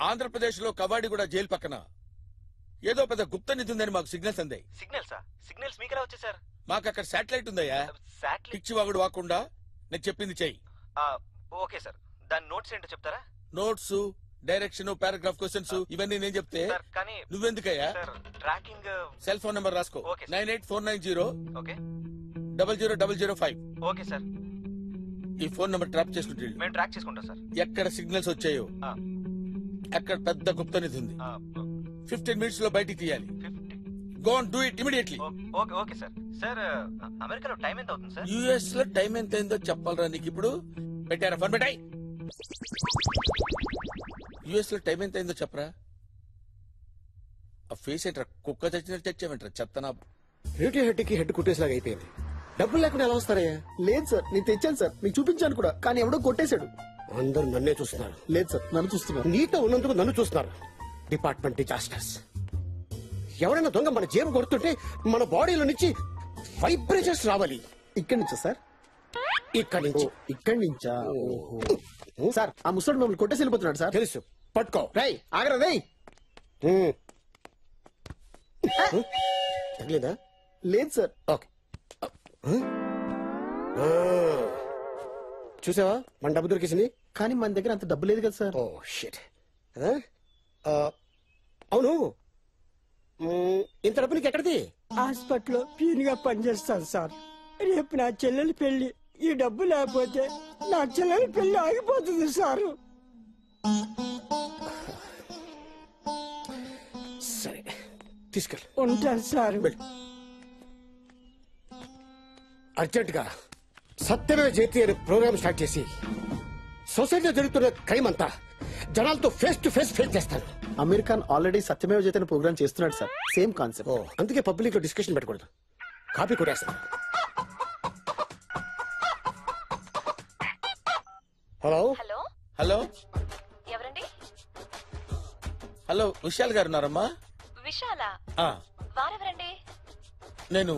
ఆంధ్రప్రదేశ్ లో Kavadiguda jail పక్కన ఏదో పెద్ద గుప్త నిధి ఉందని మాకు సిగ్నల్స్ అందాయి. సిగ్నల్స్? సిగ్నల్స్ మీకెలా వచ్చాయి సార్? మాకు అక్కడ శాటిలైట్ ఉందయ్యా. శాటిలైట్? పిచ్చివాగుడు వాకుండా నేను చెప్పింది చెయ్యి. ఓకే సార్, దాని నోట్స్ ఏంటో చెప్తారా? నోట్స్, డైరెక్షన్, పారాగ్రాఫ్ క్వశ్చన్స్ ఇవన్నీ నేను చెప్తే కానీ నువ్వెందుకయ్యా? ట్రాకింగ్ సెల్ ఫోన్ నెంబర్ రాసుకో. 98490 ఓకే 00005. ఓకే సార్, ఈ ఫోన్ నెంబర్ ట్రాప్ చేసుకుంటే మేము ట్రాక్ చేసుకుంటాం సార్. ఎక్కడ సిగ్నల్స్ వచ్చాయో అక్కడ పెద్ద గుప్త నిధి ఉంది. 15 minutes లో బయటికి తీయాలి. Go on, do it immediately. Okay okay sir. Sir అమెరికాలో టైం ఎంత అవుతుంది సార్? యుఎస్ లో టైం ఎంత అయిందో చెప్పాలరా నీకు ఇప్పుడు? పెట్టారా ఫోన్? పెట్టాయి. యుఎస్ లో టైం ఎంత అయిందో చెప్పరా? ఆ ఫేస్ ఏంట్రా, కుక్క చచ్చినట్టు తెచ్చావేంట్రా చెత్తనా? రేడియో హెడ్ కి హెడ్ కుట్టేసిలాగా అయిపోయింది. డబ్బులు లేకుండా ఎలా వస్తారయ్యా? లేదు సార్, నేను తెచ్చాను సార్, మీకు చూపించాను కూడా, కానీ ఎవడో కొట్టేశాడు. అందరూ నన్నే చూస్తున్నారు. లేదు సార్, నన్ను చూస్తున్నారు. నీతో ఉన్నందుకు నన్ను చూస్తున్నారు. Department disasters. ఎవరైనా దొంగ మన జేబు కొడుతుంటే మన బాడీలో నుంచి వైబ్రేషన్స్ రావాలి. ఇక్కడి నుంచా సార్? ఇక్కడి నుంచి. ఇక్కడి నుంచా? సార్, ఆ ముసడు మమ్మల్ని కొట్టేసి వెళ్ళిపోతున్నాడు సార్. తెలుసు, పట్టుకో. రై ఆగరా రై. తగిలేదా? లేదు సార్. ఓకే. చూసావా మన డబ్బు దొరికేసింది? కానీ మన దగ్గర అంత డబ్బు లేదు కదా సార్. Oh shit. అవును, ఇంత డబ్బు నీకు ఎక్కడిది? హాస్పిటల్లో పీన్ గా పనిచేస్తాను సార్. రేపు నా చెల్లెలి పెళ్లి. ఈ డబ్బు లేకపోతే నా చెల్లెలి పెళ్లి ఆగిపోతుంది సారు. సరే తీసుకెళ్ళి ఉంటాను సార్. అర్జెంట్ గా సత్యమే జయతి అనే ప్రోగ్రామ్ స్టార్ట్ చేసి సొసైటీలో జరుగుతున్న క్రైమ్ అంతా జనాలతో ఫేస్ టు ఫేస్ ఫేస్ చేస్తాను. అమెరికన్ ఆల్రెడీ సత్యమేవ జయతే ప్రోగ్రామ్ చేస్తున్నాడు సార్, సేమ్ కాన్సెప్ట్. అందుకే పబ్లిక్ లో డిస్కషన్ పెట్టకూడదు. కాపీ కొట్టేస్తాను. హలో హలో హలో ఎవరండి? హలో, విశాల్ గారు ఉన్నారమ్మా? విశాల? ఆ, వారెవరండి? నేను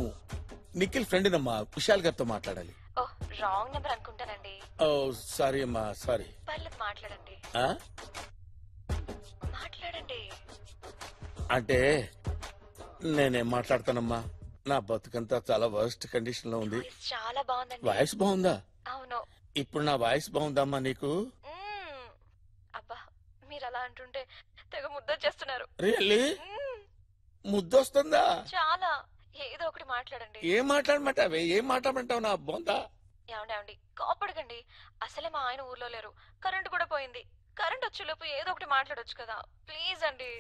నిఖిల్ ఫ్రెండ్ నమ్మా. విశాల్ గారితో మాట్లాడాలి. ఓ, రాంగ్ నెంబర్ అనుకుంటానండి. ఓ సారీ అమ్మా, సారీ. పర్లేదు, మాట్లాడండి. మాట్లాడండి. అంటే నేనేం మాట్లాడతానమ్మా, నా బతుకంతా చాలా వర్స్ట్ కండిషన్ లో ఉంది. చాలా బాగుందండి. వాయిస్ బాగుందా? అవును. ఇప్పుడు నా వాయిస్ బాగుందమ్మా నీకు? అబ్బా, మీరు అలా అంటుంటే తెగ ముద్దొచ్చేస్తున్నారు. రియల్లీ? ముద్దొస్తుందా? చాలా. ఏదో ఒకటి మాట్లాడండి. ఏం మాట్లాడమంటావే? ఏం మాట్లాడమంటావు నా బొందా? ఏమండి, కోపడకండి. అసలే మా ఆయన ఊర్లో లేరు, కరెంట్ కూడా పోయింది. కరెంట్ వచ్చేలోపు ఏదో ఒకటి మాట్లాడొచ్చు కదా, ప్లీజ్ అండి.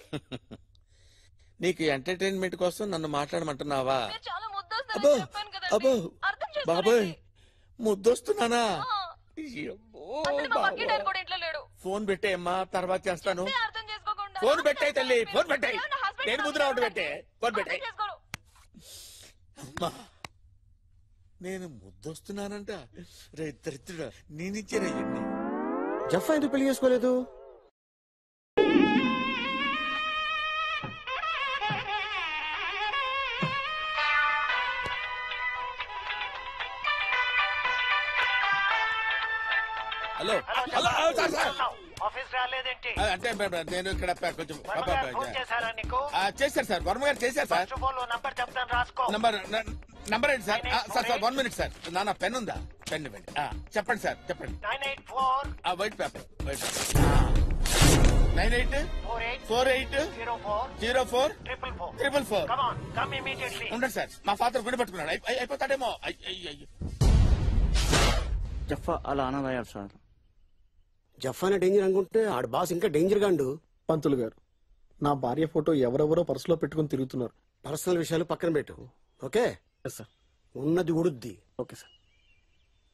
నీకు ఎంటర్టైన్మెంట్ కోసం నన్ను మాట్లాడమంటున్నావా? మీరు చాలా ముద్దొస్తుందని అబ్బో చెప్పాను అబ్బో కదండి, అర్థం బాబోయ్, చేసుకోండి. ముద్దొస్తున్నానా? అసలు మా పక్కింటి ఆయన కూడా ఇంట్లో లేడు. ఫోన్ పెట్టేయమ్మా, తర్వాత చేస్తాను. చెప్తే అర్థం చేసుకోకుండా. ఫోన్ పెట్టాయి తల్లి, ఫోన్ పెట్టాయి. నా husband నేను ముద్ర ఒకటి పెట్టే. ఫోన్ పెట్టాయి. అర్థం చేసుకోరు. అమ్మా, నేను ముద్దొస్తున్నానంట. రే దరిద్రుడా, నేనిచ్చారయ్యండి. జఫా ఎందుకు పెళ్లి చేసుకోలేదు? Hello hello, sir sir, office రాలేదేంటి? అంటే నేను ఇక్కడ కొంచెం ఫోన్ చేశారా నీకు? చేశారు సార్, వర్మ గారు చేశారు సార్. నంబర్ చెప్తాను, రాసుకో. నంబర్ ఏంటి sir? Sir sir 1 minute sir. నా పెన్ ఉందా? పెన్ ఇవ్వండి. చెప్పండి సార్, చెప్పండి. 984 వైట్ పేపర్, వైట్ పేపర్. 9848040444. ఉండండి సార్, మా ఫాదర్ గుడి పట్టుకున్నాడు. అయిపోతాడేమో. అయ్యో, జఫా అలా అనదయ్యా సార్. జఫానే డేంజర్ అనుకుంటే ఆడు బాస్ ఇంకా డేంజర్ గాండు. పంతులు గారు, నా భార్య ఫోటో ఎవరెవరో పర్సులో పెట్టుకుని తిరుగుతున్నారు. పర్సనల్ విషయాలు పక్కన పెట్టు, ఓకే? సార్, ఉన్నది ఉడుద్ది. Okay sir.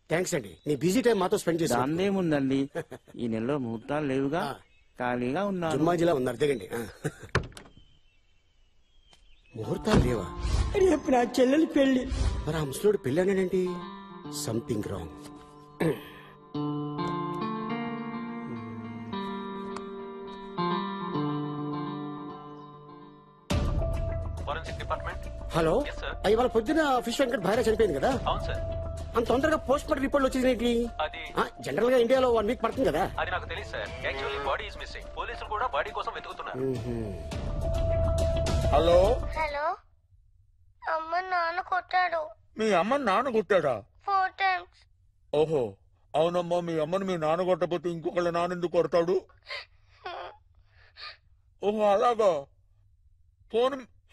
థ్యాంక్స్ అండి, నీ బిజీ టైం మాతో స్పెండ్ చేసి. దాందేముందండి, ఈ నెలలో ముహూర్తాలు లేవుగా, ఖాళీగా ఉన్నారు. జుమ్మాజిలా ఉన్నారు, దిగండి. ముహూర్తాలు లేవా? రేపు నా చెల్లెలి పెళ్లి. మరి ఆ ముసలోడు పెళ్ళి అన్నాడేంటి? Something wrong. Forensic department. Hello, Yes, sir. ఇవాళ పొద్దున ఫిష్ వెంకట్ భార్య చనిపోయింది కదా? అవును సార్. అంత తొందరగా పోస్ట్ మార్టం రిపోర్ట్ వచ్చింది. అది జనరల్ గా ఇండియాలో 1 వీక్ పడుతుంది కదా? అది నాకు తెలియదు sir. Actually body is missing. పోలీసులు కూడా బాడీ కోసం వెతుకుతున్నారు. హలో, హలో, అమ్మ నాన్న కొట్టాడు. మీ అమ్మ నాన్న కొట్టాడా? 4 times. ఓహో, అవునమ్మా. మీ అమ్మని మీ నాన్న కొట్టకపోతే ఇంకొకళ్ళ నాన్న ఎందుకు కొడతాడు? ఓహో, అలాగా.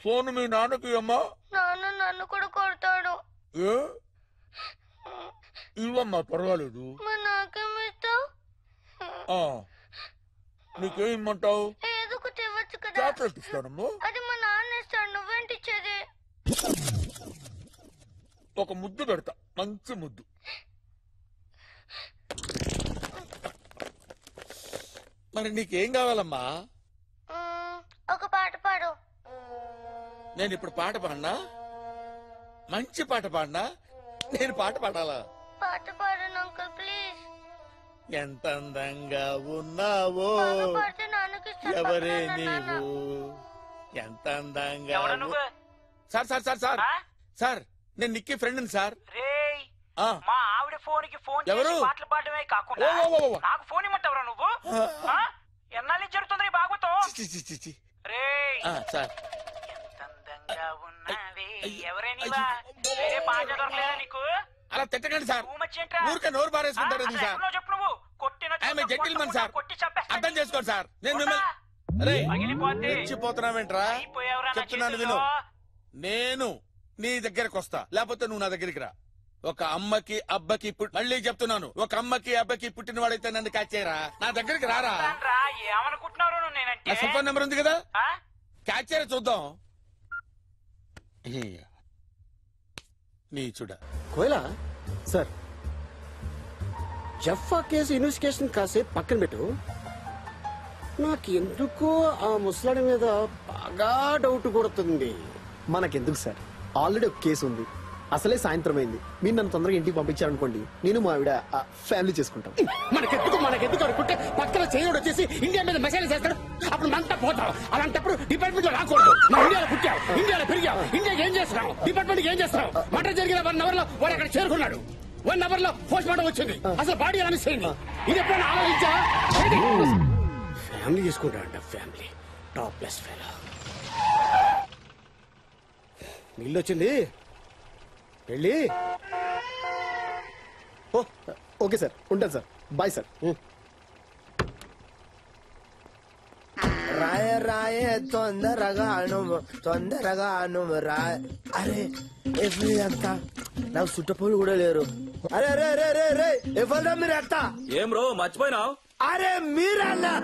ఫోన్ మీ నాన్నకి అమ్మా. నాన్న నన్ను కూడా కొడతాడు. ఏ ఇవమ్మా, పర్వాలేదు. మరి నాకేమిస్తావు? నీకేం ఇమ్మంటావు? ఏదో ఒకటి ఇవ్వచ్చు కదా. చాక్లెట్ ఇస్తానమ్మా. అది మా నాన్న ఇస్తాడు, నువ్వేంటి ఇచ్చేది? ఒక ముద్దు పెడతా, మంచి ముద్దు. మరి నీకేం కావాలమ్మా? ఒక పాట పాడు. నేను ఇప్పుడు పాట పాడినా? మంచి పాట పాడినా? నేను పాట పాడాలా? పాట పాడు అంకుల్ ప్లీజ్. ఎంత అందంగా ఉన్నావో పాడితే నాన్నకి ఇస్తాను. ఎవరే నీవు, ఎంత అందంగా. Sir sir sir sir sir, నేను నిక్కీ ఫ్రెండ్ సార్. మా ఆవిడ ఫోన్ కి ఫోన్ చేసి పాటలు పాడమే కాకుండా నాకు ఫోన్ ఇమ్మంటావురా నువ్వు? ఎన్నాళ్ళు జరుగుతుంది ఈ భాగవతం? సార్, ఎవరే నీవా? వేరే పాట దొరకలేదా నీకు? అలా తిట్టకండి సార్. ఊరికే నోరు పారేసుకుంటారు సార్. చెప్పు నువ్వు కొట్టిన జెంటిల్మన్ సార్, అర్థం చేసుకోండి సార్. నేను మిమ్మల్ని రెచ్చిపోతున్నావేంట్రా? చెప్తున్నాను విను. నేను నీ దగ్గరకు వస్తా, లేకపోతే నువ్వు నా దగ్గరికి రా. ఒక అమ్మకి అబ్బకి మళ్ళీ చెప్తున్నాను, ఒక అమ్మకి అబ్బకి పుట్టినవాడైతే నన్ను క్యాచ్ చేయరా. నా దగ్గరికి రారా. ఏమనుకుంటున్నారు నేనంటే? నా ఫోన్ నెంబర్ ఉంది కదా, క్యాచ్ చేయరా చూద్దాం. నీ చూడ కోయలా సార్, జఫా కేసు ఇన్వెస్టిగేషన్ కాసేపు పక్కన పెట్టు. నాకు ఎందుకో ఆ ముసలాడి మీద బాగా డౌట్ కొడుతుంది. మనకెందుకు సార్, ఆల్రెడీ ఒక కేసు ఉంది. అసలే సాయంత్రం అయింది. మీరు నన్ను తొందరగా ఇంటికి పంపించారనుకోండి, నేను మా ఆవిడ ఫ్యామిలీ చేసుకుంటాం. మనకెందుకు అనుకుంటే పక్కన చేయడు వచ్చేసి ఇండియా మీద మెసేజ్ చేస్తాడు, అప్పుడు మనతో పోతాం. అలాంటప్పుడు డిపార్ట్మెంట్ లో రాకూడదు. మనం ఇండియాలో పుట్టాం, ఇండియాలో పెరిగాం, ఇండియాకి ఏం చేస్తున్నాం, డిపార్ట్మెంట్ ఏం చేస్తున్నాం. మటర్ జరిగిన 1 hour లో వాడు అక్కడ చేరుకున్నాడు. 1 hour లో పోస్ట్ మార్టం వచ్చింది. అసలు బాడీ ఎలా మిస్ అయింది? ఇది ఎప్పుడైనా ఆలోచించా? ఫ్యామిలీ చేసుకుంటాడంట, ఫ్యామిలీ. Top plus fellow. నీళ్ళు వచ్చింది, వెళ్ళి. ఓకే సార్, ఉంటాను సార్. Bye sir. రాయ రాయ తొందరగా అనుము, తొందరగా అనుము రాయ. అరే ఎవ్రీ అంతా నాకు చుట్టపోలు కూడా లేరు. అరే రే రే రే రే ఎవరు మీరు అంతా? ఏం బ్రో మర్చిపోయినావు? అరే మీరన్నా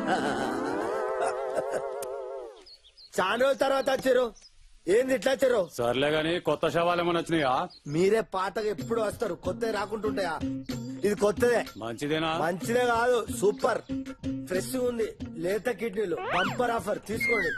చాలా రోజుల తర్వాత వచ్చారు. ఏంది ఇట్లా వచ్చారు? సర్లే గాని కొత్త శవాలు ఏమైనా వచ్చినాయా? మీరే పాతగా ఎప్పుడు వస్తారు, కొత్తవి రాకుంటుంటాయా? ఇది కొత్తదే. మంచిదేనా? మంచిదే కాదు, సూపర్ ఫ్రెష్ ఉంది. లేత కిడ్నీలు బంపర్ ఆఫర్, తీసుకోండి.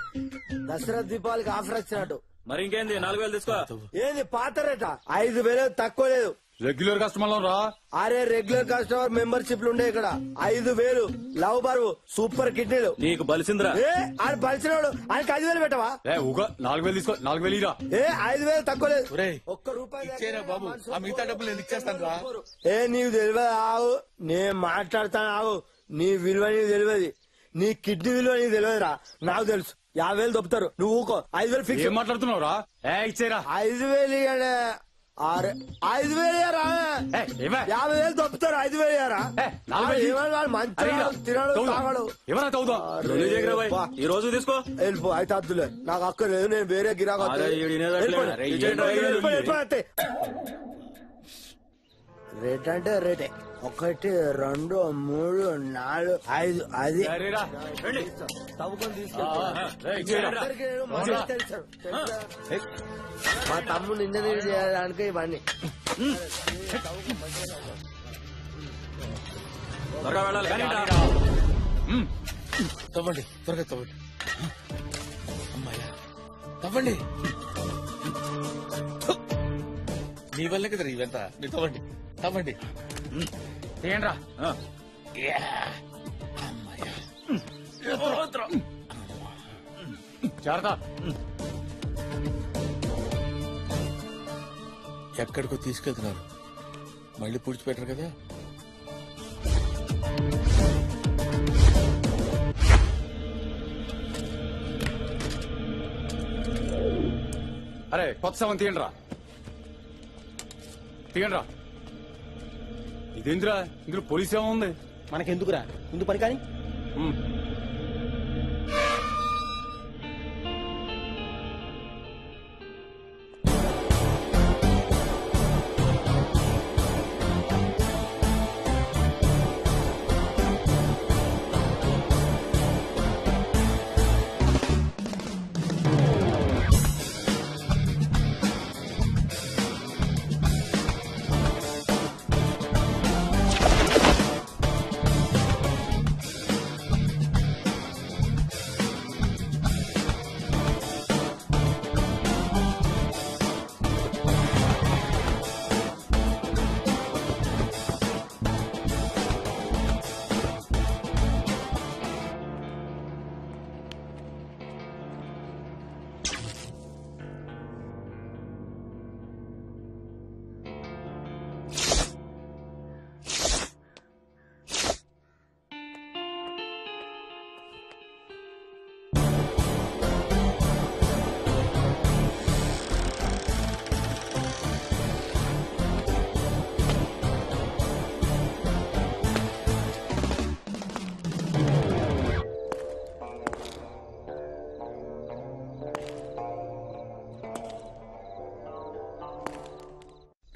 దసరా దీపావళికి ఆఫర్ వచ్చినట్టు. మరి ఇంకేంది 4000 తీసుకో. ఏంది పాత రేట? 5000 తక్కువ లేదు. రెగ్యులర్ కస్టమర్ రా. అరే రెగ్యులర్ కస్టమర్ మెంబర్షిప్ ఉండే ఇక్కడ 5000 లవ్ బరువు సూపర్ కిడ్నీలు. నీకు బలిసిందిరా. ఆయన బలిసినాడు, ఆయనకి 5000 పెట్టవా? 4000 తీసుకో. 4000 ఇరా. 5000 తక్కువ లేదు. ఒక్క రూపాయి ఇచ్చేరా బాబు, ఆ మిగతా డబ్బులు నేను ఇచ్చేస్తాను రా. నీకు తెలియదు ఆవు, నేను మాట్లాడతాను ఆవు. నీ విలువ నీకు తెలియదు, నీ కిడ్నీ విలువ నీకు తెలియదురా. నాకు తెలుసు. 50,000 దొప్పుతారు, నువ్వు ఊకో. 5,000 ఫిక్స్. ఏం మాట్లాడుతున్నావు రా? ఇచ్చేరా. 5,000 ఇయ్యండి. 5,000 ఇయ్యరా? 50,000 దొప్పుతారు, 5,000 ఇయ్యరా? మంచిగా తినడు తాగడు. ఈ రోజు తీసుకో. వెళ్ళిపో. అయితే అద్దులే, నాకు అక్కర్లేదు. నేను వేరే గిరాకు రేట్ అంటే రేటే. 1 2 3 4 5 అది మా తమ్ముడు ఇంజనీర్ చేయడానికి ఇవన్నీ. తవ్వండి, త్వరగా తవ్వండి. అమ్మాయ్యా తవ్వండి. నీ వల్లే కదా ఇవంతా. మీరు తవ్వండి తవ్వండి. ఏంట్రా జాగ్రత్త. ఎక్కడికో తీసుకెళ్తున్నారు, మళ్ళీ పూడ్చిపెట్టరు కదా. అరే కొత్త శవం తీయండిరా, తీయండిరా. ఇదేంద్రా ఇందులో పోలీస్ ఏమో ఉంది. మనకెందుకురా, ముందు పని కానీ.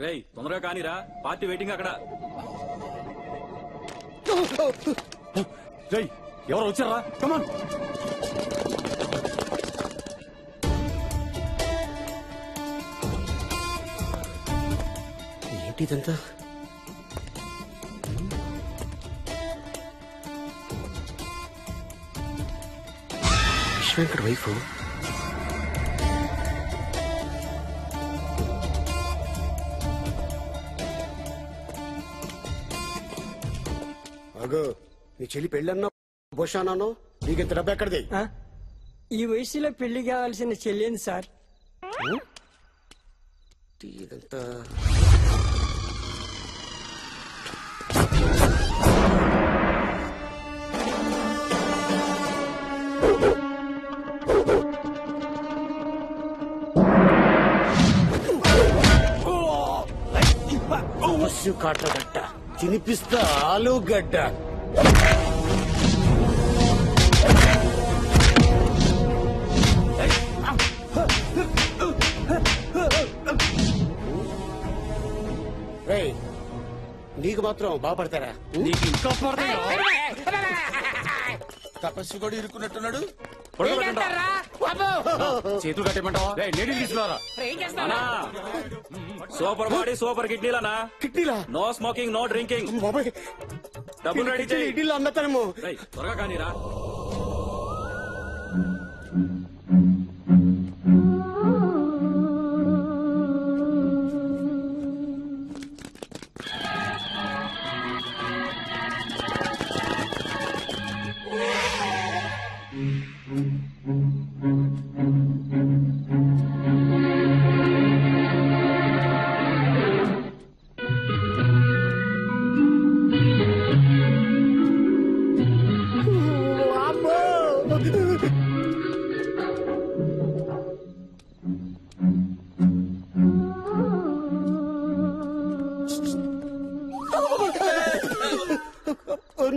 రేయ్ తొందరగా కానీరా, పార్టీ వెయిటింగ్ అక్కడ. రేయ్ ఎవరు వచ్చారా? కమాన్. ఏంటి ఇదంతా? విశ్వశంకర్ వైఫ్. నీ చెల్లి పెళ్ళన్నా భూషానాను, నీకింత డబ్బు ఎక్కడిది? ఈ వయసులో పెళ్లి కావాల్సిన చెల్లింది సార్. ఇదంతా కాటగడ్డ తినిపిస్తా ఆలుగడ్డ. నీకు మాత్రం బాగుపడతారా? నీకు ఇంకా తపస్సు కూడా ఇరుక్కున్నట్టున్నాడు. చేతులు కట్టేమంటావా? నీళ్ళు తీసుకున్నారా? సూపర్ బాడీ సూపర్ కిడ్నీలనా? కిడ్నీలా? No smoking no drinking. డబ్బులు రెడీ చేయి. ఇడ్లీలో అమ్మతానేమో. త్వరగా కానీరా.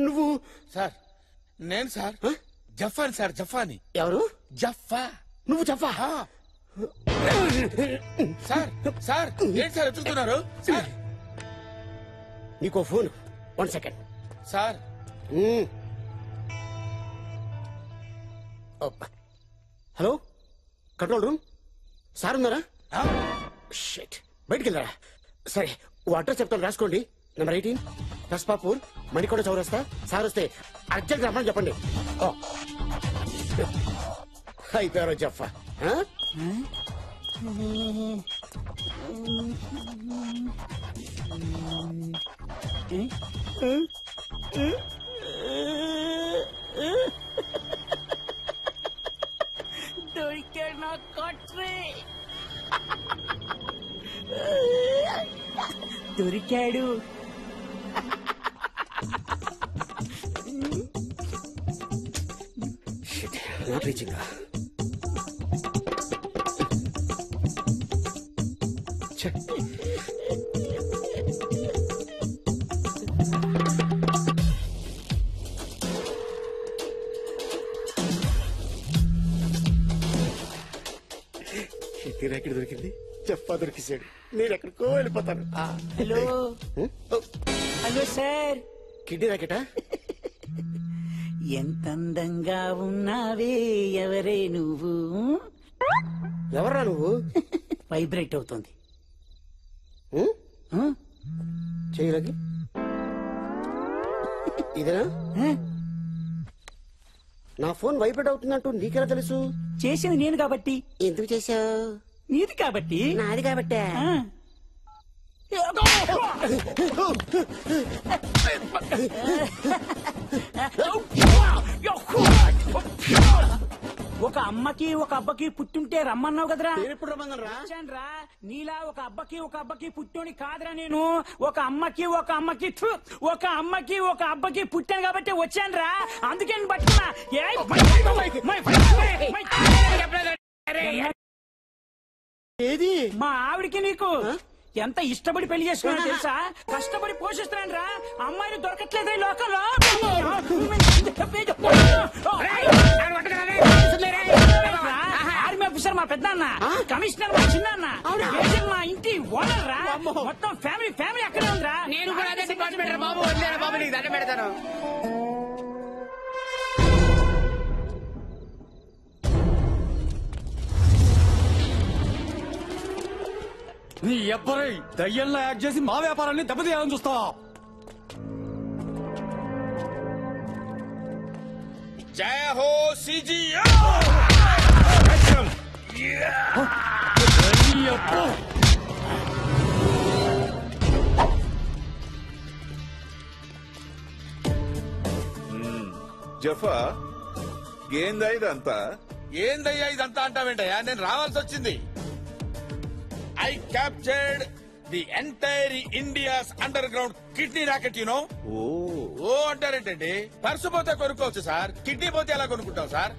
నువ్వు సార్? నేను సార్ జఫాని సార్. జఫాని. ఎవరు? జఫా. నువ్వు జఫా? సార్ సార్ ఏంటి సార్ ఎత్తుతున్నారు? సార్ నీకో phone. 1 second sir. Hello, control room. Sir ఉన్నారా? బయటికి వెళ్ళారా? సరే, ఓ అడ్రస్ చెప్తాను, రాసుకోండి. నెంబర్ 18 రస్పాపూర్, మణికొండ చౌరస్తా. సార్ వస్తే అర్జెంట్ రమ్మని చెప్పండి. అయిపోయారో జఫా. దొరికాడు నా కొట్రే, దొరికాడు. Not reaching. ర్యాకెట్ దొరికింది, చెప్పా దొరికిసాడు, నేను ఎక్కడికో వెళ్ళిపోతాను. హలో హలో సార్, కిడ్నీ ర్యాకెటా? ఎంత అందంగా ఉన్నావే, ఎవరే నువ్వు? ఎవరా నువ్వు? వైబ్రేట్ అవుతుంది. చేయరాకి ఇదేనా? నా ఫోన్ వైబ్రేట్ అవుతుందంటూ నీకెలా తెలుసు? చేసింది నేను కాబట్టి. ఎందుకు చేశావు? నీది కాబట్టి. నాది కాబట్టే. ఒక అమ్మకి ఒక అబ్బకి పుట్టుంటే రమ్మన్నావు కదరా. ఎప్పుడు రమ్మన్నారా? నీలా ఒక అబ్బకి పుట్టోని కాదురా నేను. ఒక అమ్మకి ఒక అబ్బకి పుట్టాను కాబట్టి వచ్చాను రా. అందుకే నేను పట్టుకున్నా. ఏది మా ఆవిడికి నీకు ఎంత ఇష్టపడి పెళ్లి చేసుకున్నా తెలుసా? కష్టపడి పోషిస్తున్నాను రా. అమ్మాయిని దొరకట్లేదు ఈ లోకంలో. ఆర్మీ ఆఫీసర్ మా పెద్దన్న, కమిషనర్ మా చిన్న, మా ఇంటి ఓనర్ రా. మొత్తం ఫ్యామిలీ అక్కడే ఉందిరా. నేను కూడా అదే డిపార్ట్మెంట్ రా బాబు. వదిలేరా బాబు, నీకు దండం పెడతాను. నీ ఎవ్వరై దయ్యంలో యాక్ట్ చేసి మా వ్యాపారాన్ని దెబ్బతీయాలని చూస్తా. జయ హో సిజియో. జఫా ఏందా ఇదంతా? ఏందయ్యా ఇదంతా అంటావేంటయ్యా? నేను రావాల్సి వచ్చింది. I captured the entire India's underground kidney racket, you know. ఓ అంటారేంటండి? పర్సు పోతే కొనుక్కోవచ్చు సార్, కిడ్నీ పోతే ఎలా కొనుక్కుంటాం సార్?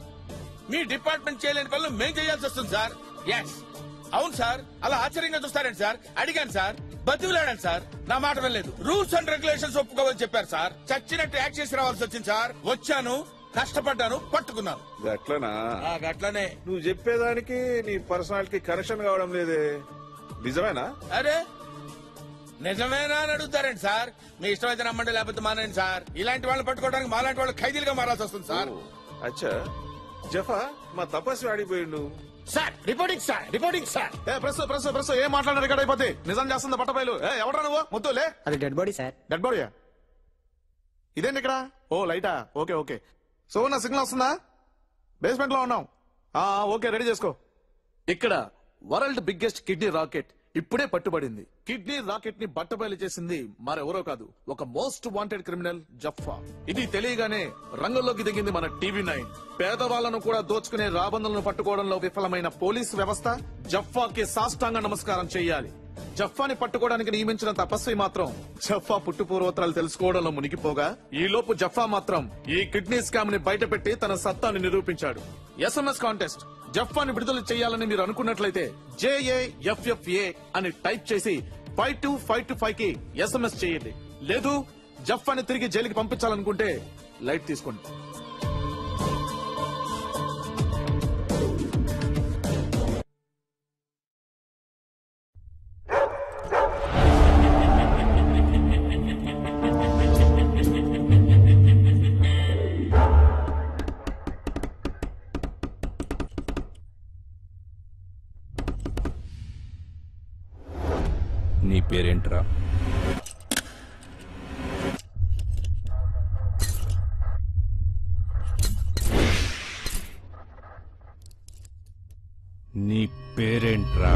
మీ డిపార్ట్మెంట్ చేయలేని పనులు మేం చేయాల్సి వస్తుంది సార్. ఎస్ అవును సార్. అలా ఆశ్చర్యంగా చూస్తారేంటి సార్? అడిగాను సార్, బతిలాడాను సార్, నా మాట వెళ్ళలేదు. రూల్స్ అండ్ రెగ్యులేషన్స్ ఒప్పుకోవని చెప్పారు సార్. చచ్చినట్టు యాక్ట్ చేసి రావాల్సి వచ్చింది సార్. వచ్చాను, కష్టపడ్డాను, పట్టుకున్నాను. గట్లనా? గట్లనే. నువ్వు చెప్పేదానికి నీ పర్సనాలిటీ కరెక్షన్ కావడం లేదే. నిజమేనా? అరే నిజమేనా అని అడుగుతారండి సార్. మీ ఇష్టమైతే నమ్మండి, లేకపోతే మానండి సార్. ఇలాంటి వాళ్ళు పట్టుకోవడానికి మాలాంటి వాళ్ళు ఖైదీలుగా మారాల్సి వస్తుంది సార్. అచ్చా జఫా, మా తపస్వి ఆడిపోయిండు సార్. Reporting sir. ప్రెస్ ఏం మాట్లాడారు? ఇక్కడ అయిపోతే నిజం చేస్తుంది పట్టపైలు. ఎవడా నువ్వు? ముద్దులే. అది డెడ్ బాడీ సార్. డెడ్ బాడీయా? ఇదేంటి ఇక్కడ? ఓ లైటా. ఓకే. సో నా సిగ్నల్ వస్తుందా? బేస్మెంట్ లో ఉన్నాం. ఓకే, రెడీ చేసుకో. ఇక్కడ వరల్డ్ బిగ్గెస్ట్ కిడ్నీ రాకెట్ ఇప్పుడే పట్టుబడింది. కిడ్నీ రాకెట్ ని బట్టబయలు చేసింది మరెవరో కాదు, ఒక మోస్ట్ వాంటెడ్ క్రిమినల్ జఫా. ఇది తెలియగానే రంగంలోకి దిగింది మన టీవీ9. పేదవాళ్లను కూడా దోచుకునే రాబందులను పట్టుకోవడంలో విఫలమైన పోలీసు వ్యవస్థ జఫాకి సాష్టాంగ నమస్కారం చేయాలి. జఫాని పట్టుకోవడానికి నియమించిన తపస్వి మాత్రం జఫా పుట్టుపూర్వోత్తరాలు తెలుసుకోవడంలో మునిగిపోగా, ఈ లోపు జఫా మాత్రం ఈ కిడ్నీ స్కామ్ ని బయటపెట్టి తన సత్తాన్ని నిరూపించాడు. SMS contest. జఫాని విడుదల చేయాలని మీరు అనుకున్నట్లయితే JAFFA అని టైప్ చేసి 52525 కి SMS చేయండి. లేదు జఫాని తిరిగి జైలుకి పంపించాలనుకుంటే లైట్ తీసుకోండి. నీ పేరేంట్రా? నీ పేరేంట్రా?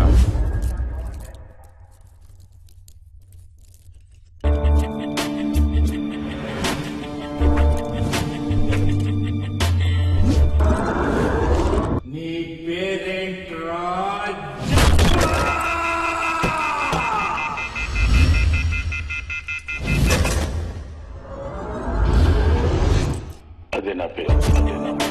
అదే నా పేరు